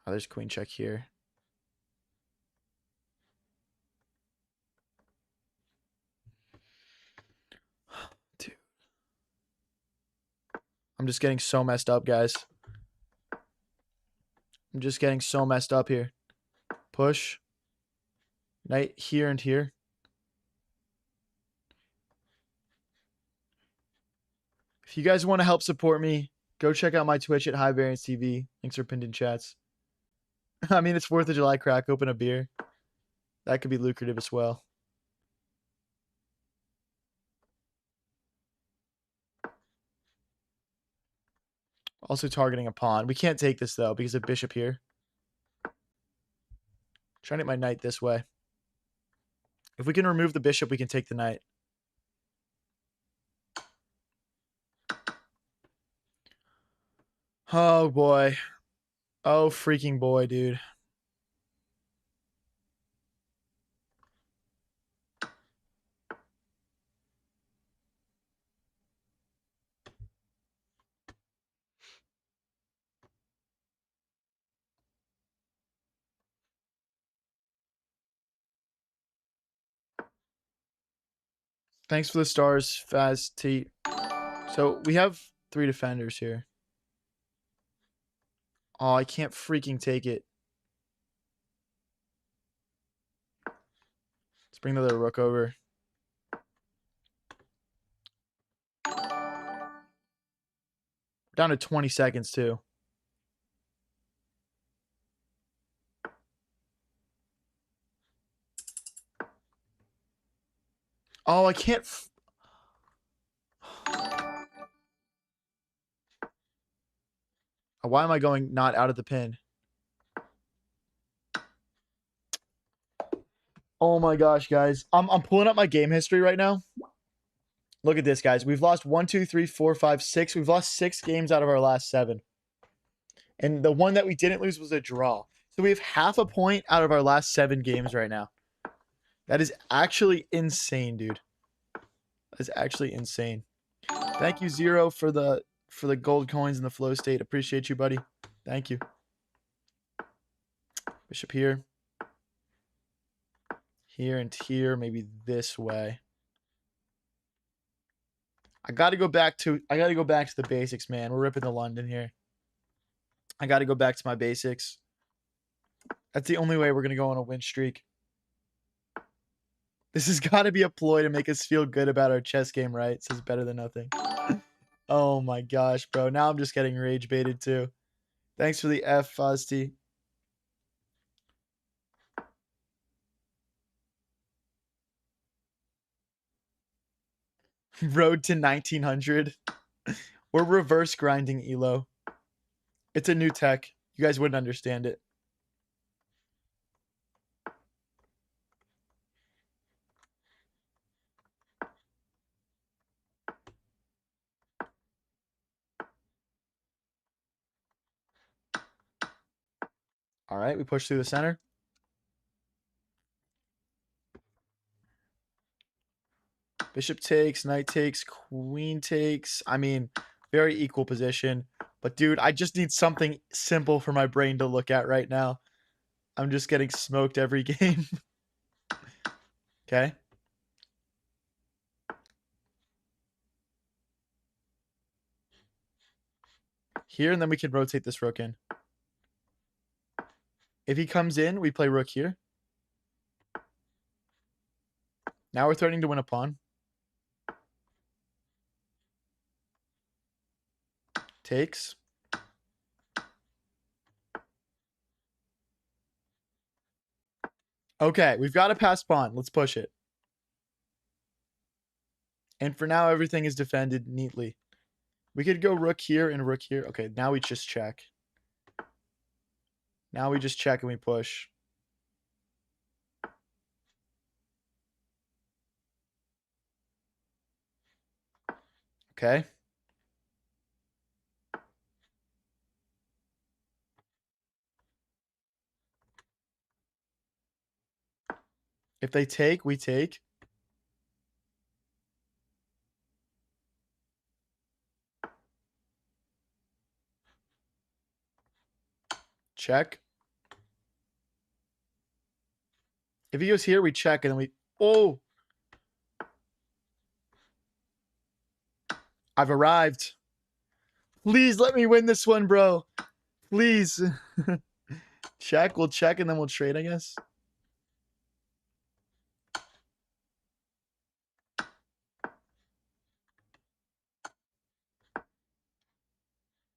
Oh, there's queen check here. Dude. I'm just getting so messed up, guys. I'm just getting so messed up here. Push. Knight here and here. If you guys want to help support me, go check out my Twitch at High Variance TV. Links are pinned in chats. I mean, it's 4th of July crack. Open a beer. That could be lucrative as well. Also targeting a pawn. We can't take this, though, because of bishop here. Trying to get my knight this way. If we can remove the bishop, we can take the knight. Oh, boy. Oh, freaking boy, dude. Thanks for the stars, Faz T. So we have 3 defenders here. Oh, I can't freaking take it. Let's bring the other rook over. We're down to 20 seconds, too. Oh, I can't... Why am I going not out of the pin? Oh my gosh, guys. I'm pulling up my game history right now. Look at this, guys. We've lost 1, 2, 3, 4, 5, 6. We've lost 6 games out of our last 7. And the one that we didn't lose was a draw. So we have half a point out of our last 7 games right now. That is actually insane, dude. That is actually insane. Thank you, Zero, for the gold coins and the flow state. Appreciate you, buddy. Thank you. Bishop here. Here and here, maybe this way. I gotta go back to the basics, man. We're ripping the London here. I gotta go back to my basics. That's the only way we're gonna go on a win streak. This has got to be a ploy to make us feel good about our chess game, right? It says better than nothing. Oh my gosh, bro. Now I'm just getting rage baited too. Thanks for the F, Fuzzy. Road to 1900. We're reverse grinding Elo. It's a new tech. You guys wouldn't understand it. All right, we push through the center. Bishop takes, knight takes, queen takes. I mean, very equal position. But dude, I just need something simple for my brain to look at right now. I'm just getting smoked every game. Okay. Here, and then we can rotate this rook in. If he comes in, we play rook here. Now we're threatening to win a pawn. Takes. Okay, we've got a passed pawn. Let's push it. And for now, everything is defended neatly. We could go rook here and rook here. Okay, now we just check. Now we just check and we push. Okay. If they take, we take. Check. If he goes here, we check and then we... Oh! I've arrived. Please let me win this one, bro. Please. Check. We'll check and then we'll trade, I guess.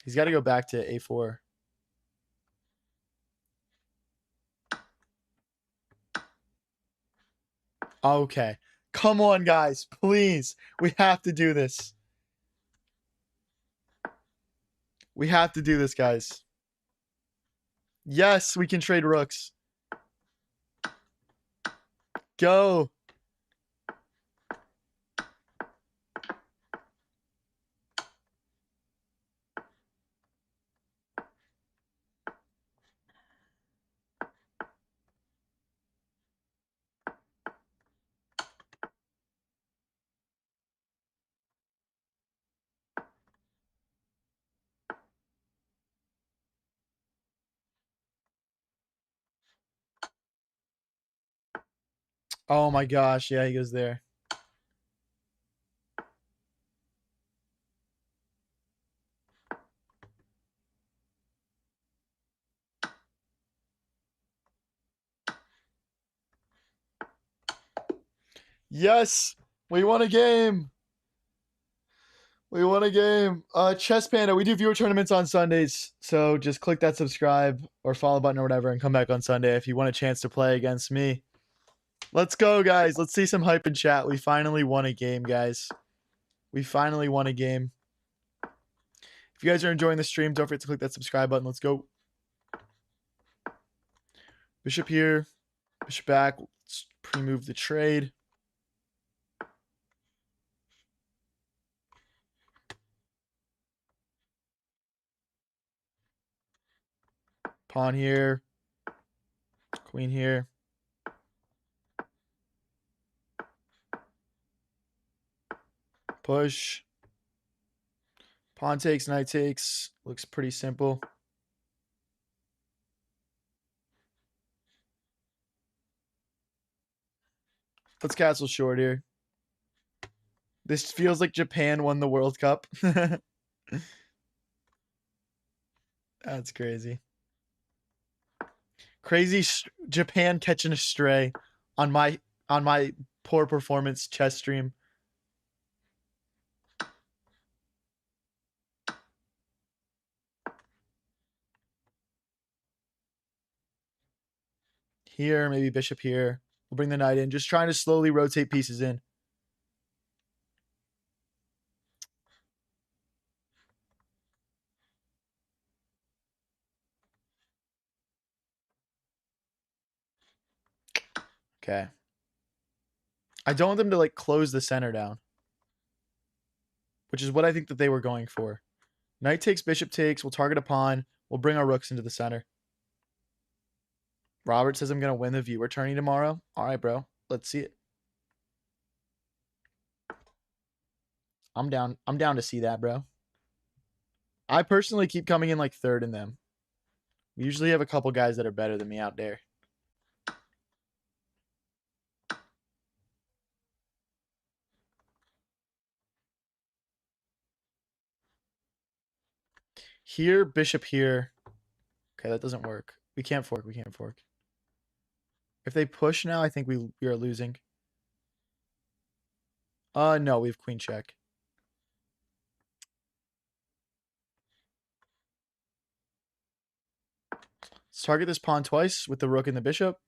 He's got to go back to A4. Okay. Come on, guys. Please. We have to do this. We have to do this, guys. Yes, we can trade rooks. Go. Oh my gosh. Yeah, he goes there. Yes. We won a game. We won a game. Chess Panda, we do viewer tournaments on Sundays. So just click that subscribe or follow button or whatever and come back on Sunday if you want a chance to play against me. Let's go, guys. Let's see some hype in chat. We finally won a game, guys. We finally won a game. If you guys are enjoying the stream, don't forget to click that subscribe button. Let's go. Bishop here. Bishop back. Let's pre-move the trade. Pawn here. Queen here. Push. Pawn takes, knight takes. Looks pretty simple. Let's castle short here. This feels like Japan won the World Cup. That's crazy. Crazy Japan catching a stray on my poor performance chess stream. Here, maybe bishop here. We'll bring the knight in. Just trying to slowly rotate pieces in. Okay. I don't want them to like close the center down, which is what I think that they were going for. Knight takes, bishop takes. We'll target a pawn. We'll bring our rooks into the center. Robert says I'm going to win the viewer tourney tomorrow. All right, bro. Let's see it. I'm down. I'm down to see that, bro. I personally keep coming in like third in them. We usually have a couple guys that are better than me out there. Here, bishop here. Okay, that doesn't work. We can't fork. We can't fork. If they push now, I think we are losing. No, we have queen check. Let's target this pawn twice with the rook and the bishop.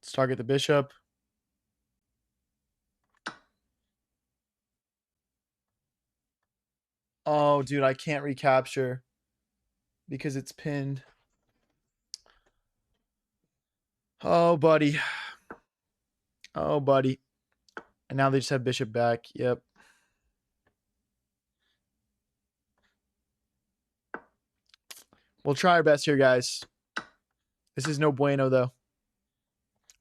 Let's target the bishop. Oh, dude, I can't recapture because it's pinned. Oh, buddy. Oh, buddy. And now they just have bishop back. Yep. We'll try our best here, guys. This is no bueno, though.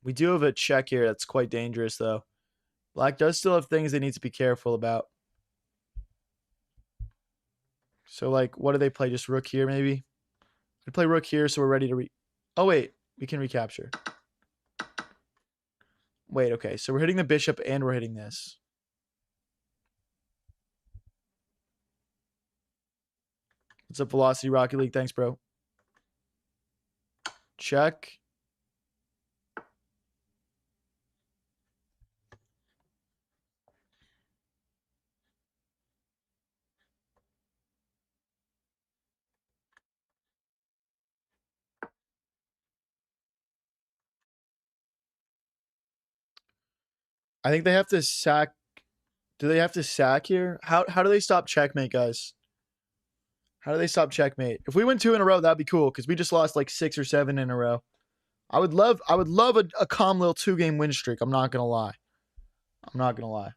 We do have a check here that's quite dangerous, though. Black does still have things they need to be careful about. So, like, what do they play? Just rook here, maybe? They play rook here, so we're ready to Oh, wait. We can recapture. Wait, okay. So we're hitting the bishop and we're hitting this. What's up, Velocity Rocket League? Thanks, bro. Check. I think they have to sack. Do they have to sack here? How do they stop checkmate, guys? How do they stop checkmate? If we win 2 in a row, that'd be cool because we just lost like 6 or 7 in a row. I would love a calm little 2-game win streak. I'm not gonna lie. I'm not gonna lie.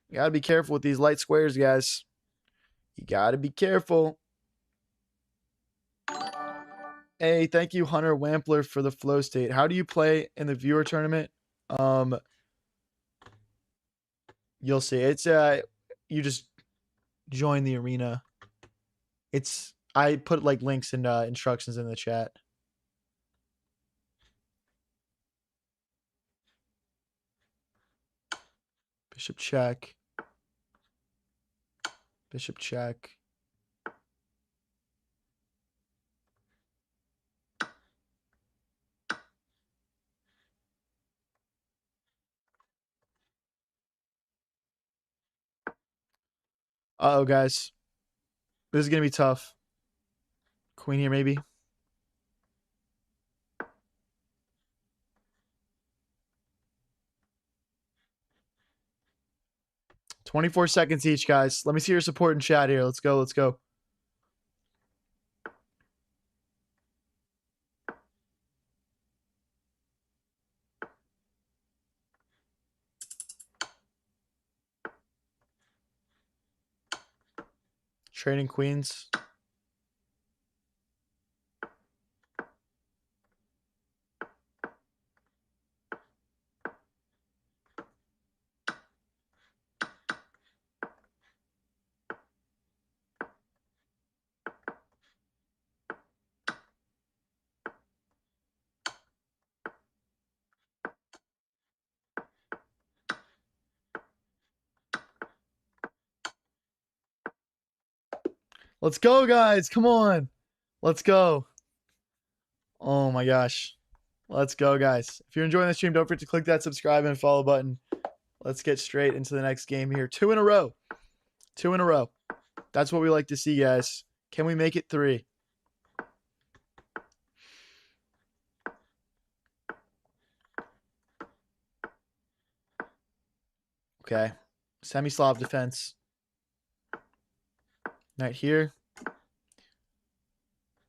You gotta be careful with these light squares, guys. You gotta be careful. Hey, thank you, Hunter Wampler, for the flow state. How do you play in the viewer tournament? You'll see. It's you just join the arena. I put like links and instructions in the chat. Bishop check. Bishop check. Uh-oh, guys. This is going to be tough. Queen here, maybe. $24 seconds each, guys. Let me see your support in chat here. Let's go. Let's go. Trading queens. Let's go, guys. Come on. Let's go. Oh, my gosh. Let's go, guys. If you're enjoying the stream, don't forget to click that subscribe and follow button. Let's get straight into the next game here. 2 in a row. 2 in a row. That's what we like to see, guys. Can we make it 3? Okay. Semi-Slav defense. Knight here.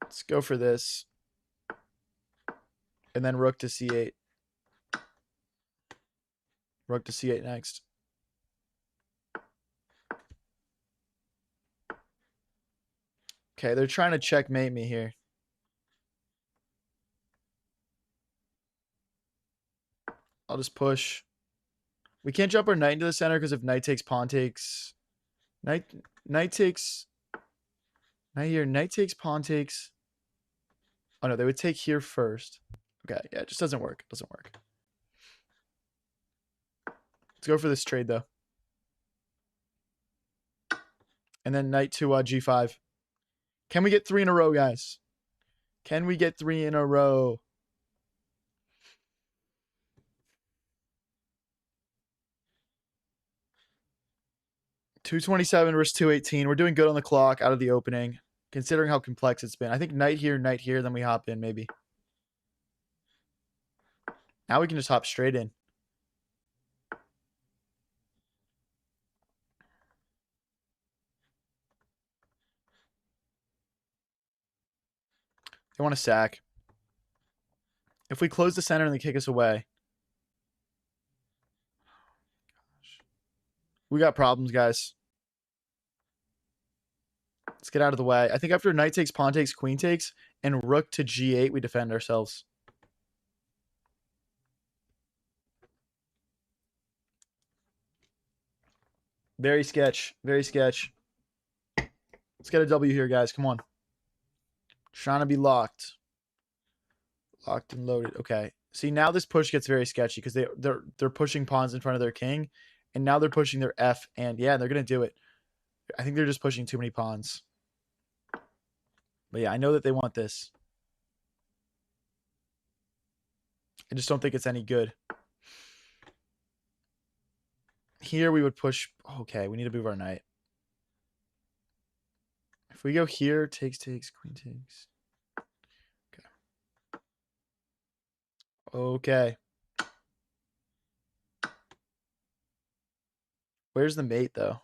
Let's go for this. And then rook to c8. Rook to c8 next. Okay, they're trying to checkmate me here. I'll just push. We can't jump our knight into the center because if knight takes, pawn takes. Knight takes. Knight here. Knight takes, pawn takes. Oh no, they would take here first. Okay, yeah, it just doesn't work. It doesn't work. Let's go for this trade though. And then knight to g5. Can we get 3 in a row, guys? Can we get 3 in a row? 227 versus 218. We're doing good on the clock out of the opening, considering how complex it's been. I think knight here, then we hop in maybe. Now we can just hop straight in. They want to sack. If we close the center and they kick us away. We got problems, guys. Let's get out of the way. I think after knight takes, pawn takes, queen takes, and rook to g8, we defend ourselves. Very sketch. Very sketch. Let's get a W here, guys. Come on. Trying to be locked. Locked and loaded. Okay. See, now this push gets very sketchy because they're pushing pawns in front of their king, and now they're pushing their F, and yeah, they're gonna do it. I think they're just pushing too many pawns. But yeah, I know that they want this. I just don't think it's any good. Here we would push. Okay, we need to move our knight. If we go here, takes, queen takes. Okay. Where's the mate, though?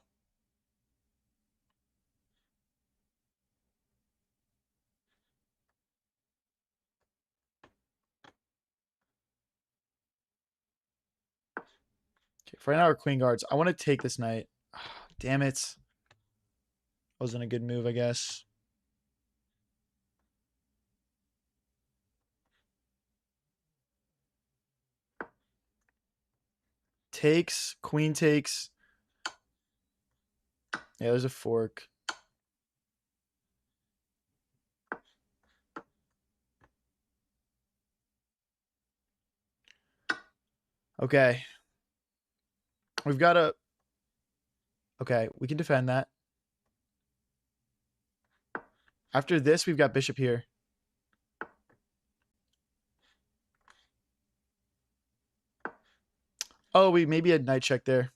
Okay, for right now, our queen guards. I want to take this knight. Damn it. Wasn't a good move, I guess. Takes, queen takes. Yeah, there's a fork. Okay. We've got a... Okay, we can defend that. After this, we've got bishop here. Oh, we maybe had knight check there.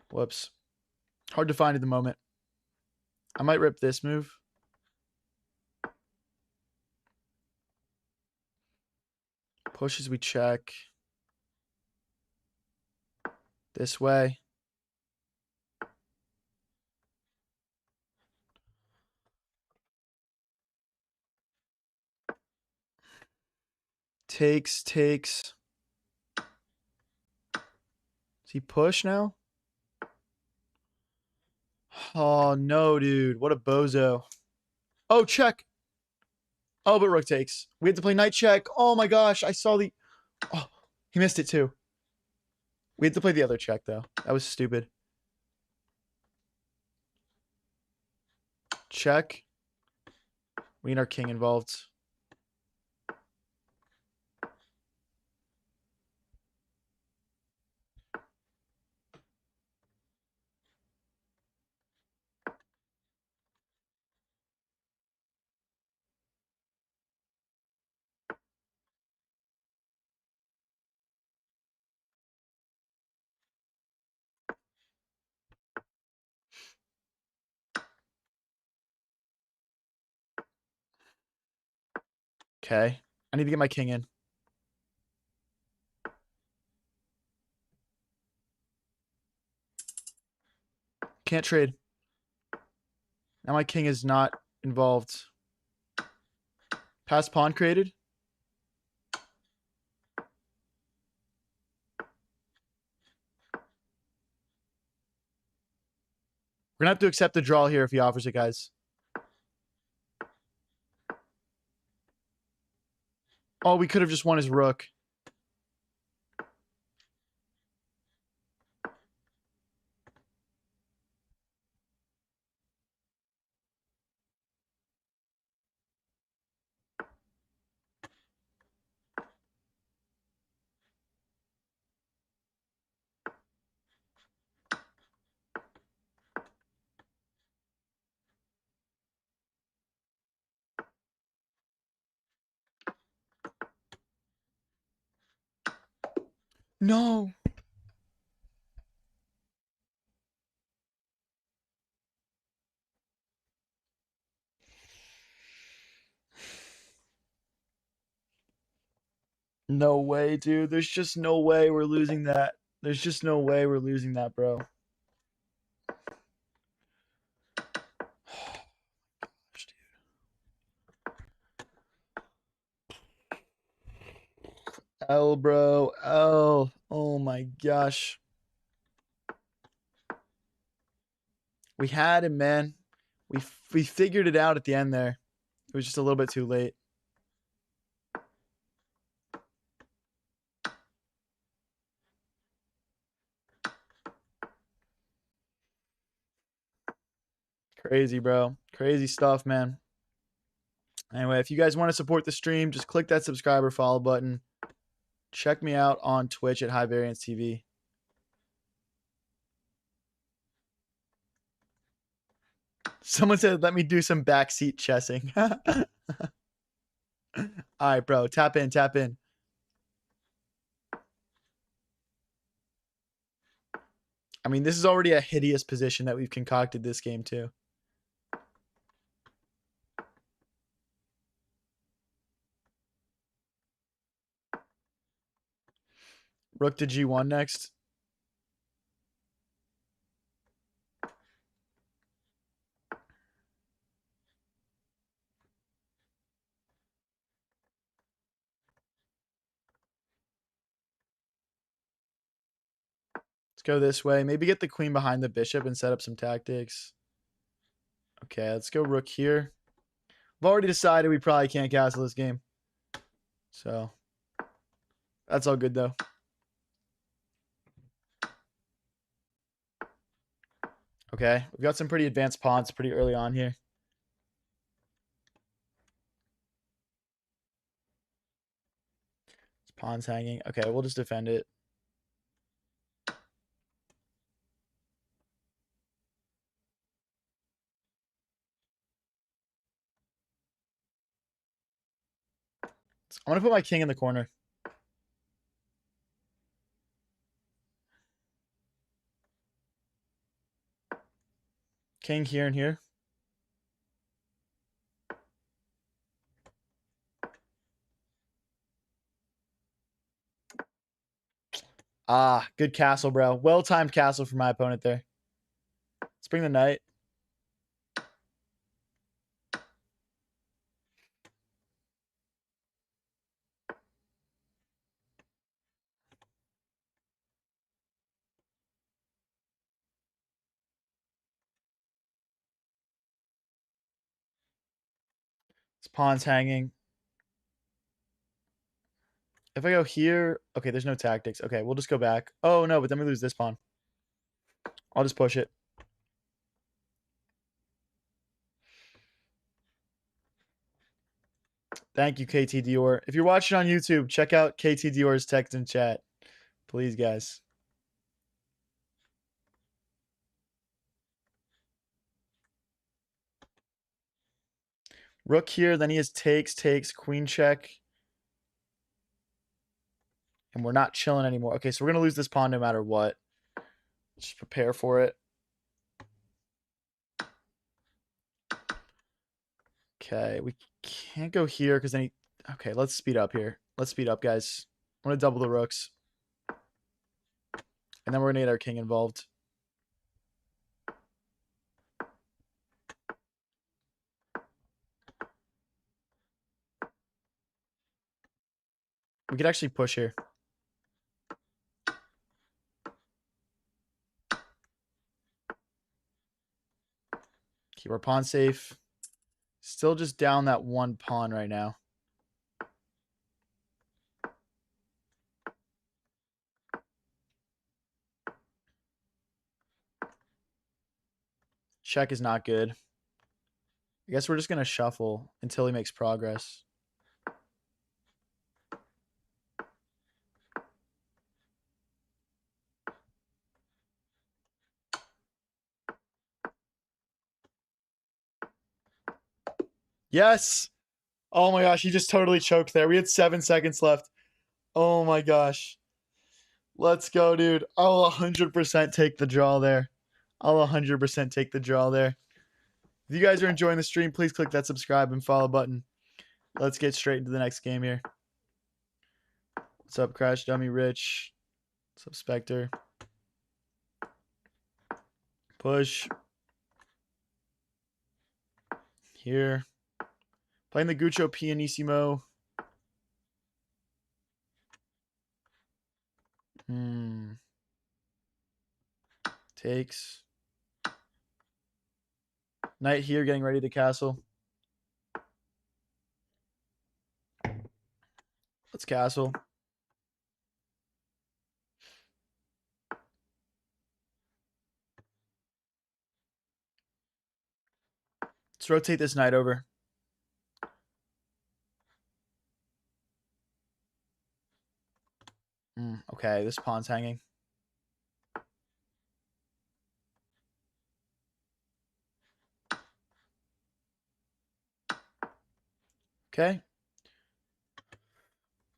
Whoops. Hard to find at the moment. I might rip this move. Push as we check. This way. Takes. Does he push now? Oh, no, dude. What a bozo. Oh, check. Oh, but rook takes. We had to play knight check. Oh, my gosh. I saw the... Oh, he missed it, too. We had to play the other check, though. That was stupid. Check. We need our king involved. Okay. I need to get my king in. Can't trade. Now my king is not involved. Pass pawn created. We're going to have to accept the draw here if he offers it, guys. Oh, we could have just won his rook. No. No way, dude. There's just no way we're losing that. There's just no way we're losing that, bro. L, bro. L. Oh my gosh. We had him, man. We figured it out at the end there. It was just a little bit too late. Crazy, bro. Crazy stuff, man. Anyway, if you guys want to support the stream, just click that subscribe or follow button. Check me out on Twitch at High Variance TV. Someone said, let me do some backseat chessing. All right, bro. Tap in, tap in. I mean, this is already a hideous position that we've concocted this game too. Rook to G1 next. Let's go this way. Maybe get the queen behind the bishop and set up some tactics. Okay, let's go rook here. I've already decided we probably can't castle this game. So, that's all good though. Okay, we've got some pretty advanced pawns pretty early on here. This pawn's hanging. Okay, we'll just defend it. I'm going to put my king in the corner. King here and here. Ah, good castle, bro. Well-timed castle for my opponent there. Let's bring the knight. This pawn's hanging. If I go here, okay, there's no tactics. Okay, we'll just go back. Oh, no, but then we lose this pawn. I'll just push it. Thank you, KT Dior. If you're watching on YouTube, check out KT Dior's text and chat. Please, guys. Rook here, then he has takes, queen check. And we're not chilling anymore. Okay, so we're going to lose this pawn no matter what. Just prepare for it. Okay, we can't go here because then he... Okay, let's speed up here. Let's speed up, guys. I'm going to double the rooks. And then we're going to get our king involved. We could actually push here. Keep our pawn safe. Still just down that one pawn right now. Check is not good. I guess we're just going to shuffle until he makes progress. Yes. Oh my gosh, he just totally choked there. We had 7 seconds left. Oh my gosh. Let's go, dude. I'll 100% take the draw there. I'll 100% take the draw there. If you guys are enjoying the stream, please click that subscribe and follow button. Let's get straight into the next game here. What's up, Crash Dummy Rich? What's up, Spectre? Push. Here. Playing the Guccio Pianissimo. Takes. Knight here, getting ready to castle. Let's castle. Let's rotate this knight over. Okay, this pawn's hanging. Okay.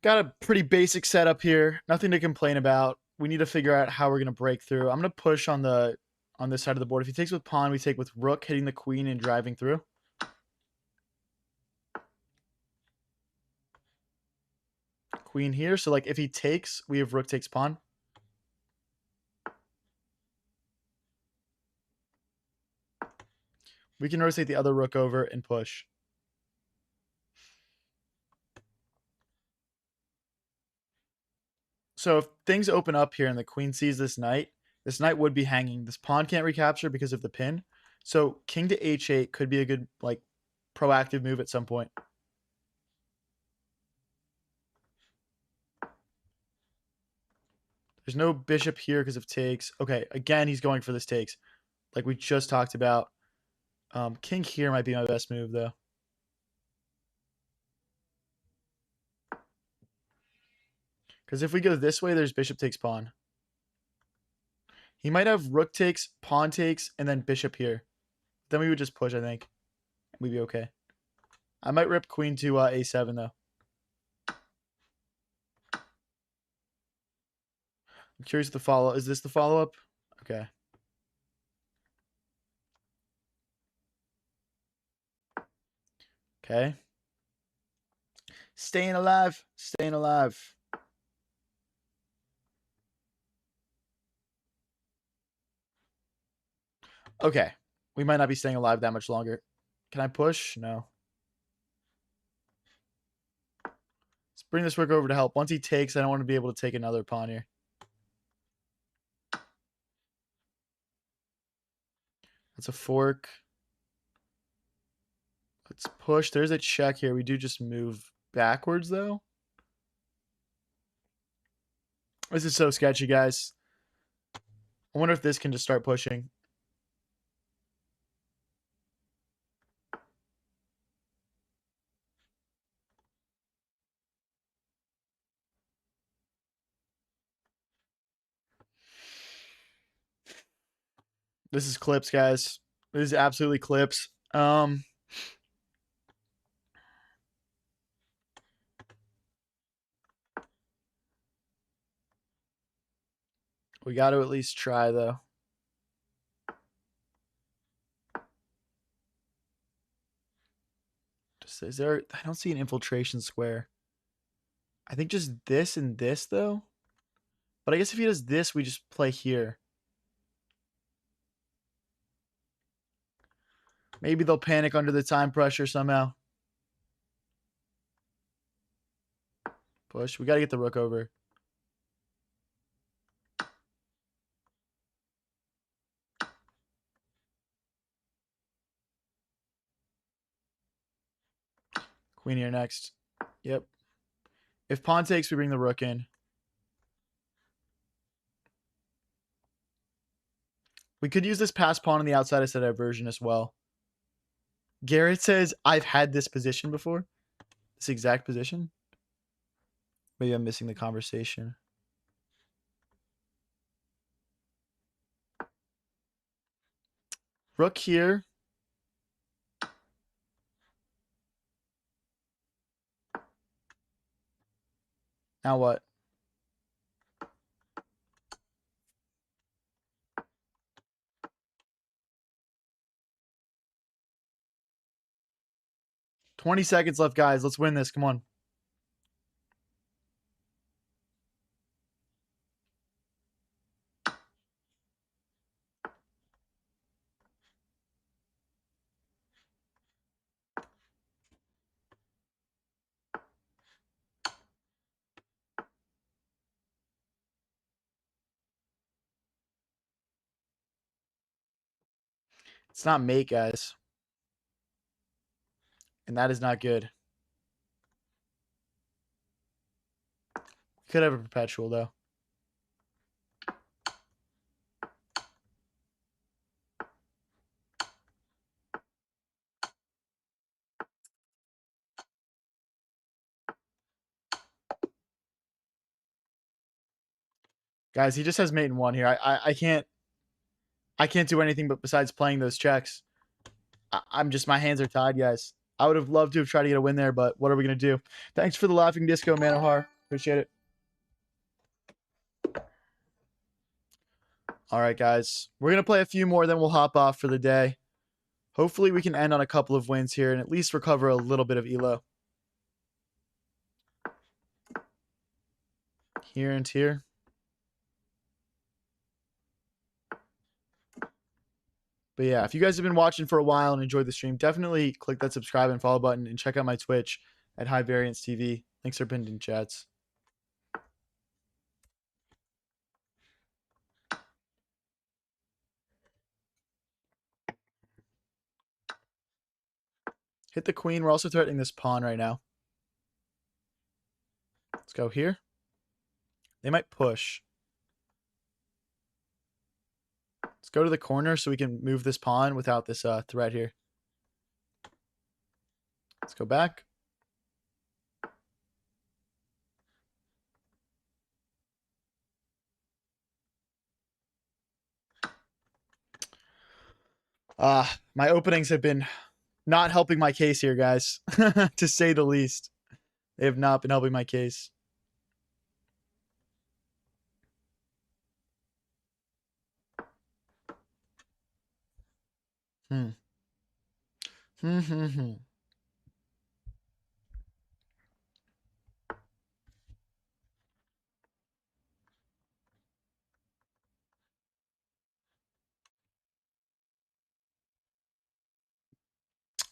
Got a pretty basic setup here. Nothing to complain about. We need to figure out how we're going to break through. I'm going to push on this side of the board. If he takes with pawn, we take with rook, hitting the queen and driving through. Queen here. So, like, if he takes, we have rook takes pawn. We can rotate the other rook over and push. So if things open up here and the queen sees this knight would be hanging. This pawn can't recapture because of the pin. So king to h8 could be a good, like, proactive move at some point. There's no bishop here because of takes. Okay, again, he's going for this takes, like we just talked about. King here might be my best move, though. Because if we go this way, there's bishop takes pawn. He might have rook takes, pawn takes, and then bishop here. Then we would just push, I think. We'd be okay. I might rip queen to a7, though. I'm curious the follow. Is this the follow-up? Okay. Okay. Staying alive. Staying alive. Okay. We might not be staying alive that much longer. Can I push? No. Let's bring this rook over to help. Once he takes, I don't want to be able to take another pawn here. That's a fork. Let's push. There's a check here. We do just move backwards, though. This is so sketchy, guys. I wonder if this can just start pushing. This is clips, guys. This is absolutely clips. We got to at least try, though. Is there? I don't see an infiltration square. I think just this and this, though. But I guess if he does this, we just play here. Maybe they'll panic under the time pressure somehow. Push. We got to get the rook over. Queen here next. Yep. If pawn takes, we bring the rook in. We could use this pass pawn on the outside instead of diversion as well. Garrett says, I've had this position before. This exact position. Maybe I'm missing the conversation. Rook here. Now what? $20 seconds left, guys. Let's win this. Come on. It's not mate, guys. And that is not good. Could have a perpetual, though. Guys, he just has mate in one here. I can't do anything but besides playing those checks. I'm just, my hands are tied, guys. I would have loved to have tried to get a win there, but what are we going to do? Thanks for the laughing disco, Manohar. Appreciate it. All right, guys. We're going to play a few more, then we'll hop off for the day. Hopefully we can end on a couple of wins here and at least recover a little bit of elo. Here and here. But yeah, if you guys have been watching for a while and enjoyed the stream, definitely click that subscribe and follow button and check out my Twitch at High Variance TV. Links are pinned in chats. Hit the queen. We're also threatening this pawn right now. Let's go here. They might push. Let's go to the corner so we can move this pawn without this threat here. Let's go back. My openings have been not helping my case here, guys, to say the least. They have not been helping my case. Hmm.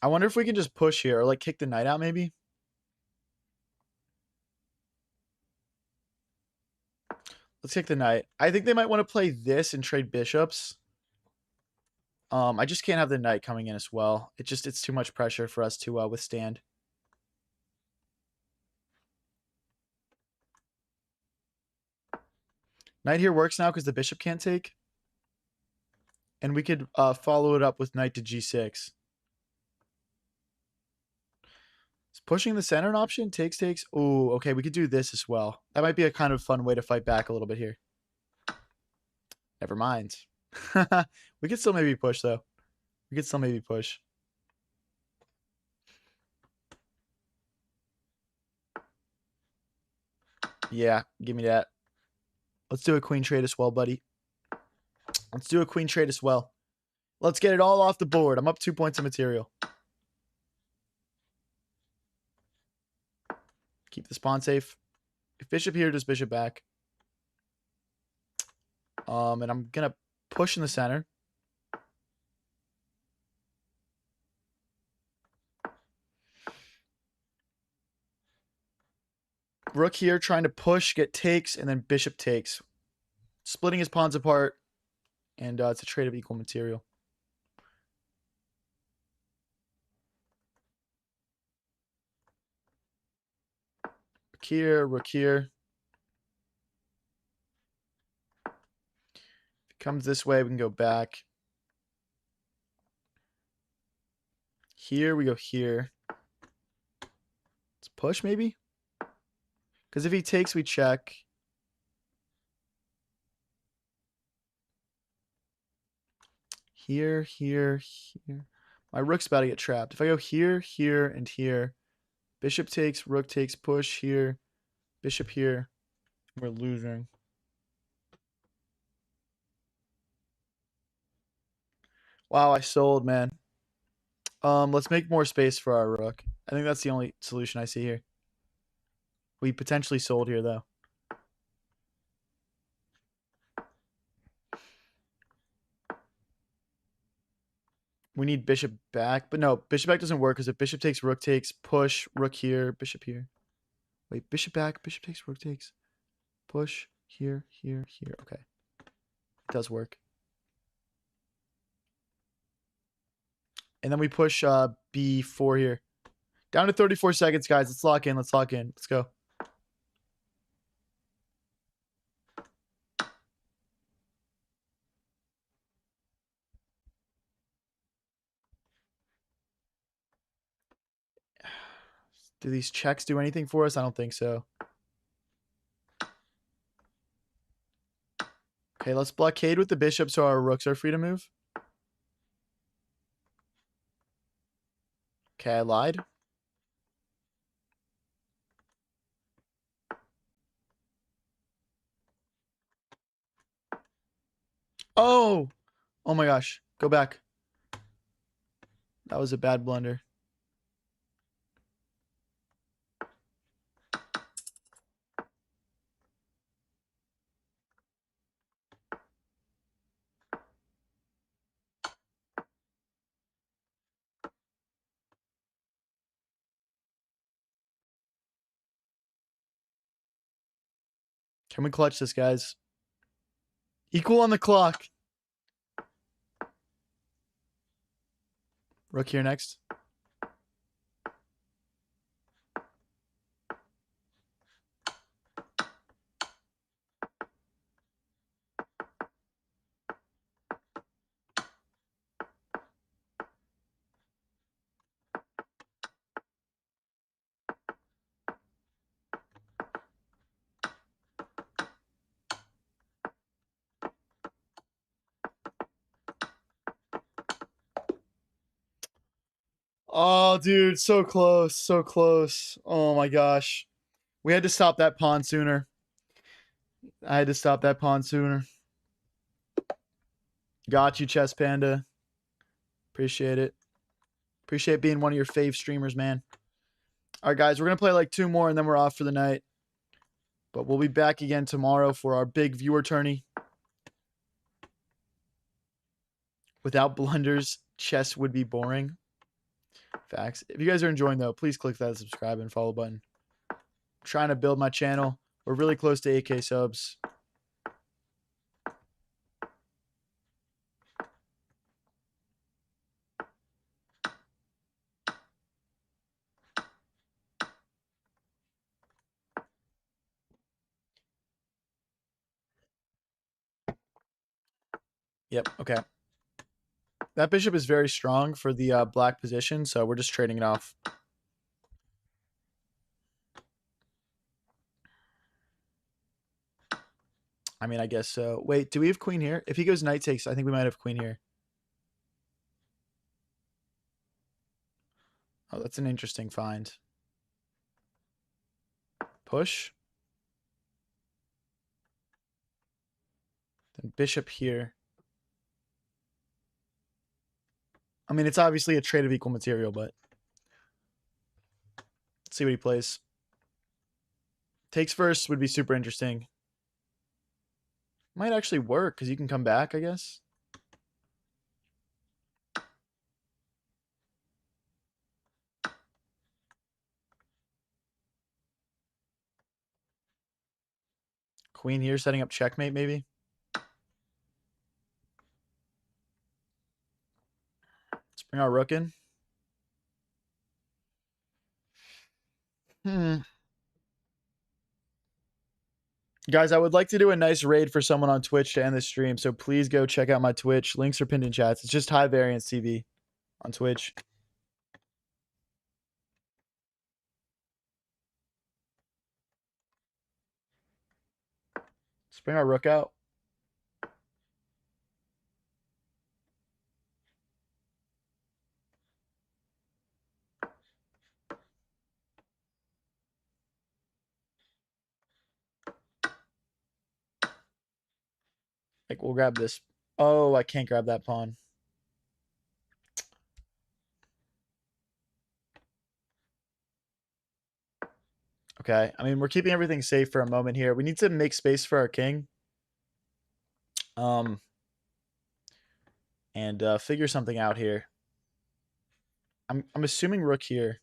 I wonder if we can just push here or like kick the knight out maybe. Let's kick the knight. I think they might want to play this and trade bishops. I just can't have the knight coming in as well. It's too much pressure for us to withstand. Knight here works now because the bishop can't take. And we could follow it up with knight to g6. Is pushing the center an option? Takes. Oh, okay. We could do this as well. That might be a kind of fun way to fight back a little bit here. Never mind. We could still maybe push, though. We could still maybe push. Yeah, give me that. Let's do a queen trade as well, buddy. Let's do a queen trade as well. Let's get it all off the board. I'm up 2 points of material. Keep this pawn safe. If bishop here, does bishop back. And I'm going to push in the center. Rook here trying to push, get takes, and then bishop takes. Splitting his pawns apart. And it's a trade of equal material. Rook here, rook here. If it comes this way, we can go back. Here, we go here. Let's push, maybe? Because if he takes, we check. Here, here, here. My rook's about to get trapped. If I go here, here, and here, bishop takes, rook takes, push here, bishop here, we're losing. Wow, I sold, man. Let's make more space for our rook. I think that's the only solution I see here. We potentially sold here, though. We need bishop back. But no, bishop back doesn't work because if bishop takes, rook takes, push, rook here, bishop here. Wait, bishop back, bishop takes, rook takes, push, here, here, here. Okay. It does work. And then we push B4 here. Down to 34 seconds, guys. Let's lock in. Let's lock in. Let's go. Do these checks do anything for us? I don't think so. Okay, let's blockade with the bishop so our rooks are free to move. Okay, I lied. Oh! Oh my gosh. Go back. That was a bad blunder. Can we clutch this, guys? Equal on the clock. Rook here next. Oh, dude, so close, so close. Oh my gosh. We had to stop that pawn sooner. I had to stop that pawn sooner. Got you, Chess Panda. Appreciate it. Appreciate being one of your fave streamers, man. All right, guys, we're going to play like 2 more and then we're off for the night. But we'll be back again tomorrow for our big viewer tourney. Without blunders, chess would be boring. Facts. If you guys are enjoying, though, please click that subscribe and follow button. I'm trying to build my channel. We're really close to 8K subs. Yep, okay. That bishop is very strong for the black position, so we're just trading it off. I mean, I guess so. Wait, do we have queen here? If he goes knight takes, I think we might have queen here. Oh, that's an interesting find. Push. Then bishop here. I mean, it's obviously a trade of equal material, but let's see what he plays. Takes first would be super interesting. Might actually work because you can come back, I guess. Queen here setting up checkmate, maybe. Let's bring our rook in. Guys, I would like to do a nice raid for someone on Twitch to end the stream, so please go check out my Twitch. Links are pinned in chats. It's just High Variance TV on Twitch. Let's bring our rook out. Like, we'll grab this. Oh, I can't grab that pawn. Okay, I mean, we're keeping everything safe for a moment here. We need to make space for our king. And figure something out here. I'm assuming rook here.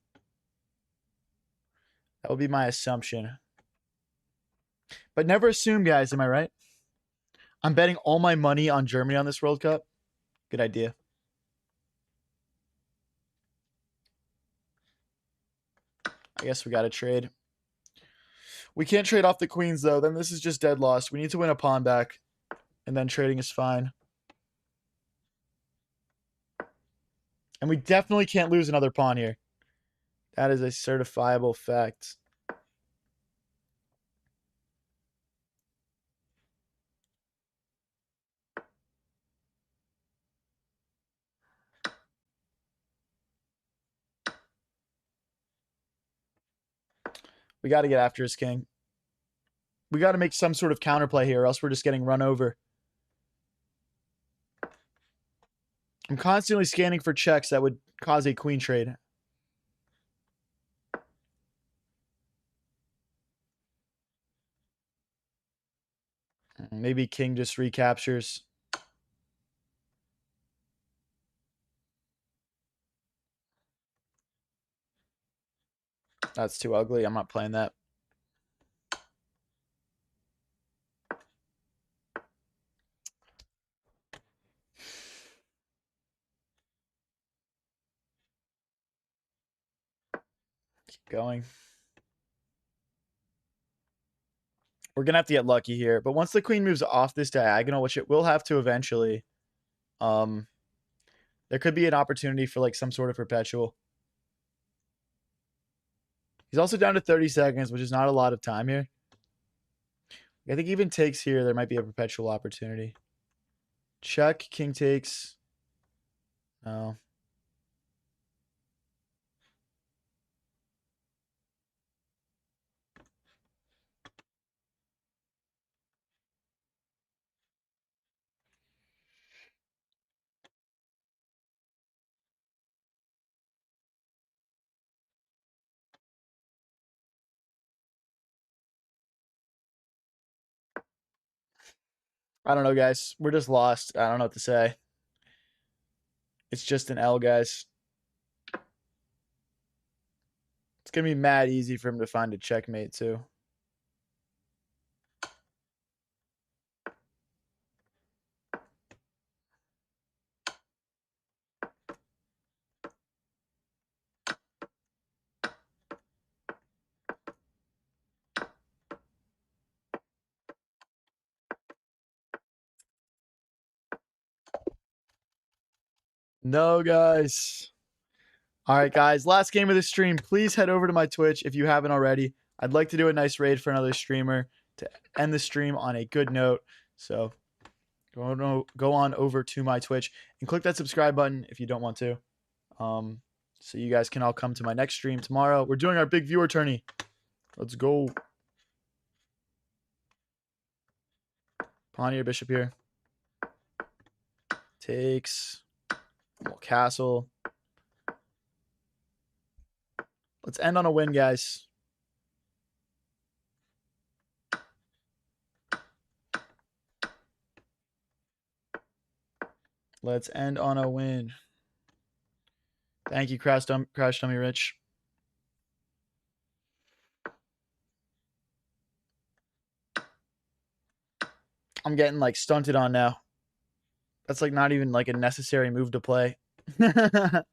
That would be my assumption. But never assume, guys. Am I right? I'm betting all my money on Germany on this World Cup. Good idea. I guess we got to trade. We can't trade off the queens, though. Then this is just dead lost. We need to win a pawn back, and then trading is fine. And we definitely can't lose another pawn here. That is a certifiable fact. We got to get after his king. We got to make some sort of counterplay here, or else we're just getting run over. I'm constantly scanning for checks that would cause a queen trade. Maybe king just recaptures. That's too ugly. I'm not playing that. Keep going. We're going to have to get lucky here. But once the queen moves off this diagonal, which it will have to eventually, there could be an opportunity for like some sort of perpetual. He's also down to 30 seconds, which is not a lot of time here. I think even takes here, there might be a perpetual opportunity. Check, king takes. No. I don't know, guys. We're just lost. I don't know what to say. It's just an L, guys. It's going to be mad easy for him to find a checkmate, too. No, guys. All right, guys. Last game of the stream. Please head over to my Twitch if you haven't already. I'd like to do a nice raid for another streamer to end the stream on a good note. So go on over to my Twitch and click that subscribe button if you don't want to. So you guys can all come to my next stream tomorrow. We're doing our big viewer tourney. Let's go. Pawn here, bishop here. Takes. Castle. Let's end on a win, guys. Let's end on a win. Thank you, Crash Dummy Rich. I'm getting like stunted on now. That's like not even like a necessary move to play. I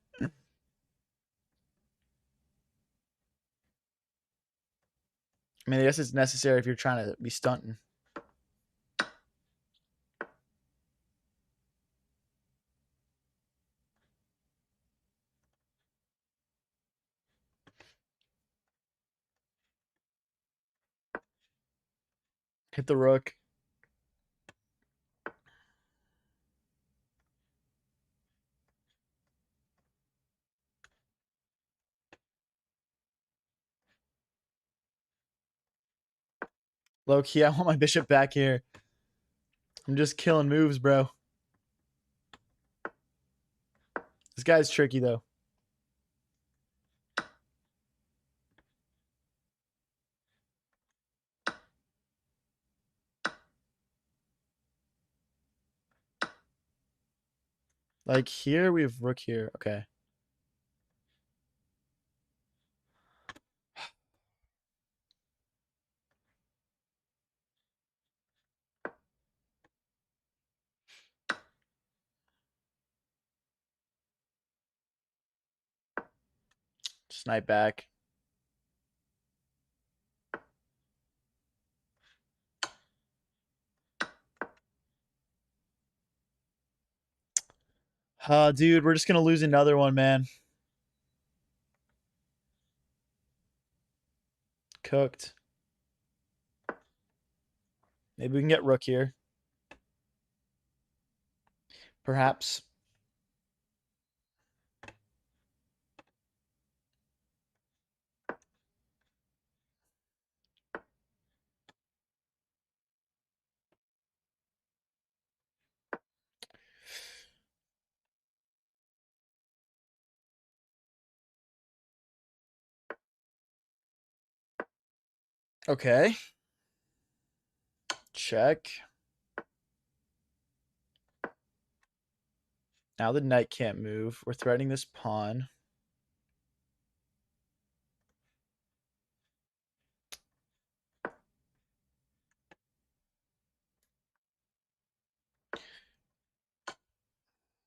mean, I guess it's necessary if you're trying to be stunting. Hit the rook. Low key, I want my bishop back here. I'm just killing moves, bro. This guy's tricky, though. Like here, we have rook here. Okay. Snipe back. Dude, we're just going to lose another one, man. Cooked. Maybe we can get rook here. Perhaps. Okay. Check. Now the knight can't move. We're threatening this pawn.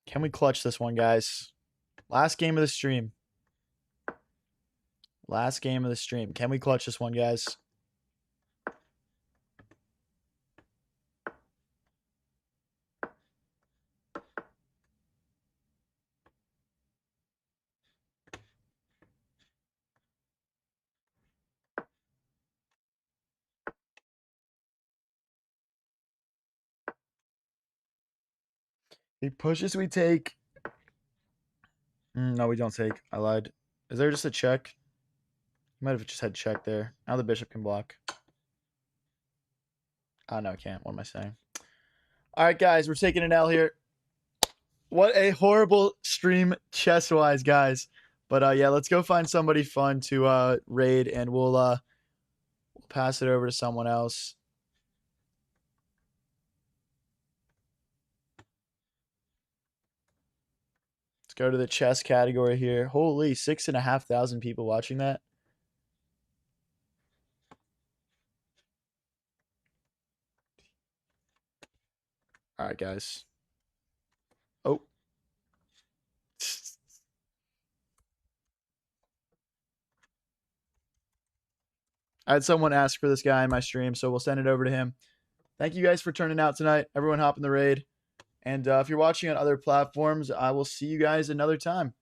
Can we clutch this one, guys? Last game of the stream. Last game of the stream. Can we clutch this one, guys? He pushes, we take. No, we don't take. I lied. Is there just a check? You might have just had check there. Now the bishop can block. Oh, no, I can't. What am I saying? All right, guys, we're taking an L here. What a horrible stream chess-wise, guys. But yeah, let's go find somebody fun to raid, and we'll pass it over to someone else. Let's go to the chess category here. Holy, 6,500 people watching that. All right, guys. Oh. I had someone ask for this guy in my stream, so we'll send it over to him. Thank you guys for turning out tonight. Everyone hop in the raid. And if you're watching on other platforms, I will see you guys another time.